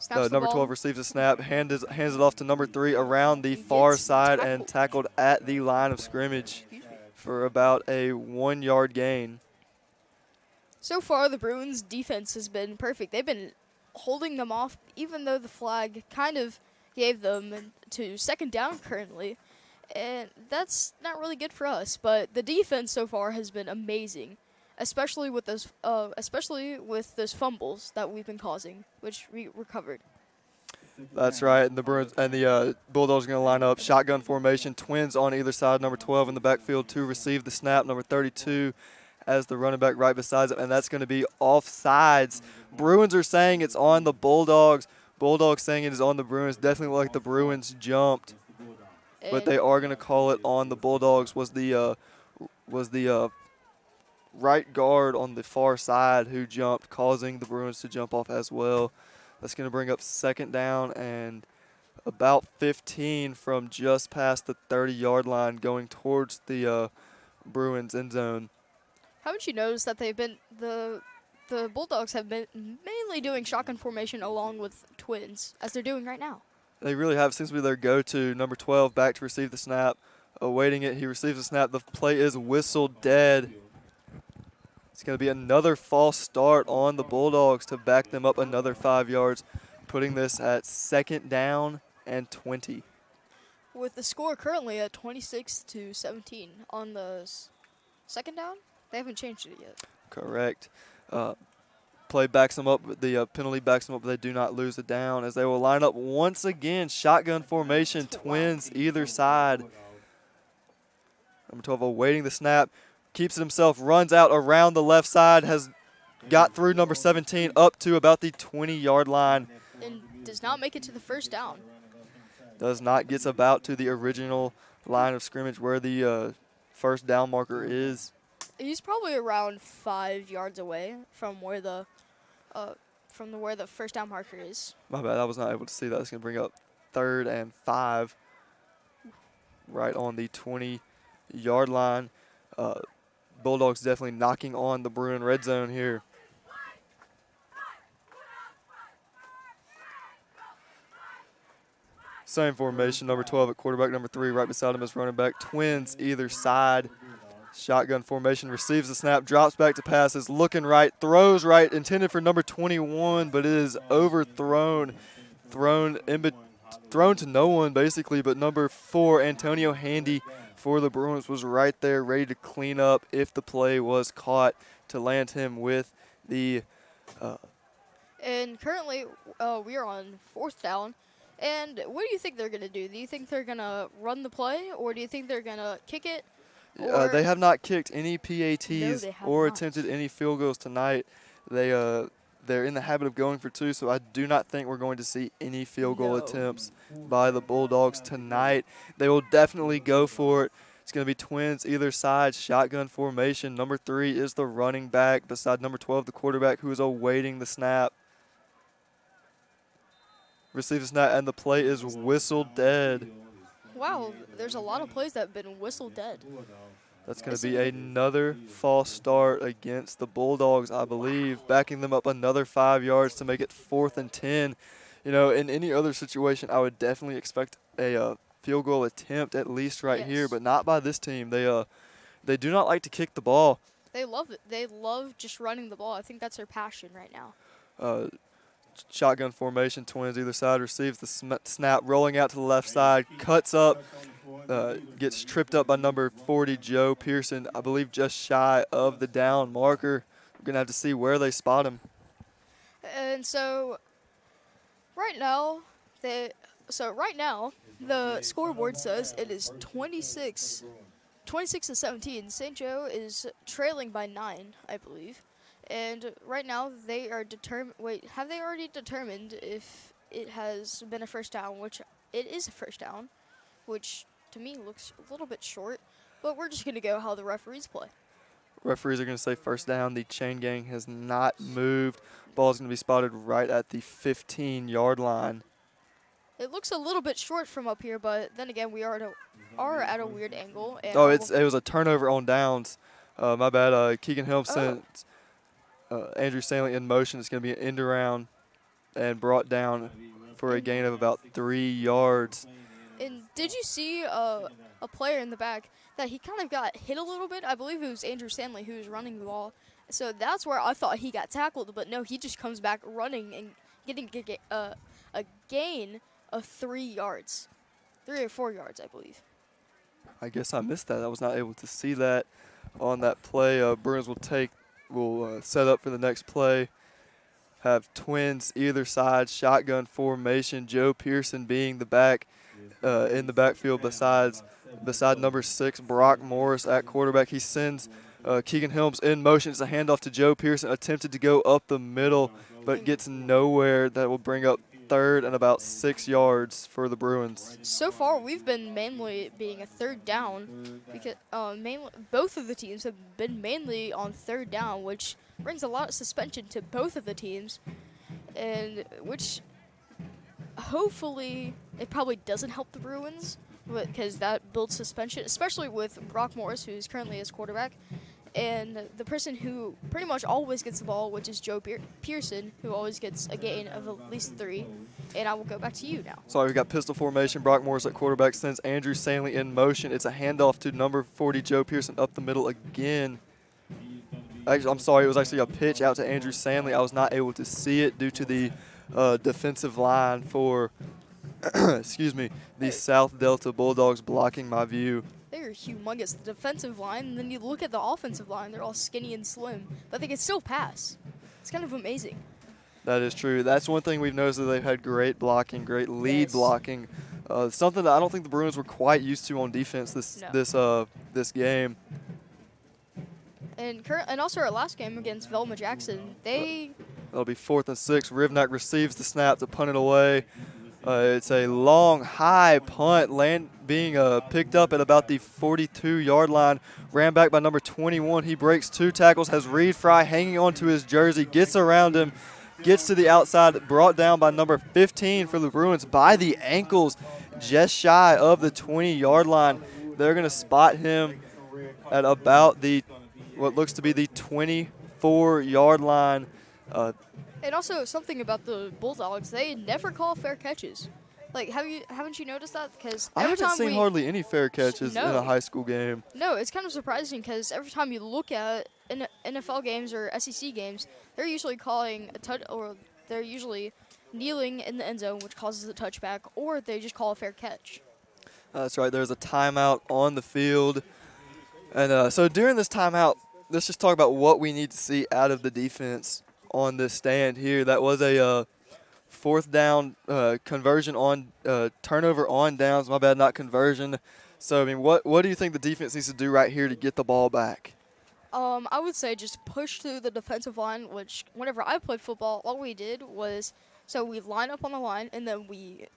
Number 12 receives a snap, hands it off to number 3 around the far side and tackled at the line of scrimmage for about a 1-yard gain. So far, the Bruins' defense has been perfect. They've been holding them off, even though the flag kind of gave them to 2nd down currently. And that's not really good for us, but the defense so far has been amazing, especially with those fumbles that we've been causing, which we recovered. That's right, and the Bruins and the Bulldogs are going to line up shotgun formation, twins on either side, number 12 in the backfield to receive the snap, number 32 as the running back right beside him, and that's going to be offsides. Bruins are saying it's on the Bulldogs. Bulldogs saying it is on the Bruins. Definitely like the Bruins jumped, but they are going to call it on the Bulldogs. Was the right guard on the far side who jumped, causing the Bruins to jump off as well. That's going to bring up 2nd down and about 15 from just past the 30-yard line, going towards the Bruins end zone. Haven't you noticed that the Bulldogs have been mainly doing shotgun formation along with twins, as they're doing right now? They really have. Seems to be their go-to. Number 12 back to receive the snap. Awaiting it. He receives the snap. The play is whistled dead. It's going to be another false start on the Bulldogs to back them up another 5 yards, putting this at 2nd down and 20. With the score currently at 26-17 on the 2nd down? They haven't changed it yet. Correct. Play backs them up. The penalty backs them up, but they do not lose a down as they will line up once again. Shotgun formation, twins either side. Number 12 awaiting the snap. Keeps it himself, runs out around the left side, has got through number 17 up to about the 20-yard line. And does not make it to the 1st down. Does not get about to the original line of scrimmage where the 1st down marker is. He's probably around 5 yards away from where the 1st down marker is. My bad, I was not able to see that. It's going to bring up 3rd and 5 right on the 20-yard line. Bulldogs definitely knocking on the Bruin red zone here. Same formation, number 12 at quarterback, number 3 right beside him is running back. Twins either side. Shotgun formation, receives the snap, drops back to pass, is looking right, throws right, intended for number 21, but it is overthrown, thrown to no one basically, but number 4, Antonio Handy for the Bruins was right there ready to clean up if the play was caught to land him with the And currently, we are on 4th down. And what do you think they're going to do? Do you think they're going to run the play, or do you think they're going to kick it? They have not kicked any PATs or not. attempted any field goals tonight. They're in the habit of going for 2, so I do not think we're going to see any field goal attempts by the Bulldogs tonight. They will definitely go for it. It's going to be twins either side, shotgun formation. Number 3 is the running back beside number 12, the quarterback, who is awaiting the snap. Receives the snap, and the play is whistled dead. Wow, there's a lot of plays that have been whistled dead. That's going to be another false start against the Bulldogs, I believe, backing them up another 5 yards to make it 4th and 10. You know, in any other situation, I would definitely expect a field goal attempt at least right here, but not by this team. They do not like to kick the ball. They love it. They love just running the ball. I think that's their passion right now. Shotgun formation, twins either side, receives the snap, rolling out to the left side, cuts up, gets tripped up by number 40, Joe Pearson, I believe just shy of the down marker. We're going to have to see where they spot him. And so right now, the scoreboard says it is 26 to 17. St. Joe is trailing by 9, I believe. And right now they are determined. Wait, have they already determined if it has been a first down? Which it is a first down, which to me looks a little bit short. But we're just gonna go how the referees play. Referees are going to say first down. The chain gang has not moved. Ball is going to be spotted right at the 15-yard line. It looks a little bit short from up here, but then again, we are at a weird angle. And it was a turnover on downs. My bad. Keegan Helm sent Andrew Stanley in motion. It's going to be an end around and brought down for a gain of about 3 yards. And did you see a player in the back that he kind of got hit a little bit? I believe it was Andrew Stanley who was running the ball. So that's where I thought he got tackled, but no, he just comes back running and getting a gain of 3 yards. 3 or 4 yards, I believe. I guess I missed that. I was not able to see that on that play. Bruins will set up for the next play. Have twins either side, shotgun formation. Joe Pearson being the back in the backfield beside number 6, Brock Morris at quarterback. He sends Keegan Helms in motion. It's a handoff to Joe Pearson, attempted to go up the middle, but gets nowhere. That will bring up 3rd and about 6 yards for the Bruins. So far, we've been mainly being a 3rd down because both of the teams have been mainly on 3rd down, which brings a lot of suspension to both of the teams, and which hopefully it probably doesn't help the Bruins because that builds suspension, especially with Brock Morris, who's currently his quarterback, and the person who pretty much always gets the ball, which is Joe Pearson, who always gets a gain of at least 3. And I will go back to you now. Sorry, we've got pistol formation. Brock Morris at quarterback sends Andrew Stanley in motion. It's a handoff to number 40, Joe Pearson, up the middle again. Actually, I'm sorry, it was actually a pitch out to Andrew Stanley. I was not able to see it due to the defensive line for, the South Delta Bulldogs blocking my view. They're humongous, the defensive line, and then you look at the offensive line, they're all skinny and slim, but they can still pass. It's kind of amazing. That is true. That's one thing we've noticed, that they've had great blocking, great lead blocking. Something that I don't think the Bruins were quite used to on defense this game. And also our last game against Velma Jackson, That'll be 4th and 6. Rivnak receives the snap to punt it away. It's a long, high punt, being picked up at about the 42-yard line. Ran back by number 21. He breaks 2 tackles, has Reed Fry hanging onto his jersey, gets around him, gets to the outside, brought down by number 15 for the Bruins by the ankles, just shy of the 20-yard line. They're going to spot him at about what looks to be the 24-yard line. And also something about the Bulldogs, they never call fair catches. Like, haven't you noticed that? Because I haven't seen hardly any fair catches in a high school game. No, it's kind of surprising because every time you look at NFL games or SEC games, they're usually calling a touch, or they're usually kneeling in the end zone, which causes a touchback, or they just call a fair catch. That's right. There's a timeout on the field. And so during this timeout, let's just talk about what we need to see out of the defense on this stand here. That was a fourth down conversion on turnover on downs. My bad, not conversion. So, I mean, what do you think the defense needs to do right here to get the ball back? I would say just push through the defensive line, which whenever I played football, all we did was we line up on the line, and then we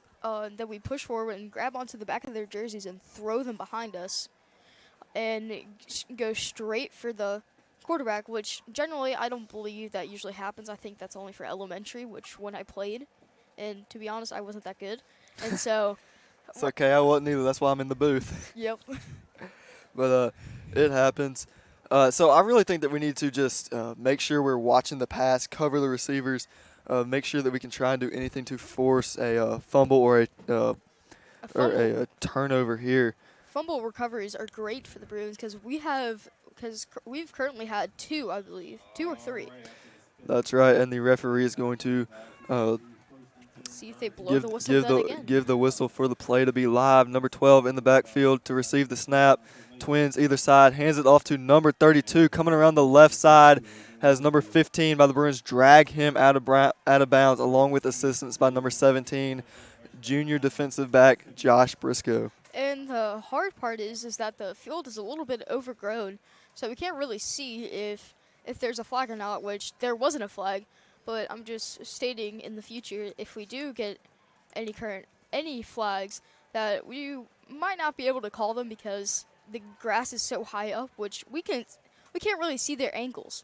push forward and grab onto the back of their jerseys and throw them behind us and go straight for the quarterback, which generally I don't believe that usually happens. I think that's only for elementary, which when I played, and to be honest, I wasn't that good. And so it's okay, I wasn't either. That's why I'm in the booth. Yep. But it happens. So I really think that we need to just make sure we're watching the pass, cover the receivers, make sure that we can try and do anything to force a fumble or a turnover here. Fumble recoveries are great for the Bruins because we've currently had 2, I believe, 2 or 3. That's right, and the referee is going to see if they blow the whistle give the whistle for the play to be live. Number 12 in the backfield to receive the snap. Twins either side, hands it off to number 32. Coming around the left side has number 15 by the Bruins drag him out of bounds, along with assistance by number 17, junior defensive back Josh Briscoe. And the hard part is that the field is a little bit overgrown, so we can't really see if there's a flag or not, which there wasn't a flag. But I'm just stating in the future, if we do get any flags, that we might not be able to call them because the grass is so high up, which we can't really see their ankles.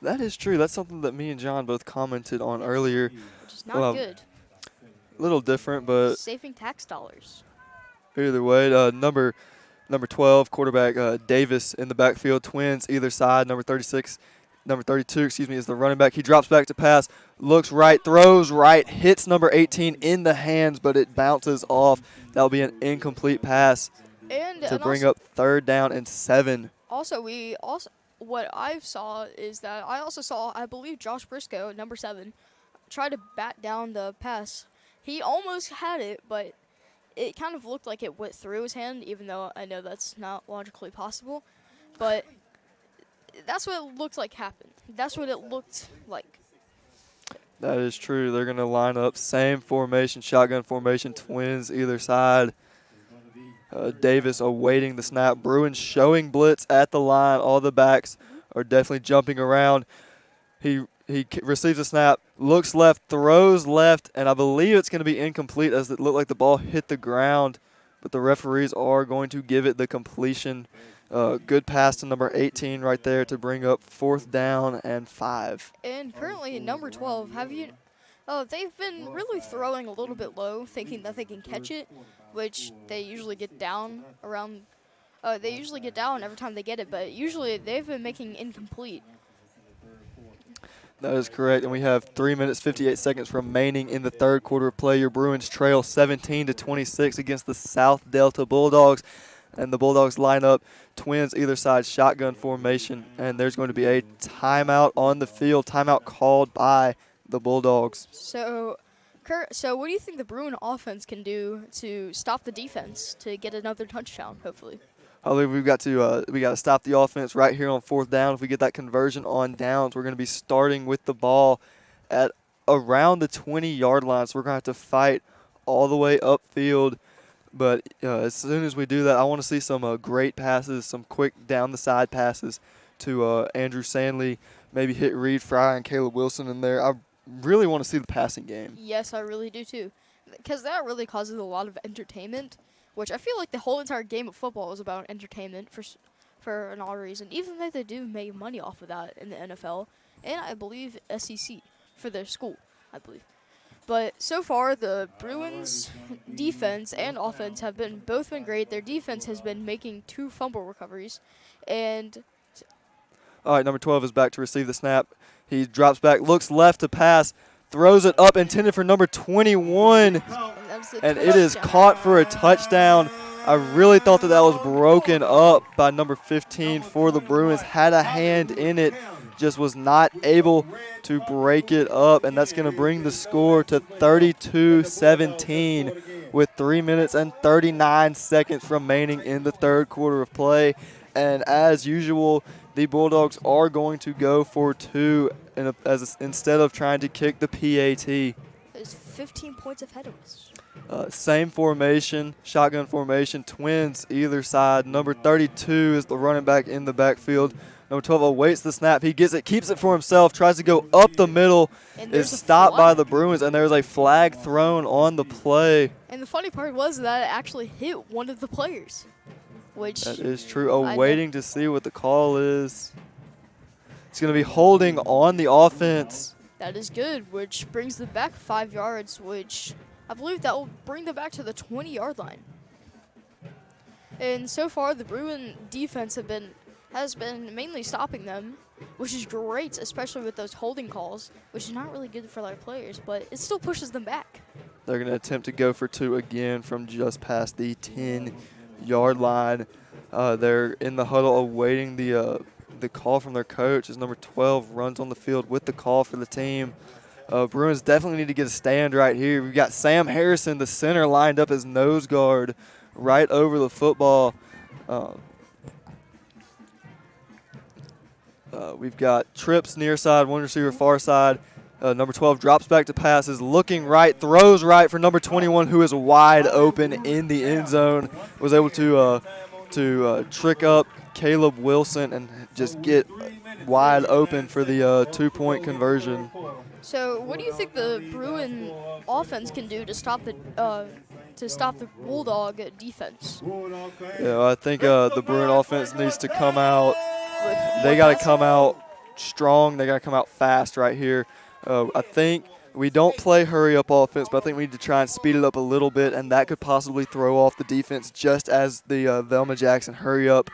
That is true. That's something that me and John both commented on earlier. Which is not good. A little different, but saving tax dollars. Either way, number 12 quarterback Davis in the backfield. Twins either side. Number 32, is the running back. He drops back to pass, looks right, throws right, hits number 18 in the hands, but it bounces off. That'll be an incomplete pass to bring up 3rd down and 7. What I saw is that I believe Josh Briscoe, number 7, tried to bat down the pass. He almost had it, but it kind of looked like it went through his hand, even though I know that's not logically possible. But that's what it looked like happened. That's what it looked like. That is true. They're going to line up, same formation, shotgun formation, Twins either side. Davis awaiting the snap. Bruins showing blitz at the line. All the backs are definitely jumping around. He receives a snap, looks left, throws left, and I believe it's going to be incomplete as it looked like the ball hit the ground, but the referees are going to give it the completion. Good pass to number 18 right there to bring up 4th down and 5. And currently number 12, they've been really throwing a little bit low, thinking that they can catch it, which they usually get down around. They usually get down every time they get it, but usually they've been making incomplete. That is correct, and we have 3 minutes 58 seconds remaining in the 3rd quarter of play. Your Bruins trail 17-26 against the South Delta Bulldogs, and the Bulldogs line up, Twins either side, shotgun formation, and there's going to be a timeout on the field, timeout called by the Bulldogs. So what do you think the Bruin offense can do to stop the defense to get another touchdown, hopefully? I believe we got to stop the offense right here on 4th down. If we get that conversion on downs, we're going to be starting with the ball at around the 20-yard line. So we're going to have to fight all the way upfield. But as soon as we do that, I want to see some great passes, some quick down-the-side passes to Andrew Sandley, maybe hit Reed Fry and Caleb Wilson in there. I really want to see the passing game. Yes, I really do too, because that really causes a lot of entertainment, which I feel like the whole entire game of football is about entertainment for an odd reason, even though they do make money off of that in the NFL, and I believe SEC for their school, I believe. But so far, the Bruins' defense and offense have both been great. Their defense has been making 2 fumble recoveries. And all right, number 12 is back to receive the snap. He drops back, looks left to pass, throws it up, intended for number 21. And That's a and it is touchdown. caught for a touchdown. I really thought that was broken up by number 15 for the Bruins. Had a hand in it, just was not able to break it up, and that's going to bring the score to 32-17 with 3 minutes and 39 seconds remaining in the third quarter of play. And as usual, the Bulldogs are going to go for two instead of trying to kick the PAT. There's 15 points ahead of us. Same formation, shotgun formation, twins either side. Number 32 is the running back in the backfield. Number 12 awaits the snap. He gets it, keeps it for himself, tries to go up the middle, is stopped by the Bruins, and there's a flag thrown on the play. And the funny part was that it actually hit one of the players, which that is true. Waiting to see what the call is. It's going to be holding on the offense. That is good, which brings them back 5 yards, which I believe that will bring them back to the 20-yard line. And so far, the Bruin defense has been mainly stopping them, which is great, especially with those holding calls, which is not really good for their players, but it still pushes them back. They're going to attempt to go for two again from just past the 10-yard line. They're in the huddle awaiting the call from their coach as number 12 runs on the field with the call for the team. Bruins definitely need to get a stand right here. We've got Sam Harrison, the center, lined up as nose guard right over the football. We've got trips near side, one receiver far side. Number 12 drops back to pass, is looking right, throws right for number 21, who is wide open in the end zone. Was able to trick up Caleb Wilson and just get wide open for the 2-point conversion. So, what do you think the Bruin offense can do to stop the Bulldog defense? Yeah, I think the Bruin offense needs to come out. They got to come out strong. They got to come out fast right here. I think we don't play hurry-up offense, but I think we need to try and speed it up a little bit, and that could possibly throw off the defense just as the Velma Jackson hurry-up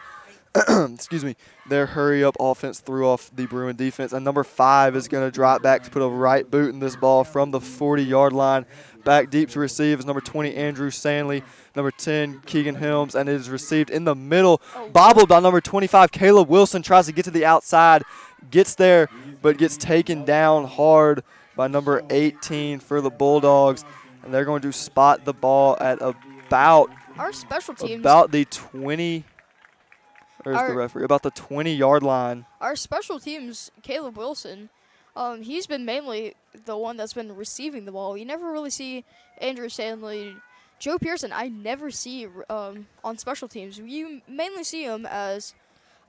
their hurry-up offense threw off the Bruin defense. And number 5 is going to drop back to put a right boot in this ball from the 40-yard line. Back deep to receive is number 20, Andrew Stanley. Number 10, Keegan Helms, and it is received in the middle. Bobbled by number 25, Caleb Wilson. Tries to get to the outside. Gets there, but gets taken down hard by number 18 for the Bulldogs. And they're going to spot the ball at about the 20. Where's the referee? About the 20-yard line. Our special teams, Caleb Wilson, he's been mainly the one that's been receiving the ball. You never really see Andrew Stanley. Joe Pearson, I never see on special teams. You mainly see him as,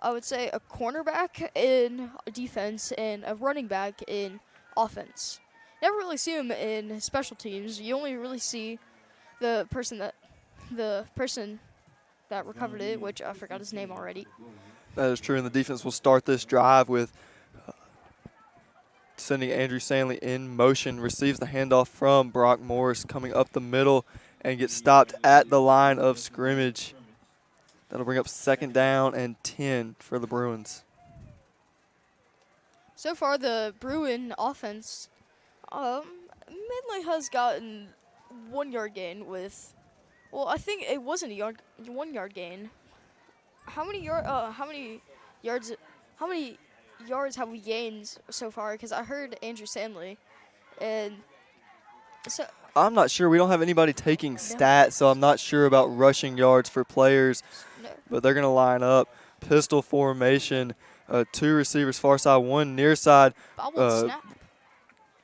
I would say, a cornerback in defense and a running back in offense. Never really see him in special teams. You only really see the person that recovered it, which I forgot his name already. That is true, and the defense will start this drive with sending Andrew Stanley in motion, receives the handoff from Brock Morris coming up the middle and gets stopped at the line of scrimmage. That'll bring up 2nd down and 10 for the Bruins. So far, the Bruin offense mainly has gotten 1-yard gain with. Well, I think it wasn't a 1-yard gain. How many yards have we gained so far? Because I heard Andrew Stanley, and so I'm not sure. We don't have anybody taking stats, so I'm not sure about rushing yards for players. No. But they're going to line up pistol formation. 2 receivers far side, 1 near side. Snap.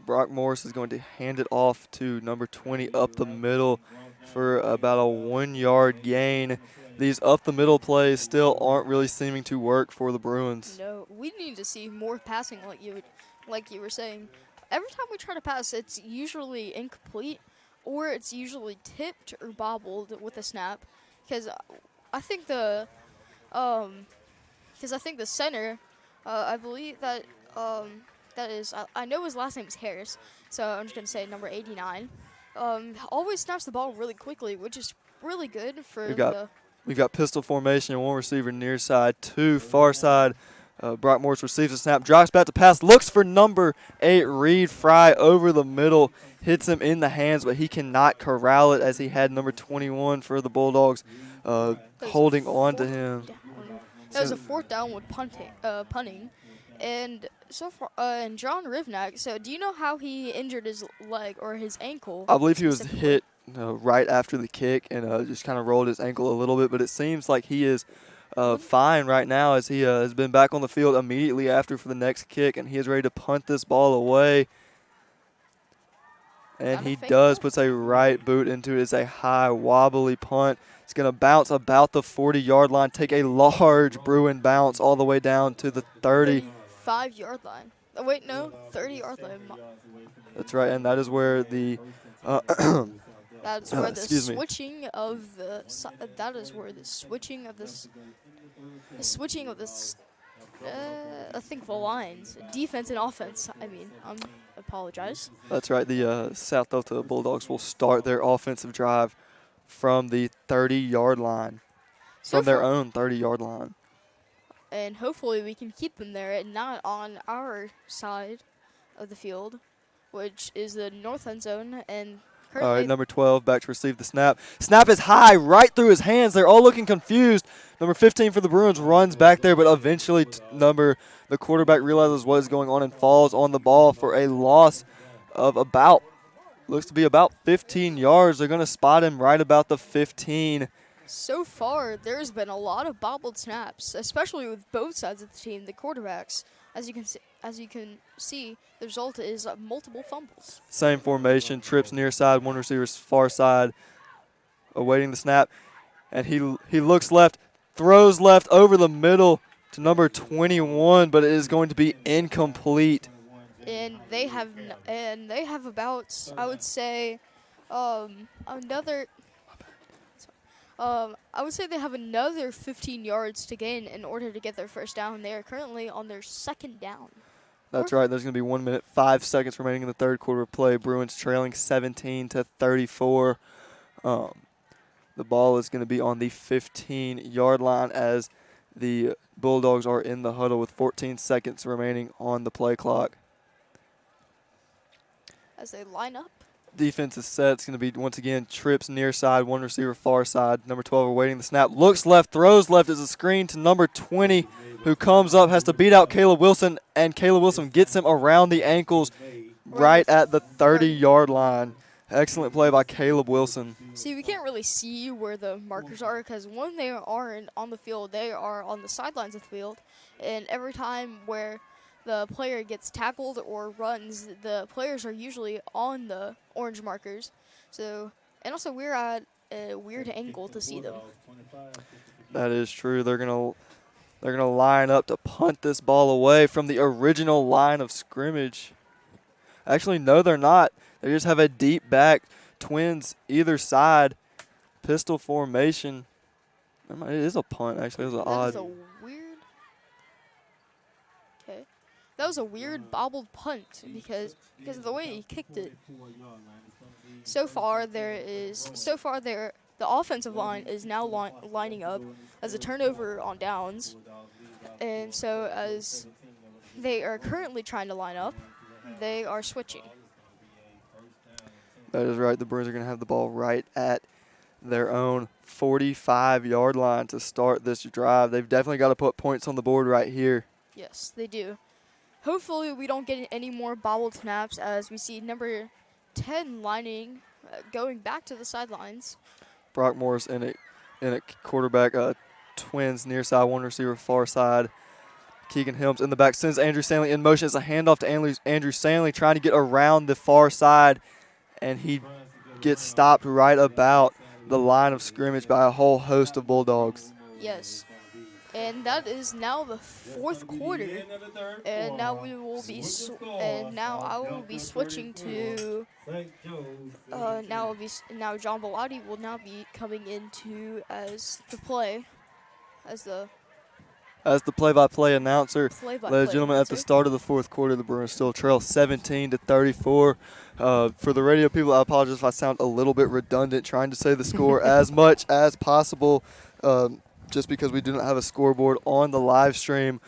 Brock Morris is going to hand it off to number 20 up the middle for about a 1-yard gain. These up-the-middle plays still aren't really seeming to work for the Bruins. No, we need to see more passing like you were saying. Every time we try to pass, it's usually incomplete or it's usually tipped or bobbled with a snap. Because I think the center, I believe that I know his last name is Harris, so I'm just going to say number 89. Always snaps the ball really quickly, which is really good for We've got pistol formation, 1 receiver near side, 2 far side. Brock Morris receives the snap, drops back to pass, looks for number 8, Reed Fry, over the middle, hits him in the hands, but he cannot corral it as he had number 21 for the Bulldogs holding on to him. That was a 4th down with punting. And so far, and John Rivnak, so do you know how he injured his leg or his ankle? I believe he was hit right after the kick and just kind of rolled his ankle a little bit, but it seems like he is fine right now as he has been back on the field immediately after for the next kick, and he is ready to punt this ball away. And he does, puts a right boot into it. It's a high, wobbly punt. It's going to bounce about the 40-yard line, take a large Bruin bounce all the way down to the 35-yard line. Oh, wait, no, 30-yard line. That's right, and that is where the that's where the switching of the that is where the switching of this I think the lines, defense and offense. I mean, apologize. That's right. The South Delta Bulldogs will start their offensive drive from the 30-yard line, from their own 30-yard line. And hopefully we can keep them there and not on our side of the field, which is the north end zone. And all right, number 12 back to receive the snap. Snap is high, right through his hands. They're all looking confused. Number 15 for the Bruins runs back there, but eventually the quarterback realizes what is going on and falls on the ball for a loss of looks to be about 15 yards. They're going to spot him right about the 15. So far, there's been a lot of bobbled snaps, especially with both sides of the team, the quarterbacks. As you can see, the result is multiple fumbles. Same formation, trips near side, one receiver's far side, awaiting the snap. And he looks left, throws left over the middle to number 21, but it is going to be incomplete. And they have about, I would say, another. I would say they have another 15 yards to gain in order to get their first down. They are currently on their second down. That's right. There's going to be 1 minute, 5 seconds remaining in the third quarter of play. Bruins trailing 17-34. The ball is going to be on the 15-yard line as the Bulldogs are in the huddle with 14 seconds remaining on the play clock. As they line up. Defense is set. It's going to be, once again, trips near side, one receiver far side. Number 12 awaiting the snap. Looks left, throws left as a screen to number 20, who comes up, has to beat out Caleb Wilson, and Caleb Wilson gets him around the ankles right at the 30-yard line. Excellent play by Caleb Wilson. See, we can't really see where the markers are because when they aren't on the field, they are on the sidelines of the field. And every time where the player gets tackled or runs, the players are usually on the orange markers. So, and also we're at a weird angle to see them. That is true. They're gonna line up to punt this ball away from the original line of scrimmage. Actually, no, they're not. They just have a deep back, twins either side, pistol formation. It is a punt, actually. It was odd. That was a weird bobbled punt because of the way he kicked it. So far, the offensive line is now lining up as a turnover on downs. And so as they are currently trying to line up, they are switching. That is right. The Bruins are going to have the ball right at their own 45-yard line to start this drive. They've definitely got to put points on the board right here. Yes, they do. Hopefully we don't get any more bobbled snaps as we see number 10 lining, going back to the sidelines. Brock Morris in a quarterback, twins near side, one receiver far side. Keegan Helms in the back sends Andrew Stanley in motion. It's a handoff to Andrew Stanley trying to get around the far side, and he gets stopped right about the line of scrimmage by a whole host of Bulldogs. Yes. And that is now the fourth quarter, and now I will be switching to. Now John Baladi will now be coming into as the play-by-play announcer. Ladies and gentlemen, at the start of the fourth quarter, the Bruins still trail 17-34. For the radio people, I apologize if I sound a little bit redundant, trying to say the score as much as possible. just because we do not have a scoreboard on the live stream.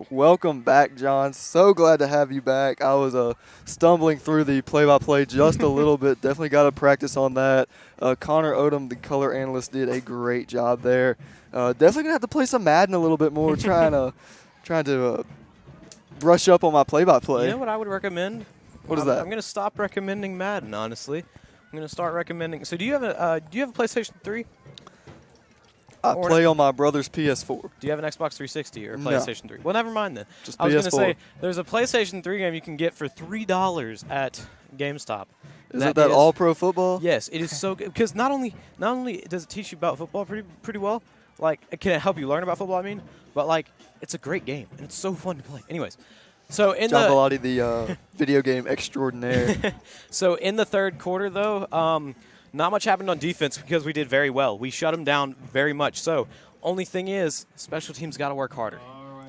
Welcome back, John. So glad to have you back. I was stumbling through the play-by-play just a little bit. Definitely got to practice on that. Connor Odom, the color analyst, did a great job there. Definitely going to have to play some Madden a little bit more, trying to brush up on my play-by-play. You know what I would recommend? What is that? I'm going to stop recommending Madden, honestly. I'm going to start recommending. So do you have a PlayStation 3? I play on my brother's PS4. Do you have an Xbox 360 or a No. PlayStation 3? Well, never mind then. Just I was going to PS4. say, there's a PlayStation 3 game you can get for $3 at GameStop. Is it that All-Pro Football? Yes, it is so good. Because not only does it teach you about football pretty well, like, it can help you learn about football, but, like, it's a great game, and it's so fun to play. Anyways, so in John Baladi, the video game extraordinaire. So in the third quarter, though, not much happened on defense because we did very well. We shut them down very much. So only thing is, special teams got to work harder.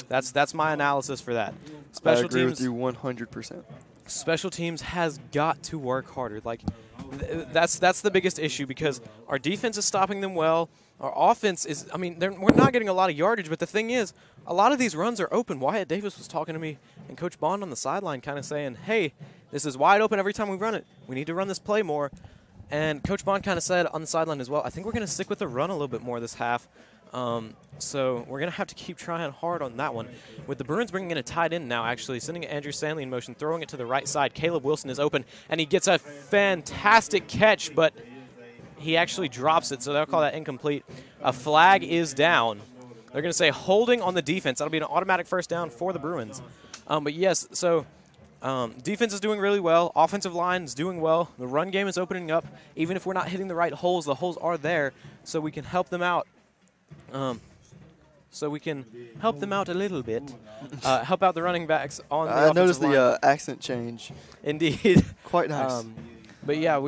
That's my analysis for that. Special I agree teams, with you 100%. Special teams has got to work harder. Like that's the biggest issue because our defense is stopping them well. Our offense is, we're not getting a lot of yardage, but the thing is, a lot of these runs are open. Wyatt Davis was talking to me and Coach Bond on the sideline kind of saying, hey, this is wide open every time we run it. We need to run this play more. And Coach Bond kind of said on the sideline as well, I think we're going to stick with the run a little bit more this half. So we're going to have to keep trying hard on that one. With the Bruins bringing in a tight end now, actually, sending Andrew Stanley in motion, throwing it to the right side. Caleb Wilson is open, and he gets a fantastic catch, but he actually drops it, so they'll call that incomplete. A flag is down. They're going to say holding on the defense. That'll be an automatic first down for the Bruins. But yes, so defense is doing really well. Offensive line is doing well. The run game is opening up. Even if we're not hitting the right holes, the holes are there, so we can help them out. So we can help them out a little bit. Help out the running backs on the offensive noticed line. the accent change. Indeed. Quite nice. But yeah,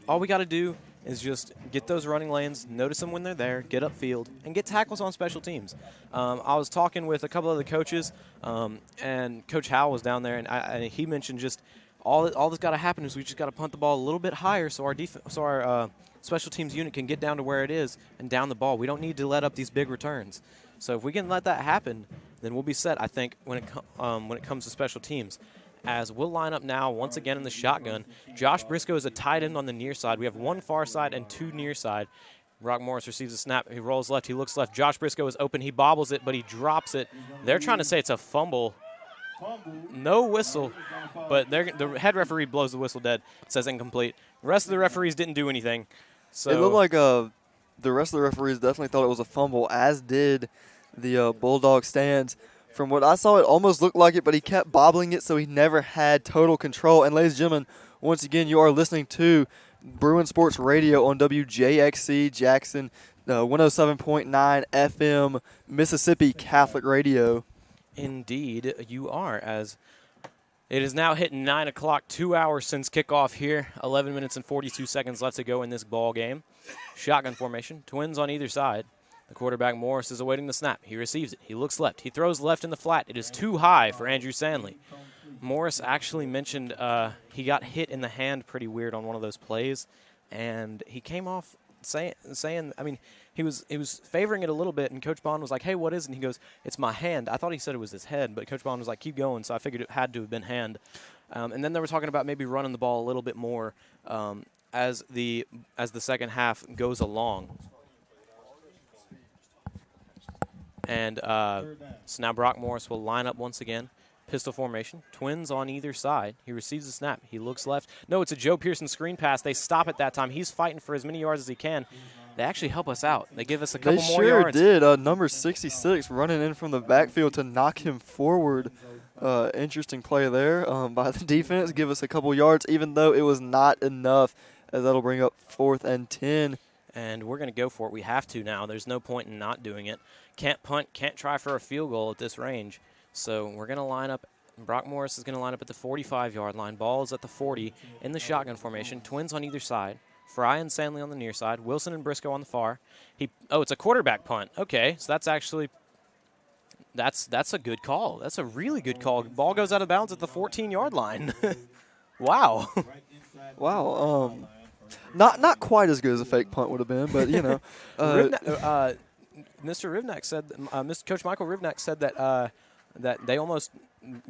all we got to do is just get those running lanes, notice them when they're there, get upfield, and get tackles on special teams. I was talking with a couple of the coaches, and Coach Howell was down there, and he mentioned just all that's got to happen is we just got to punt the ball a little bit higher so our special teams unit can get down to where it is and down the ball. We don't need to let up these big returns. So if we can let that happen, then we'll be set, I think, when it comes to special teams. As we'll line up now once again in the shotgun. Josh Briscoe is a tight end on the near side. We have one far side and two near side. Brock Morris receives a snap. He rolls left. He looks left. Josh Briscoe is open. He bobbles it, but he drops it. They're trying to say it's a fumble. No whistle, but the head referee blows the whistle dead. It says incomplete. The rest of the referees didn't do anything. So it looked like the rest of the referees definitely thought it was a fumble, as did the Bulldog stands. From what I saw, it almost looked like it, but he kept bobbling it, so he never had total control. And ladies and gentlemen, once again, you are listening to Bruin Sports Radio on WJXC Jackson, 107.9 FM, Mississippi Catholic Radio. Indeed, you are, as it is now hitting 9 o'clock, 2 hours since kickoff here. 11 minutes and 42 seconds left to go in this ball game. Shotgun formation, twins on either side. The quarterback, Morris, is awaiting the snap. He receives it. He looks left. He throws left in the flat. It is too high for Andrew Stanley. Morris actually mentioned he got hit in the hand pretty weird on one of those plays, and he came off saying he was favoring it a little bit, and Coach Bond was like, hey, what is it? And he goes, it's my hand. I thought he said it was his head, but Coach Bond was like, keep going, so I figured it had to have been hand. And then they were talking about maybe running the ball a little bit more as the second half goes along. And so now Brock Morris will line up once again. Pistol formation. Twins on either side. He receives the snap. He looks left. No, it's a Joe Pearson screen pass. They stop at that time. He's fighting for as many yards as he can. They actually help us out. They give us a couple more yards. They sure did. Number 66 running in from the backfield to knock him forward. Interesting play there by the defense. Give us a couple yards, even though it was not enough, as that'll bring up 4th and 10. And we're going to go for it. We have to now. There's no point in not doing it. Can't punt, can't try for a field goal at this range. So we're going to line up. Brock Morris is going to line up at the 45-yard line. Ball is at the 40 in the shotgun formation. Twins on either side. Fry and Stanley on the near side. Wilson and Briscoe on the far. It's a quarterback punt. Okay, so that's actually that's a good call. That's a really good call. Ball goes out of bounds at the 14-yard line. Wow. Wow. Not quite as good as a fake punt would have been, but you know. Mr. Rivnak said, Coach Michael Rivnak said that they almost,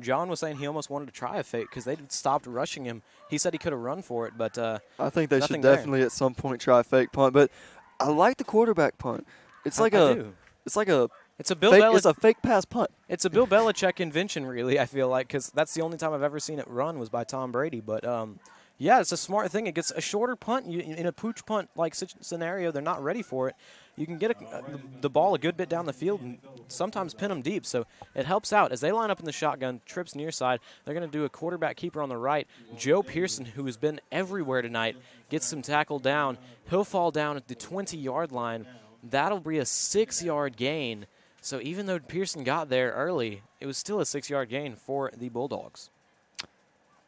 John was saying he almost wanted to try a fake because they stopped rushing him. He said he could have run for it, but I think they should nothing there. definitely at some point try a fake punt. But I like the quarterback punt. It's like I do. it's like a It's a Bill fake, Belichick. it's a fake pass punt. It's a Bill Belichick invention, really. I feel like because that's the only time I've ever seen it run was by Tom Brady. But yeah, it's a smart thing. It gets a shorter punt. In a pooch punt like scenario, they're not ready for it. You can get the ball a good bit down the field and sometimes pin them deep. So it helps out. As they line up in the shotgun, trips near side, they're going to do a quarterback keeper on the right. Joe Pearson, who has been everywhere tonight, gets him tackled down. He'll fall down at the 20-yard line. That'll be a 6-yard gain. So even though Pearson got there early, it was still a 6-yard gain for the Bulldogs.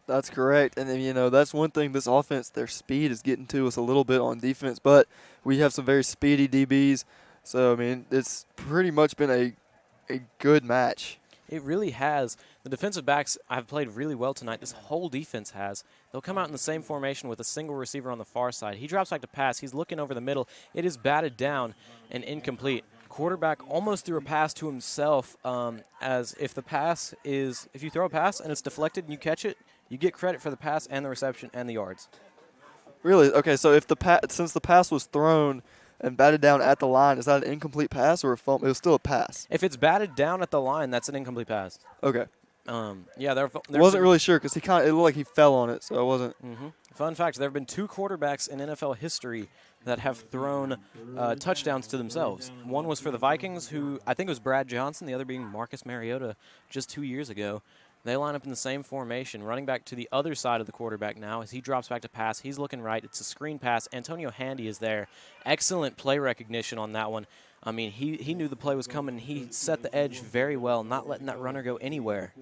That's correct. And then, that's one thing this offense, their speed is getting to us a little bit on defense, but we have some very speedy DBs. So, I mean, it's pretty much been a good match. It really has. The defensive backs have played really well tonight. This whole defense has. They'll come out in the same formation with a single receiver on the far side. He drops back to pass. He's looking over the middle. It is batted down and incomplete. Quarterback almost threw a pass to himself, as if you throw a pass and it's deflected and you catch it, you get credit for the pass and the reception and the yards. Really? Okay, so if since the pass was thrown and batted down at the line, is that an incomplete pass or a fumble? It was still a pass. If it's batted down at the line, that's an incomplete pass. Okay. Yeah, I wasn't really sure because it looked like he fell on it, so I wasn't. Fun fact, there have been 2 quarterbacks in NFL history that have thrown touchdowns to themselves. One was for the Vikings, who I think it was Brad Johnson, the other being Marcus Mariota just 2 years ago. They line up in the same formation, running back to the other side of the quarterback now as he drops back to pass. He's looking right. It's a screen pass. Antonio Handy is there. Excellent play recognition on that one. I mean, he knew the play was coming. He set the edge very well, not letting that runner go anywhere.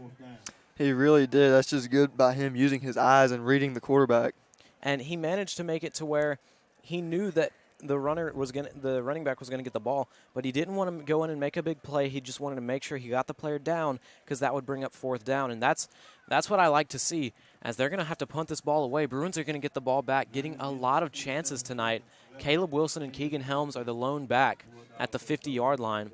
He really did. That's just good by him using his eyes and reading the quarterback. And he managed to make it to where he knew that the running back was going to get the ball, but he didn't want to go in and make a big play. He just wanted to make sure he got the player down because that would bring up 4th down, and that's what I like to see. As they're going to have to punt this ball away, Bruins are going to get the ball back, getting a lot of chances tonight. Caleb Wilson and Keegan Helms are the lone back at the 50-yard line.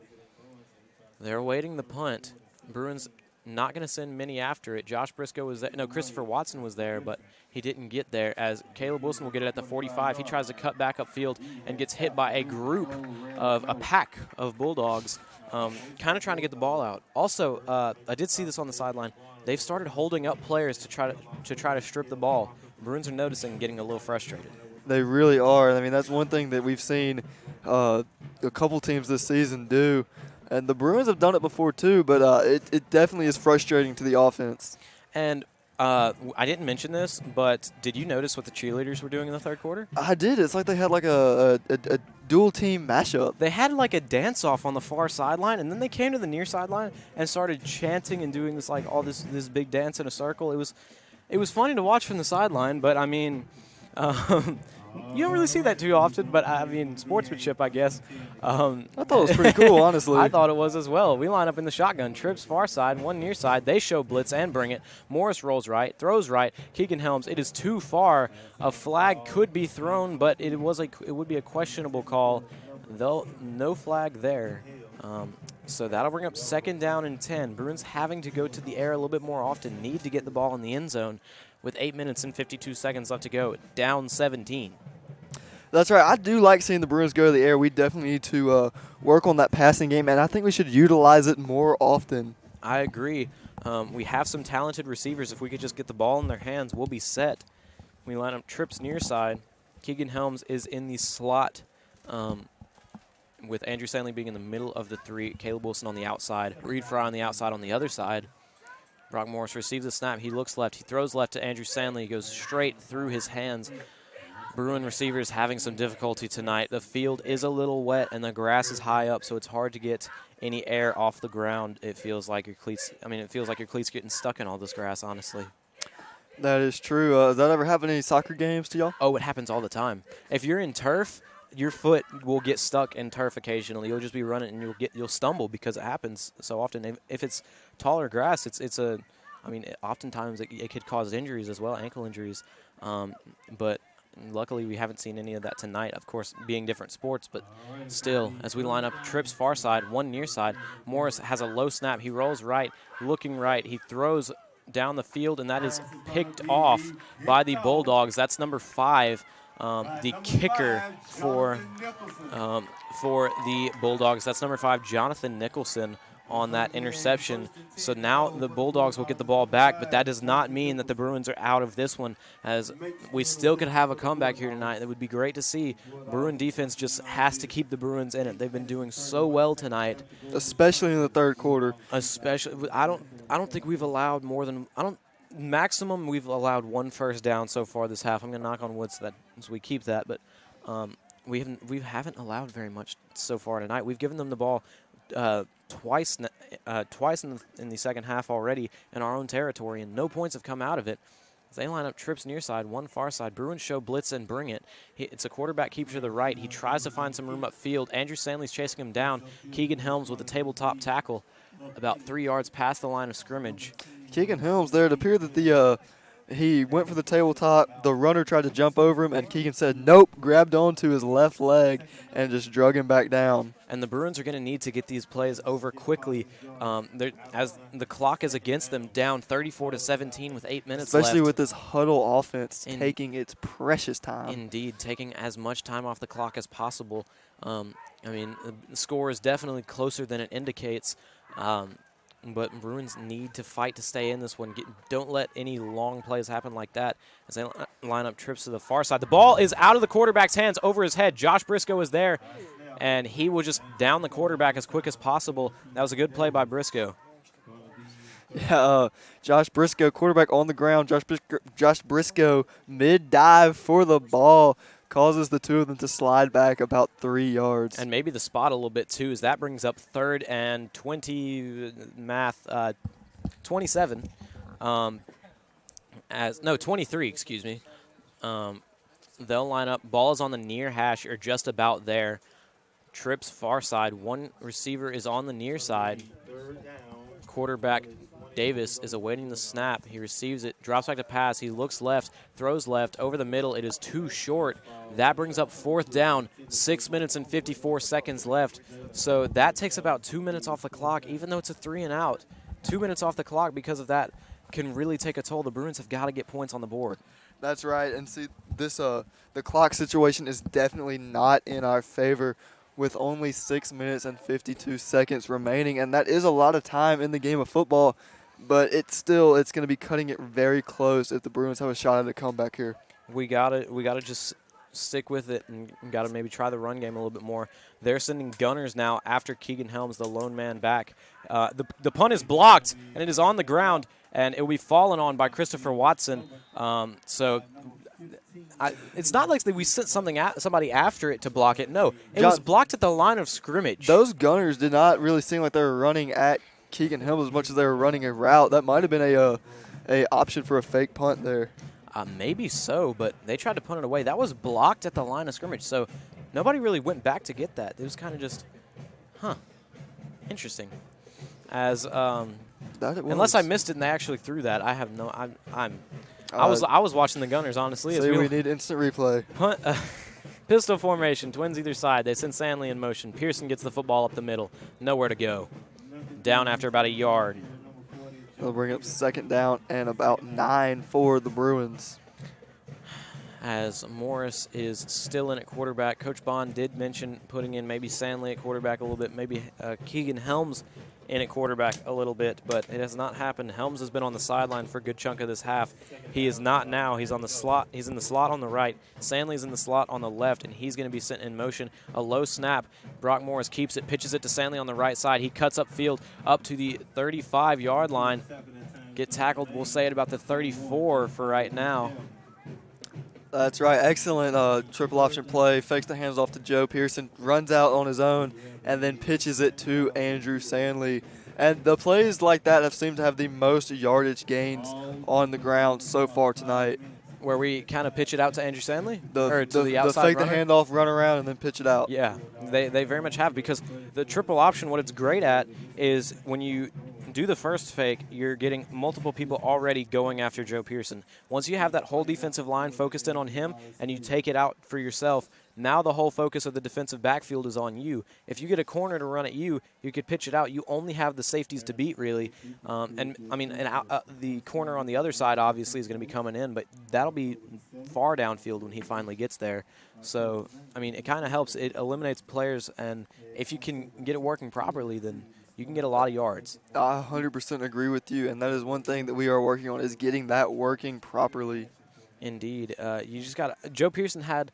They're awaiting the punt. Bruins not going to send many after it. Josh Briscoe was there. No, Christopher Watson was there, but he didn't get there, as Caleb Wilson will get it at the 45. He tries to cut back upfield and gets hit by a pack of Bulldogs, kind of trying to get the ball out. Also, I did see this on the sideline. They've started holding up players to try to strip the ball. Bruins are noticing and getting a little frustrated. They really are. I mean, that's one thing that we've seen a couple teams this season do. And the Bruins have done it before too, but it definitely is frustrating to the offense. And I didn't mention this, but did you notice what the cheerleaders were doing in the third quarter? I did. It's like they had like a dual team mashup. They had like a dance off on the far sideline, and then they came to the near sideline and started chanting and doing this this big dance in a circle. It was funny to watch from the sideline, but I mean. You don't really see that too often, but I mean, sportsmanship, I guess. I thought it was pretty cool, honestly. I thought it was as well. We line up in the shotgun. Trips far side, one near side. They show blitz and bring it. Morris rolls right, throws right. Keegan Helms, it is too far. A flag could be thrown, but it would be a questionable call. Though no flag there. So that'll bring up 2nd down and 10. Bruins having to go to the air a little bit more often. Need to get the ball in the end zone with 8 minutes and 52 seconds left to go. Down 17. That's right. I do like seeing the Bruins go to the air. We definitely need to work on that passing game, and I think we should utilize it more often. I agree. We have some talented receivers. If we could just get the ball in their hands, we'll be set. We line up trips near side. Keegan Helms is in the slot with Andrew Stanley being in the middle of the 3. Caleb Wilson on the outside. Reed Fry on the outside on the other side. Brock Morris receives the snap. He looks left. He throws left to Andrew Stanley. He goes straight through his hands. Bruin receivers having some difficulty tonight. The field is a little wet and the grass is high up, so it's hard to get any air off the ground. It feels like your cleats getting stuck in all this grass, honestly. That is true. Does that ever happen in any soccer games to y'all? Oh, it happens all the time. If you're in turf, your foot will get stuck in turf occasionally. You'll just be running and you'll stumble because it happens so often. If it's taller grass, oftentimes it could cause injuries as well, ankle injuries. But Luckily, we haven't seen any of that tonight, of course, being different sports, but still, as we line up trips far side, one near side, Morris has a low snap. He rolls right, looking right. He throws down the field, and that is picked off by the Bulldogs. That's number 5, the kicker for the Bulldogs. That's number 5, Jonathan Nicholson, on that interception. So now the Bulldogs will get the ball back, but that does not mean that the Bruins are out of this one, as we still could have a comeback here tonight. It would be great to see. Bruin defense just has to keep the Bruins in it. They've been doing so well tonight, especially in the third quarter. Especially, I don't think we've allowed more than maximum we've allowed 1 first down so far this half. I'm gonna knock on wood so we keep that, but we haven't allowed very much so far tonight. We've given them the ball twice in the second half already in our own territory, and no points have come out of it. They line up trips near side, 1 far side. Bruins show blitz and bring it. It's a quarterback keeper to the right. He tries to find some room upfield. Andrew Stanley's chasing him down. Keegan Helms with a tabletop tackle about 3 yards past the line of scrimmage. Keegan Helms there. It appeared that he went for the tabletop. The runner tried to jump over him, and Keegan said nope, grabbed onto his left leg, and just drug him back down. And the Bruins are going to need to get these plays over quickly, as the clock is against them, down 34-17 with 8 minutes left. Especially with this huddle offense taking its precious time. Indeed, taking as much time off the clock as possible. I mean, the score is definitely closer than it indicates. But Bruins need to fight to stay in this one. Don't let any long plays happen like that as they line up trips to the far side. The ball is out of the quarterback's hands, over his head. Josh Briscoe is there, and he will just down the quarterback as quick as possible. That was a good play by Briscoe. Yeah, Josh Briscoe, quarterback on the ground. Josh Briscoe mid-dive for the ball. Causes the two of them to slide back about 3 yards. And maybe the spot a little bit, too, as that brings up 3rd and 27. 23, excuse me. They'll line up. Ball is on the near hash or just about there. Trips far side. One receiver is on the near side. Quarterback Davis is awaiting the snap. He receives it, drops back to pass. He looks left, throws left, over the middle. It is too short. That brings up 4th down, 6 minutes and 54 seconds left. So that takes about 2 minutes off the clock, even though it's a 3 and out. 2 minutes off the clock because of that can really take a toll. The Bruins have got to get points on the board. That's right. And see, this the clock situation is definitely not in our favor with only 6 minutes and 52 seconds remaining. And that is a lot of time in the game of football. But it's going to be cutting it very close if the Bruins have a shot at a comeback here. We gotta just stick with it and gotta maybe try the run game a little bit more. They're sending gunners now after Keegan Helms, the lone man, back. The punt is blocked, and it is on the ground, and it will be fallen on by Christopher Watson. It's not like we sent somebody after it to block it. No, it was blocked at the line of scrimmage. Those gunners did not really seem like they were running at Keegan Helms as much as they were running a route. That might have been a option for a fake punt there. Maybe so, but they tried to punt it away. That was blocked at the line of scrimmage, so nobody really went back to get that. It was kind of just, interesting. As unless I missed it and they actually threw that, I have no. I was watching the gunners, honestly. So we need instant replay. Punt, pistol formation, twins either side. They send Sandley in motion. Pearson gets the football up the middle. Nowhere to go. Down after about a yard. They'll bring up 2nd down and about 9 for the Bruins. As Morris is still in at quarterback. Coach Bond did mention putting in maybe Sandley at quarterback a little bit, maybe Keegan Helms in at quarterback a little bit, but it has not happened. Helms has been on the sideline for a good chunk of this half. He is not now. He's on the slot. He's in the slot on the right. Sandley's in the slot on the left, and he's going to be sent in motion. A low snap. Brock Morris keeps it, pitches it to Sandley on the right side. He cuts upfield up to the 35-yard line. Get tackled, we'll say, at about the 34 for right now. That's right. Excellent triple option play. Fakes the hands off to Joe Pearson, runs out on his own, and then pitches it to Andrew Sandley. And the plays like that have seemed to have the most yardage gains on the ground so far tonight. Where we kind of pitch it out to Andrew Sandley? The outside fake runner? the handoff, run around, and then pitch it out. Yeah, they very much have, because the triple option, what it's great at is when you do the first fake, you're getting multiple people already going after Joe Pearson. Once you have that whole defensive line focused in on him and you take it out for yourself, now the whole focus of the defensive backfield is on you. If you get a corner to run at you, you could pitch it out. You only have the safeties to beat, really. The corner on the other side obviously is going to be coming in, but that'll be far downfield when he finally gets there. So, I mean, it kind of helps. It eliminates players, and if you can get it working properly, then you can get a lot of yards. I 100% agree with you, and that is one thing that we are working on is getting that working properly. Indeed. You just got Joe Pearson had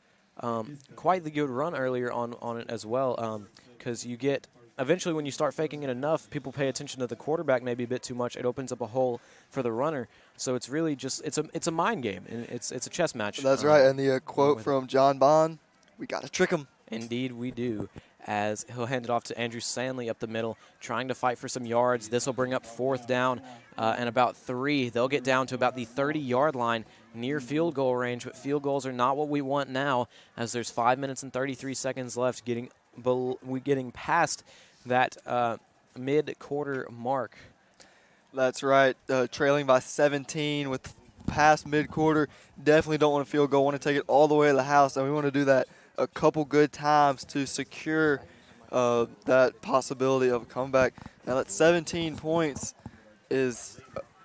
quite the good run earlier on it as well, because you get eventually when you start faking it enough, people pay attention to the quarterback maybe a bit too much. It opens up a hole for the runner. So it's really just it's a mind game, and it's a chess match. That's right, and the quote from John Bond, "We got to trick him." Indeed, we do. As he'll hand it off to Andrew Stanley up the middle, trying to fight for some yards. This will bring up 4th down and about 3. They'll get down to about the 30-yard line near field goal range, but field goals are not what we want now as there's 5 minutes and 33 seconds left getting past that mid-quarter mark. That's right, trailing by 17 with past mid-quarter. Definitely don't want a field goal, want to take it all the way to the house, and we want to do that a couple good times to secure that possibility of a comeback. Now that 17 points is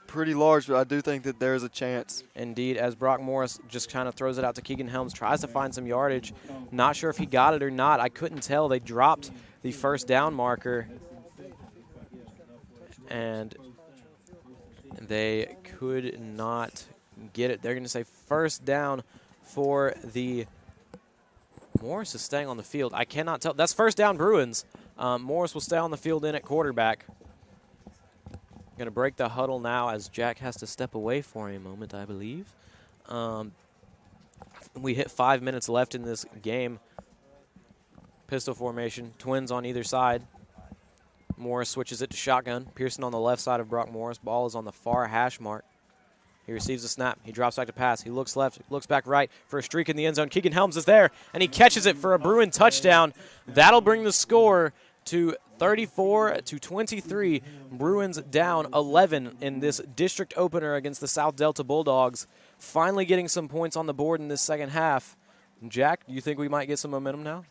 pretty large, but I do think that there's a chance. Indeed, as Brock Morris just kind of throws it out to Keegan Helms, tries to find some yardage. Not sure if he got it or not. I couldn't tell. They dropped the 1st down marker, and they could not get it. They're going to say 1st down for the Morris is staying on the field. I cannot tell. That's 1st down Bruins. Morris will stay on the field in at quarterback. Going to break the huddle now as Jack has to step away for a moment, I believe. We hit 5 minutes left in this game. Pistol formation, twins on either side. Morris switches it to shotgun. Pearson on the left side of Brock Morris. Ball is on the far hash mark. He receives the snap. He drops back to pass. He looks left, looks back right for a streak in the end zone. Keegan Helms is there, and he catches it for a Bruin touchdown. That'll bring the score to 34-23. Bruins down 11 in this district opener against the South Delta Bulldogs. Finally getting some points on the board in this second half. Jack, do you think we might get some momentum now?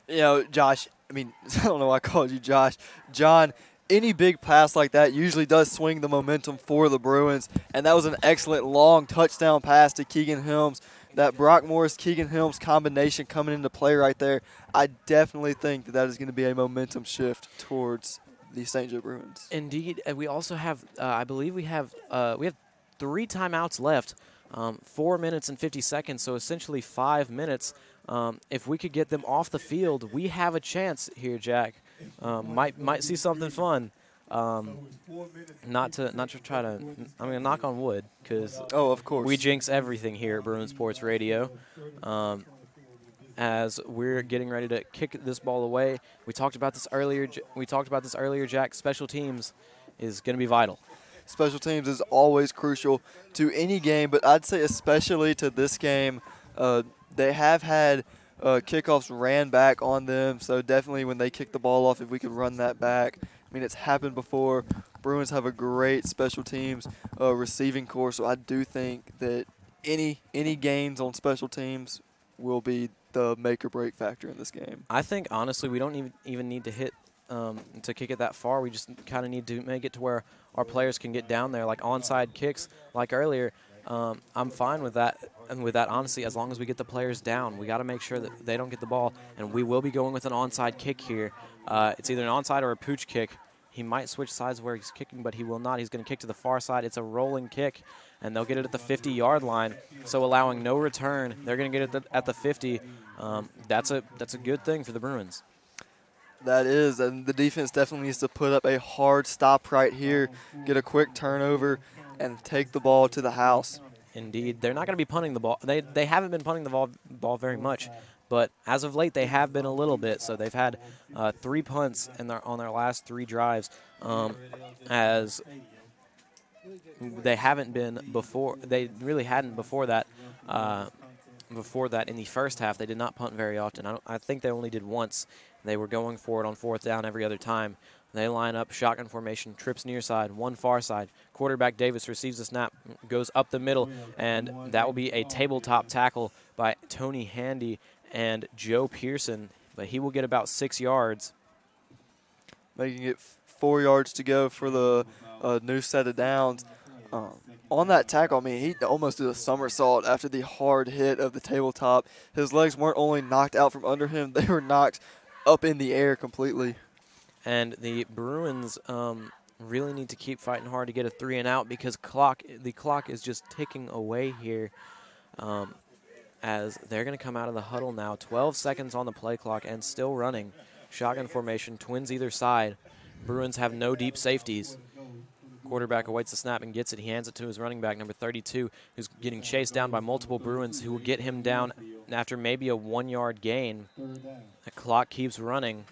You know, Josh, I mean, I don't know why I called you Josh. John, any big pass like that usually does swing the momentum for the Bruins, and that was an excellent long touchdown pass to Keegan Helms. That Brock Morris-Keegan Helms combination coming into play right there, I definitely think that is going to be a momentum shift towards the St. Joe Bruins. Indeed. We also have, I believe we have 3 timeouts left, 4 minutes and 50 seconds, so essentially 5 minutes. If we could get them off the field, we have a chance here, Jack. Might see something fun. Not to try to. I'm gonna knock on wood because of course we jinx everything here at Bruin Sports Radio. As we're getting ready to kick this ball away, we talked about this earlier. Jack. Special teams is going to be vital. Special teams is always crucial to any game, but I'd say especially to this game. They have had kickoffs ran back on them, so definitely when they kick the ball off, if we could run that back. I mean, it's happened before. Bruins have a great special teams receiving corps, so I do think that any gains on special teams will be the make or break factor in this game. I think, honestly, we don't even need to hit to kick it that far. We just kind of need to make it to where our players can get down there, like onside kicks, like earlier. I'm fine with that, and with that, honestly, as long as we get the players down. We got to make sure that they don't get the ball, and we will be going with an onside kick here. It's either an onside or a pooch kick. He might switch sides where he's kicking, but he will not. He's going to kick to the far side. It's a rolling kick, and they'll get it at the 50-yard line, so allowing no return. They're going to get it at the 50. That's a good thing for the Bruins. That is, and the defense definitely needs to put up a hard stop right here, get a quick turnover, and take the ball to the house. Indeed. They're not going to be punting the ball. They haven't been punting the ball very much, but as of late they have been a little bit. So they've had 3 punts on their last 3 drives, as they haven't been before. They really hadn't before that. Before that, in the first half, they did not punt very often. I think they only did once. They were going for it on 4th down every other time. They line up, shotgun formation, trips near side, one far side. Quarterback Davis receives the snap, goes up the middle, and that will be a tabletop tackle by Tony Handy and Joe Pearson, but he will get about 6 yards. Making it 4 yards to go for the new set of downs. On that tackle, I mean, he almost did a somersault after the hard hit of the tabletop. His legs weren't only knocked out from under him, they were knocked up in the air completely. And the Bruins really need to keep fighting hard to get a 3 and out because the clock is just ticking away here as they're going to come out of the huddle now. 12 seconds on the play clock and still running. Shotgun formation, twins either side. Bruins have no deep safeties. Quarterback awaits the snap and gets it. He hands it to his running back, number 32, who's getting chased down by multiple Bruins who will get him down after maybe a 1 yard gain. The clock keeps running.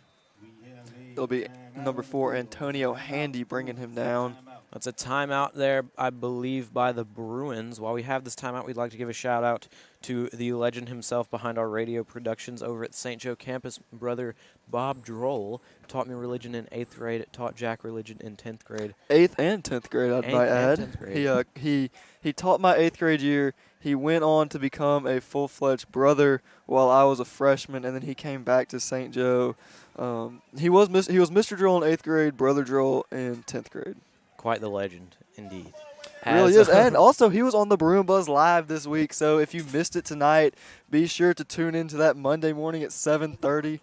It'll be number 4, Antonio Handy, bringing him down. That's a timeout there, I believe, by the Bruins. While we have this timeout, we'd like to give a shout-out to the legend himself behind our radio productions over at St. Joe campus, brother Bob Droll. Taught me religion in 8th grade, taught Jack religion in 10th grade. 8th and 10th grade, I might add. He taught my 8th grade year. He went on to become a full-fledged brother while I was a freshman, and then he came back to St. Joe. He was Mr. Droll in 8th grade, Brother Droll in 10th grade. Quite the legend, indeed. Really is. And also, he was on the Bruin Buzz Live this week, so if you missed it tonight, be sure to tune into that Monday morning at 7:30.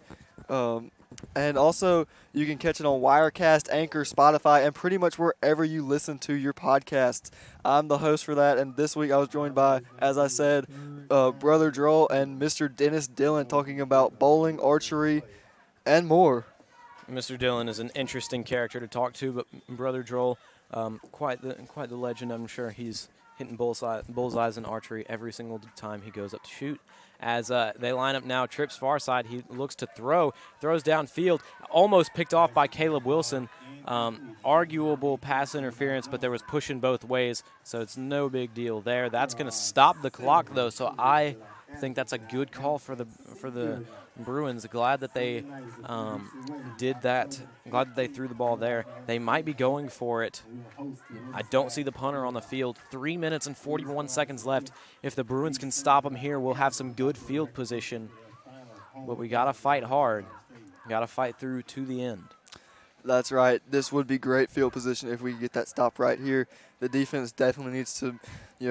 And also, you can catch it on Wirecast, Anchor, Spotify, and pretty much wherever you listen to your podcasts. I'm the host for that, and this week I was joined by, as I said, Brother Droll and Mr. Dennis Dillon talking about bowling, archery, and more. Mr. Dillon is an interesting character to talk to, but Brother Droll, quite the legend. I'm sure he's hitting bullseyes in archery every single time he goes up to shoot. As they line up now, trips far side. He looks to throws downfield, almost picked off by Caleb Wilson. Arguable pass interference, but there was pushing both ways, so it's no big deal there. That's going to stop the clock, though, so I think that's a good call for the Bruins. Glad that they did that. Glad that they threw the ball there. They might be going for it. I don't see the punter on the field. 3 minutes and 41 seconds left. If the Bruins can stop them here, we'll have some good field position. But we got to fight hard. Got to fight through to the end. That's right. This would be great field position if we could get that stop right here. The defense definitely needs to,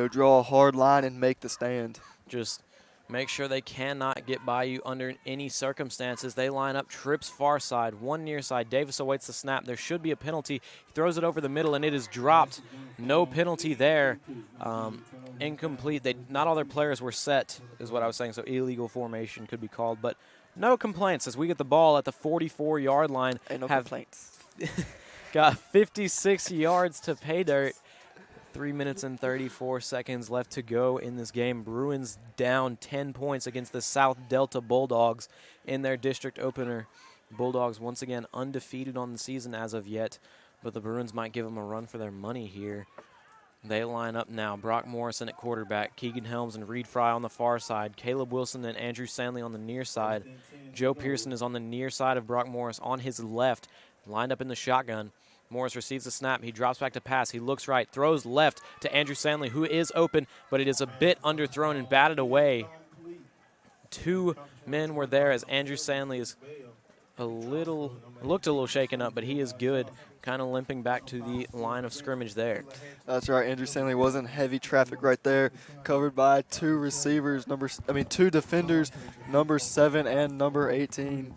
draw a hard line and make the stand. Just make sure they cannot get by you under any circumstances. They line up, trips far side, one near side. Davis awaits the snap. There should be a penalty. He throws it over the middle, and it is dropped. No penalty there. Incomplete. Not all their players were set, is what I was saying, so illegal formation could be called. But no complaints as we get the ball at the 44-yard line. Ain't no complaints. Got 56 yards to pay dirt. 3 minutes and 34 seconds left to go in this game. Bruins down 10 points against the South Delta Bulldogs in their district opener. Bulldogs once again undefeated on the season as of yet, but the Bruins might give them a run for their money here. They line up now. Brock Morrison at quarterback, Keegan Helms and Reed Fry on the far side, Caleb Wilson and Andrew Stanley on the near side. Joe Pearson is on the near side of Brock Morris on his left, lined up in the shotgun. Morris receives the snap. He drops back to pass. He looks right, throws left to Andrew Stanley, who is open, but it is a bit underthrown and batted away. 2 men were there as Andrew Stanley is looked a little shaken up, but he is good, kind of limping back to the line of scrimmage there. That's right. Andrew Stanley was in heavy traffic right there, covered by 2 receivers, 2 defenders, number 7 and number 18.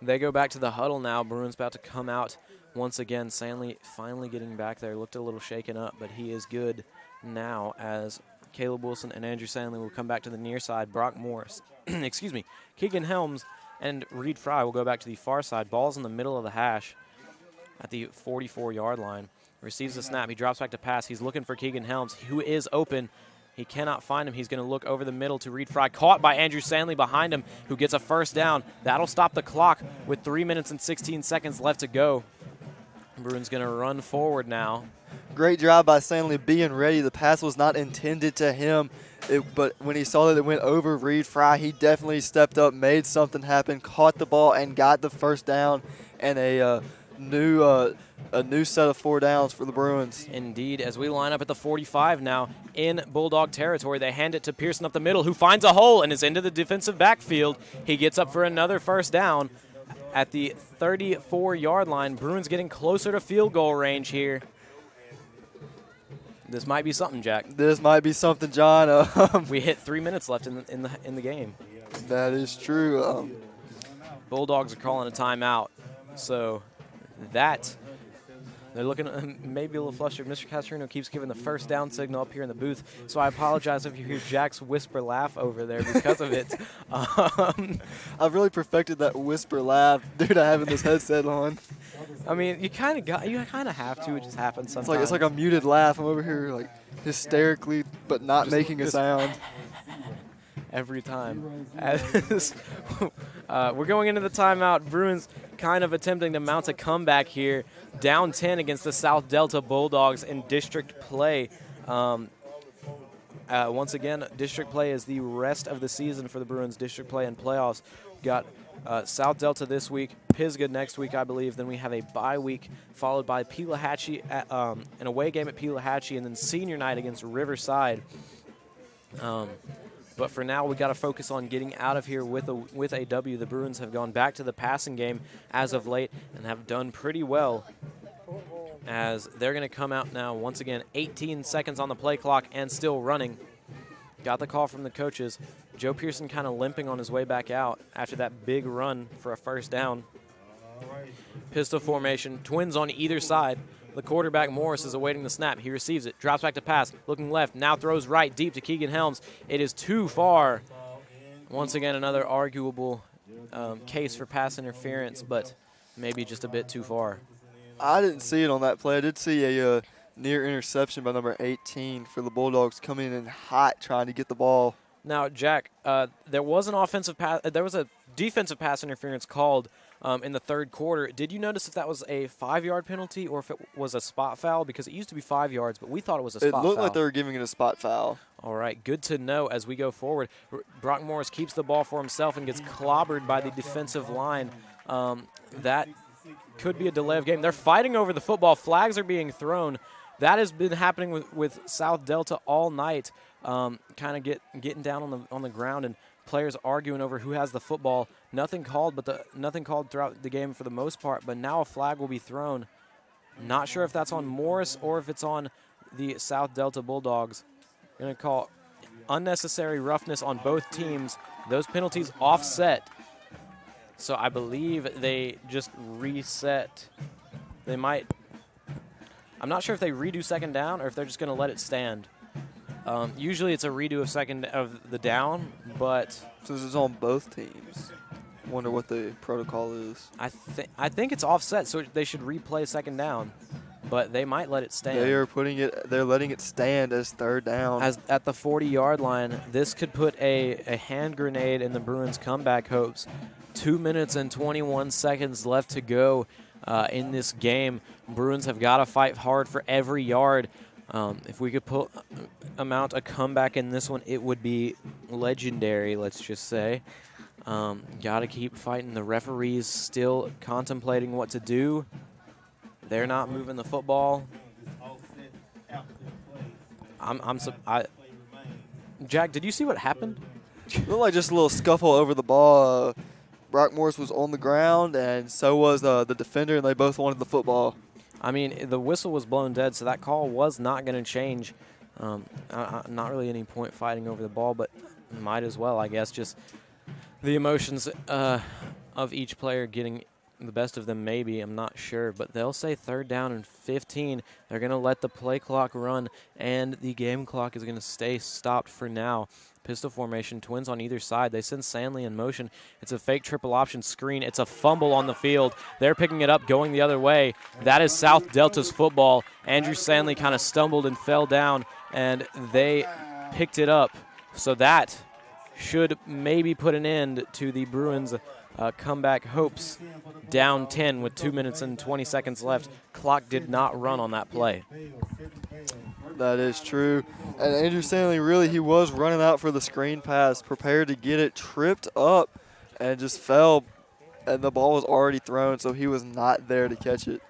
They go back to the huddle now. Bruins about to come out once again. Stanley finally getting back there. Looked a little shaken up, but he is good now as Caleb Wilson and Andrew Stanley will come back to the near side. Brock Morris, Keegan Helms and Reed Fry will go back to the far side. Ball's in the middle of the hash at the 44-yard line. Receives the snap. He drops back to pass. He's looking for Keegan Helms, who is open. He cannot find him. He's going to look over the middle to Reed Fry. Caught by Andrew Stanley behind him, who gets a first down. That'll stop the clock with 3 minutes and 16 seconds left to go. Bruins going to run forward now. Great job by Stanley being ready. The pass was not intended to him, but when he saw that it went over Reed Fry, he definitely stepped up, made something happen, caught the ball, and got the first down. and a new set of 4 downs for the Bruins. Indeed, as we line up at the 45 now in Bulldog territory, they hand it to Pearson up the middle, who finds a hole and is into the defensive backfield. He gets up for another first down at the 34-yard line. Bruins getting closer to field goal range here. This might be something, Jack. This might be something, John. We hit 3 minutes left in the game. That is true. Bulldogs are calling a timeout, so that they're looking maybe a little flustered. Mr. Castrino keeps giving the first down signal up here in the booth, so I apologize if you hear Jack's whisper laugh over there because of it. I've really perfected that whisper laugh due to having this headset on. I mean, you kind of have to. It just happens sometimes. It's like a muted laugh. I'm over here like hysterically, but not making a sound. Every time. As we're going into the timeout. Bruins kind of attempting to mount a comeback here. Down 10 against the South Delta Bulldogs in district play. Once again, district play is the rest of the season for the Bruins. District play and playoffs. Got South Delta this week, Pisgah next week, I believe. Then we have a bye week followed by Pelahatchie, an away game at Pelahatchie, and then senior night against Riverside. But for now, we got to focus on getting out of here with a W. The Bruins have gone back to the passing game as of late and have done pretty well, as they're going to come out now once again. 18 seconds on the play clock and still running. Got the call from the coaches. Joe Pearson kind of limping on his way back out after that big run for a first down. Pistol formation, twins on either side. The quarterback, Morris, is awaiting the snap. He receives it, drops back to pass, looking left, now throws right, deep to Keegan Helms. It is too far. Once again, another arguable case for pass interference, but maybe just a bit too far. I didn't see it on that play. I did see a near interception by number 18 for the Bulldogs coming in hot trying to get the ball. Now, Jack, there was a defensive pass interference called in the third quarter. Did you notice if that was a 5-yard penalty or if it was a spot foul? Because it used to be 5 yards, but we thought it was a spot foul. It looked like they were giving it a spot foul. All right, good to know as we go forward. Brock Morris keeps the ball for himself and gets clobbered by the defensive line. That could be a delay of game. They're fighting over the football. Flags are being thrown. That has been happening with South Delta all night, kind of getting down on the ground and players arguing over who has the football. Nothing called throughout the game for the most part, but now a flag will be thrown. Not sure if that's on Morris or if it's on the South Delta Bulldogs. Going to call unnecessary roughness on both teams. Those penalties offset. So I believe they just reset. They might. I'm not sure if they redo second down or if they're just going to let it stand. Usually it's a redo of the down, but since it's on both teams, wonder what the protocol is. I think it's offset, so they should replay second down, but they might let it stand. They're letting it stand as third down. As at the 40-yard line, this could put a hand grenade in the Bruins' comeback hopes. 2 minutes and 21 seconds left to go in this game. Bruins have got to fight hard for every yard. If we could amount a comeback in this one, it would be legendary, let's just say. Got to keep fighting. The referees still contemplating what to do. They're not moving the football. Jack, did you see what happened? It looked like just a little scuffle over the ball. Brock Morris was on the ground, and so was the defender, and they both wanted the football. I mean, the whistle was blown dead, so that call was not going to change. Not really any point fighting over the ball, but might as well, I guess. Just the emotions of each player getting the best of them, maybe. I'm not sure. But they'll say third down and 15. They're going to let the play clock run, and the game clock is going to stay stopped for now. Pistol formation, twins on either side. They send Sandley in motion. It's a fake triple option screen. It's a fumble on the field. They're picking it up, going the other way. That is South Delta's football. Andrew Sandley kind of stumbled and fell down, and they picked it up. So that should maybe put an end to the Bruins' comeback hopes. Down 10 with 2 minutes and 20 seconds left. Clock did not run on that play. That is true. And Andrew Stanley, he was running out for the screen pass, prepared to get it, tripped up, and just fell and the ball was already thrown, so he was not there to catch it.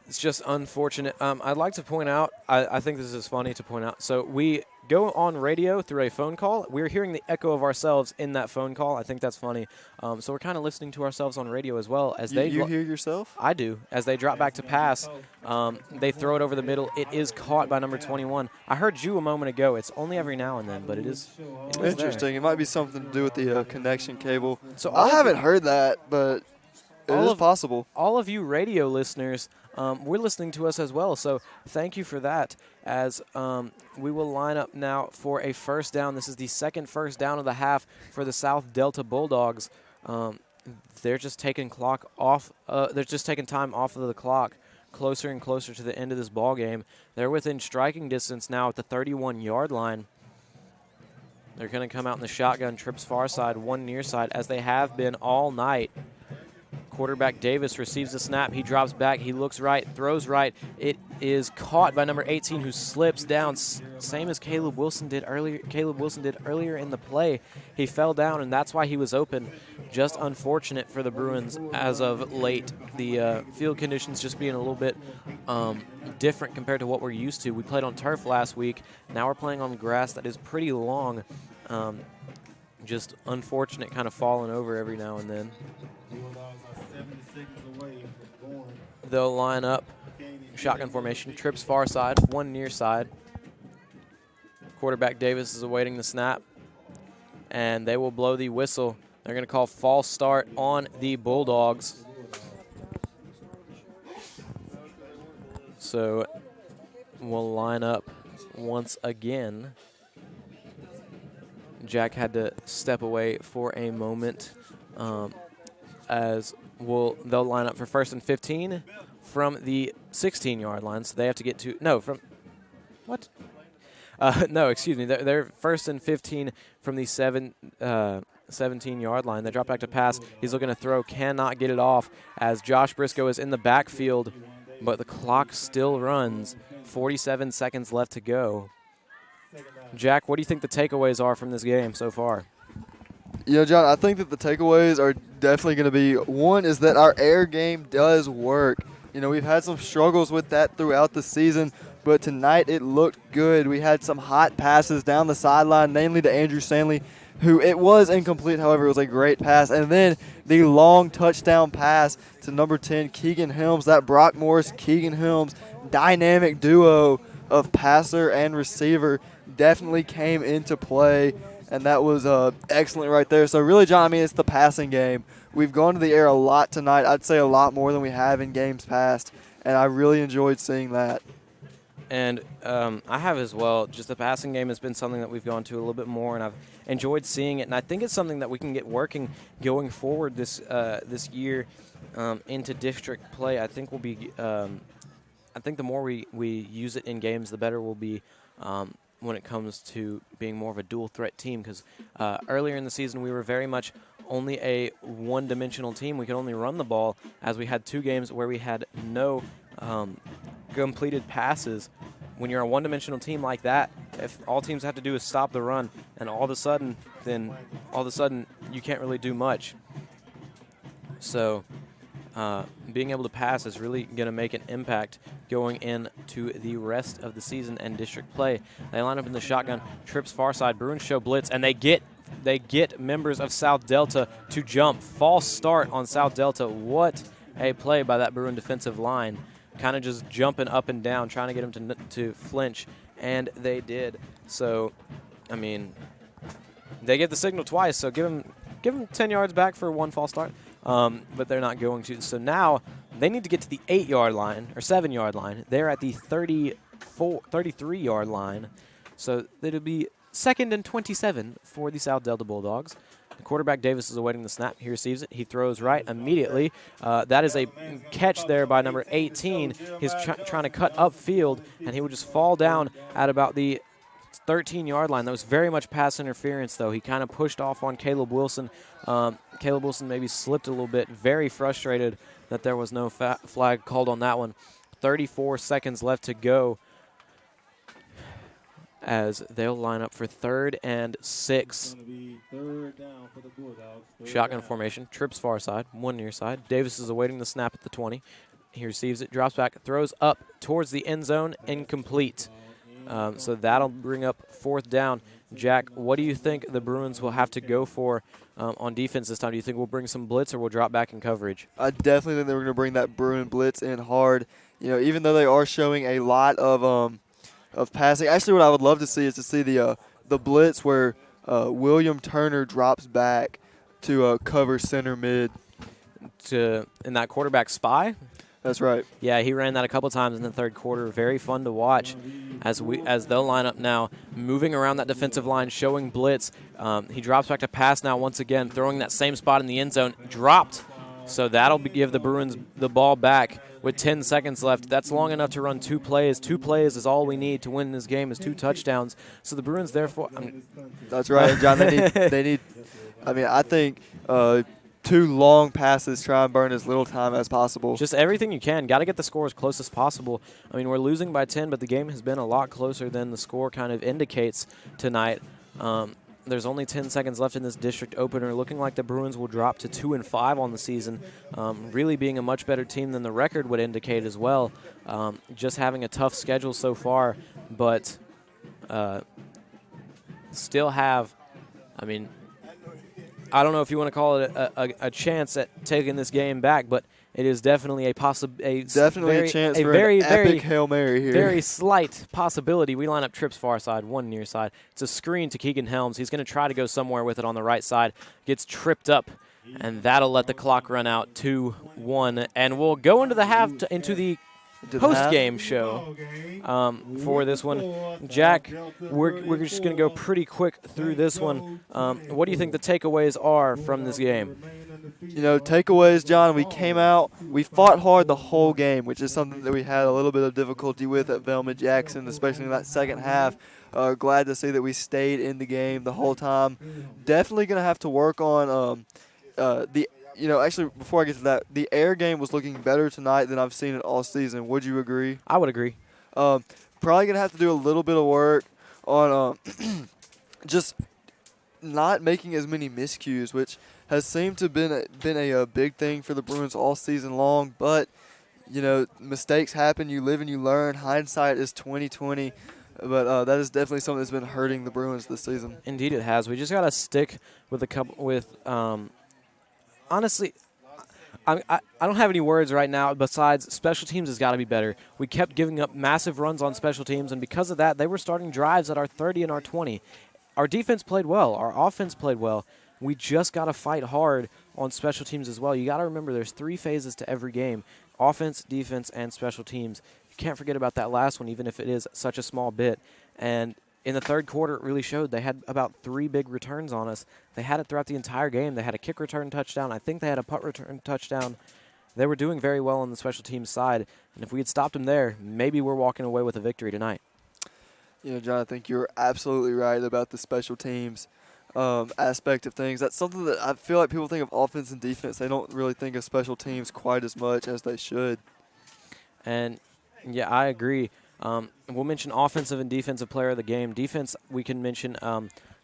It's just unfortunate. I'd like to point out, I think this is funny to point out. So we go on radio through a phone call. We're hearing the echo of ourselves in that phone call. I think that's funny. So we're kind of listening to ourselves on radio as well. As You hear yourself? I do. As they drop back to pass, they throw it over the middle. It is caught by number 21. I heard you a moment ago. It's only every now and then, but it is Interesting. It might be something to do with the connection cable. So I haven't heard that, but it is possible. All of you radio listeners, we're listening to us as well, so thank you for that. As we will line up now for a first down. This is the second first down of the half for the South Delta Bulldogs. They're just taking clock off. They're just taking time off of the clock, closer and closer to the end of this ball game. They're within striking distance now at the 31-yard line. They're going to come out in the shotgun, trips far side, one near side, as they have been all night. Quarterback Davis receives the snap. He drops back. He looks right, throws right. It is caught by number 18, who slips down, same as Caleb Wilson did earlier in the play. He fell down, and that's why he was open. Just unfortunate for the Bruins as of late. The field conditions just being a little bit different compared to what we're used to. We played on turf last week. Now we're playing on grass that is pretty long. Just unfortunate, kind of falling over every now and then. They'll line up, shotgun formation, trips far side, one near side. Quarterback Davis is awaiting the snap, and they will blow the whistle. They're going to call false start on the Bulldogs. So we'll line up once again. Jack had to step away for a moment as they'll line up for first and 15 from the 16-yard line. So they have to get to they're first and 15 from the 17-yard line. They drop back to pass. He's looking to throw, cannot get it off as Josh Briscoe is in the backfield, but the clock still runs. 47 seconds left to go. Jack, what do you think the takeaways are from this game so far? John, I think that the takeaways are definitely going to be, one is that our air game does work. We've had some struggles with that throughout the season, but tonight it looked good. We had some hot passes down the sideline, namely to Andrew Stanley, who it was incomplete, however, it was a great pass. And then the long touchdown pass to number 10, Keegan Helms, that Brock Morris-Keegan Helms dynamic duo of passer and receiver definitely came into play. And that was excellent right there. So really, John, it's the passing game. We've gone to the air a lot tonight. I'd say a lot more than we have in games past. And I really enjoyed seeing that. And I have as well. Just the passing game has been something that we've gone to a little bit more, and I've enjoyed seeing it. And I think it's something that we can get working going forward this year into district play. I think we'll be. I think the more we use it in games, the better we'll be. When it comes to being more of a dual threat team, because earlier in the season we were very much only a one-dimensional team. We could only run the ball, as we had two games where we had no completed passes. When you're a one-dimensional team like that, if all teams have to do is stop the run, and all of a sudden you can't really do much. So being able to pass is really going to make an impact going into the rest of the season and district play. They line up in the shotgun, trips far side, Bruins show blitz, and they get members of South Delta to jump. False start on South Delta. What a play by that Bruin defensive line. Kind of just jumping up and down, trying to get them to flinch, and they did. So, they get the signal twice, so give them 10 yards back for one false start. But they're not going to. So now they need to get to the 8-yard line or 7-yard line. They're at the 33-yard line. So it'll be 2nd and 27 for the South Delta Bulldogs. The quarterback Davis is awaiting the snap. He receives it. He throws right immediately. That is a catch there by number 18. He's trying to cut upfield, and he would just fall down at about the 13-yard line. That was very much pass interference, though. He kind of pushed off on Caleb Wilson. Caleb Wilson maybe slipped a little bit. Very frustrated that there was no flag called on that one. 34 seconds left to go. as they'll line up for 3rd and 6. Shotgun formation, trips far side, one near side. Davis is awaiting the snap at the 20. He receives it, drops back, throws up towards the end zone, incomplete. So that'll bring up 4th down. Jack, what do you think the Bruins will have to go for on defense this time? Do you think we'll bring some blitz or we'll drop back in coverage? I definitely think they're going to bring that Bruin blitz in hard. You know, even though they are showing a lot of passing. Actually, what I would love to see is to see the blitz where William Turner drops back to cover center mid. In that quarterback spy? That's right. Yeah, he ran that a couple times in the 3rd quarter. Very fun to watch as they'll line up now, moving around that defensive line, showing blitz. He drops back to pass now once again, throwing that same spot in the end zone. Dropped. So that'll give the Bruins the ball back with 10 seconds left. That's long enough to run 2 plays. 2 plays is all we need to win this game is 2 touchdowns. So the Bruins, therefore... That's right, John. They need I think 2 long passes, try and burn as little time as possible. Just everything you can. Got to get the score as close as possible. I mean, we're losing by 10, but the game has been a lot closer than the score kind of indicates tonight. There's only 10 seconds left in this district opener, looking like the Bruins will drop to 2-5 on the season, really being a much better team than the record would indicate as well. Just having a tough schedule so far, but still have, I don't know if you want to call it a chance at taking this game back, but it is definitely a chance for an epic Hail Mary here. Very slight possibility. We line up trips far side, one near side. It's a screen to Keegan Helms. He's going to try to go somewhere with it on the right side. Gets tripped up, and that'll let the clock run out 2-1. And we'll go into the post-game show for this one. Jack, we're just going to go pretty quick through this one. What do you think the takeaways are from this game? You know, takeaways, John, we came out, we fought hard the whole game, which is something that we had a little bit of difficulty with at Velma Jackson, especially in that second half. Glad to see that we stayed in the game the whole time. Definitely going to have to work on actually, before I get to that, the air game was looking better tonight than I've seen it all season. Would you agree? I would agree. Probably going to have to do a little bit of work on just not making as many miscues, which has seemed to have been a big thing for the Bruins all season long. But, you know, mistakes happen. You live and you learn. Hindsight is 20/20. But that is definitely something that's been hurting the Bruins this season. Indeed it has. We just got to stick with honestly, I don't have any words right now besides special teams has got to be better. We kept giving up massive runs on special teams, and because of that, they were starting drives at our 30 and our 20. Our defense played well. Our offense played well. We just got to fight hard on special teams as well. You got to remember there's 3 phases to every game, offense, defense, and special teams. You can't forget about that last one, even if it is such a small bit. And in the 3rd quarter, it really showed. They had about 3 big returns on us. They had it throughout the entire game. They had a kick return touchdown. I think they had a punt return touchdown. They were doing very well on the special teams side. And if we had stopped them there, maybe we're walking away with a victory tonight. You know, John, I think you're absolutely right about the special teams aspect of things. That's something that I feel like people think of offense and defense. They don't really think of special teams quite as much as they should. And, yeah, I agree. We'll mention offensive and defensive player of the game. Defense, we can mention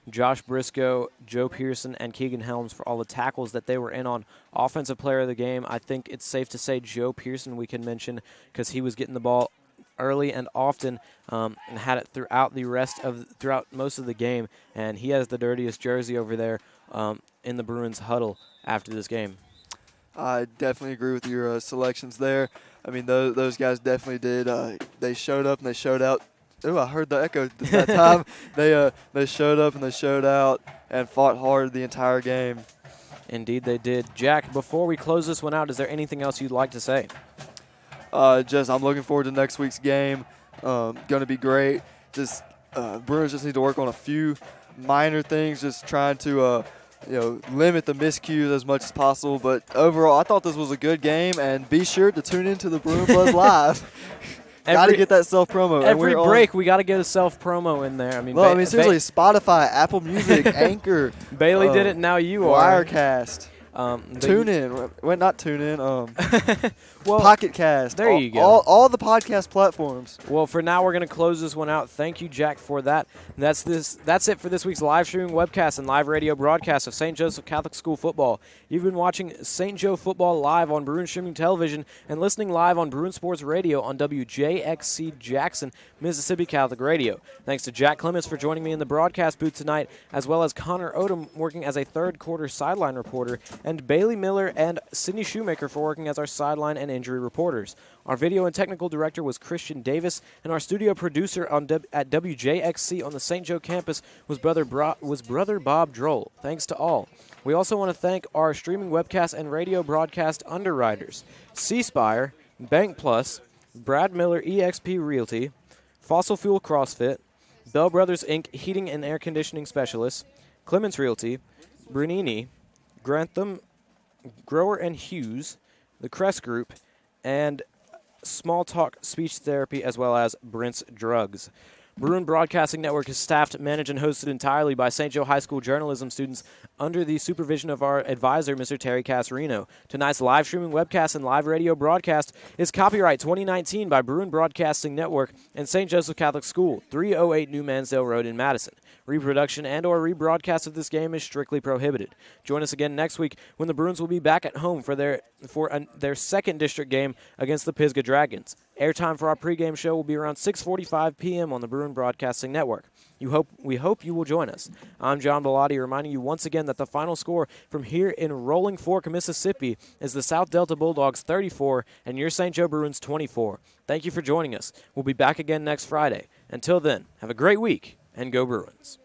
Josh Briscoe, Joe Pearson, and Keegan Helms for all the tackles that they were in on. Offensive player of the game, I think it's safe to say Joe Pearson we can mention because he was getting the ball early and often and had it throughout most of the game. And he has the dirtiest jersey over there in the Bruins huddle after this game. I definitely agree with your selections there. I mean, those guys definitely did. They showed up and they showed out. Oh, I heard the echo that time. They showed up and they showed out and fought hard the entire game. Indeed they did. Jack, before we close this one out, is there anything else you'd like to say? I'm looking forward to next week's game. Going to be great. Bruins just need to work on a few minor things, just trying to limit the miscues as much as possible. But overall, I thought this was a good game, and be sure to tune into the Bruin Buzz Live. Got to get that self-promo. Every break, we got to get a self-promo in there. Seriously, Spotify, Apple Music, Anchor. Bailey did it, now you are. Wirecast. Tune in. Well, not tune in. Well, Pocket Cast. there you go. All the podcast platforms. Well, for now, we're going to close this one out. Thank you, Jack, for that. That's it for this week's live streaming webcast and live radio broadcast of St. Joseph Catholic School football. You've been watching St. Joe football live on Bruin Streaming Television and listening live on Bruin Sports Radio on WJXC Jackson, Mississippi Catholic Radio. Thanks to Jack Clements for joining me in the broadcast booth tonight, as well as Connor Odom working as a third-quarter sideline reporter, and Bailey Miller and Sydney Shoemaker for working as our sideline and injury reporters. Our video and technical director was Christian Davis, and our studio producer at WJXC on the St. Joe campus was Brother Bob Droll. Thanks to all. We also want to thank our streaming webcast and radio broadcast underwriters, C-Spire, Bank Plus, Brad Miller eXp Realty, Fossil Fuel CrossFit, Bell Brothers Inc. Heating and Air Conditioning Specialists, Clements Realty, Brunini, Grantham, Grower and Hughes, the Crest Group, and Small Talk Speech Therapy, as well as Brent's Drugs. Bruin Broadcasting Network is staffed, managed, and hosted entirely by St. Joe High School journalism students under the supervision of our advisor, Mr. Terry Casarino. Tonight's live streaming webcast and live radio broadcast is copyright 2019 by Bruin Broadcasting Network and St. Joseph Catholic School, 308 New Mansdale Road in Madison. Reproduction and or rebroadcast of this game is strictly prohibited. Join us again next week when the Bruins will be back at home for their second district game against the Pisgah Dragons. Airtime for our pregame show will be around 6:45 p.m. on the Bruin Broadcasting Network. We hope you will join us. I'm John Baladi, reminding you once again that the final score from here in Rolling Fork, Mississippi is the South Delta Bulldogs 34 and your St. Joe Bruins 24. Thank you for joining us. We'll be back again next Friday. Until then, have a great week and go Bruins.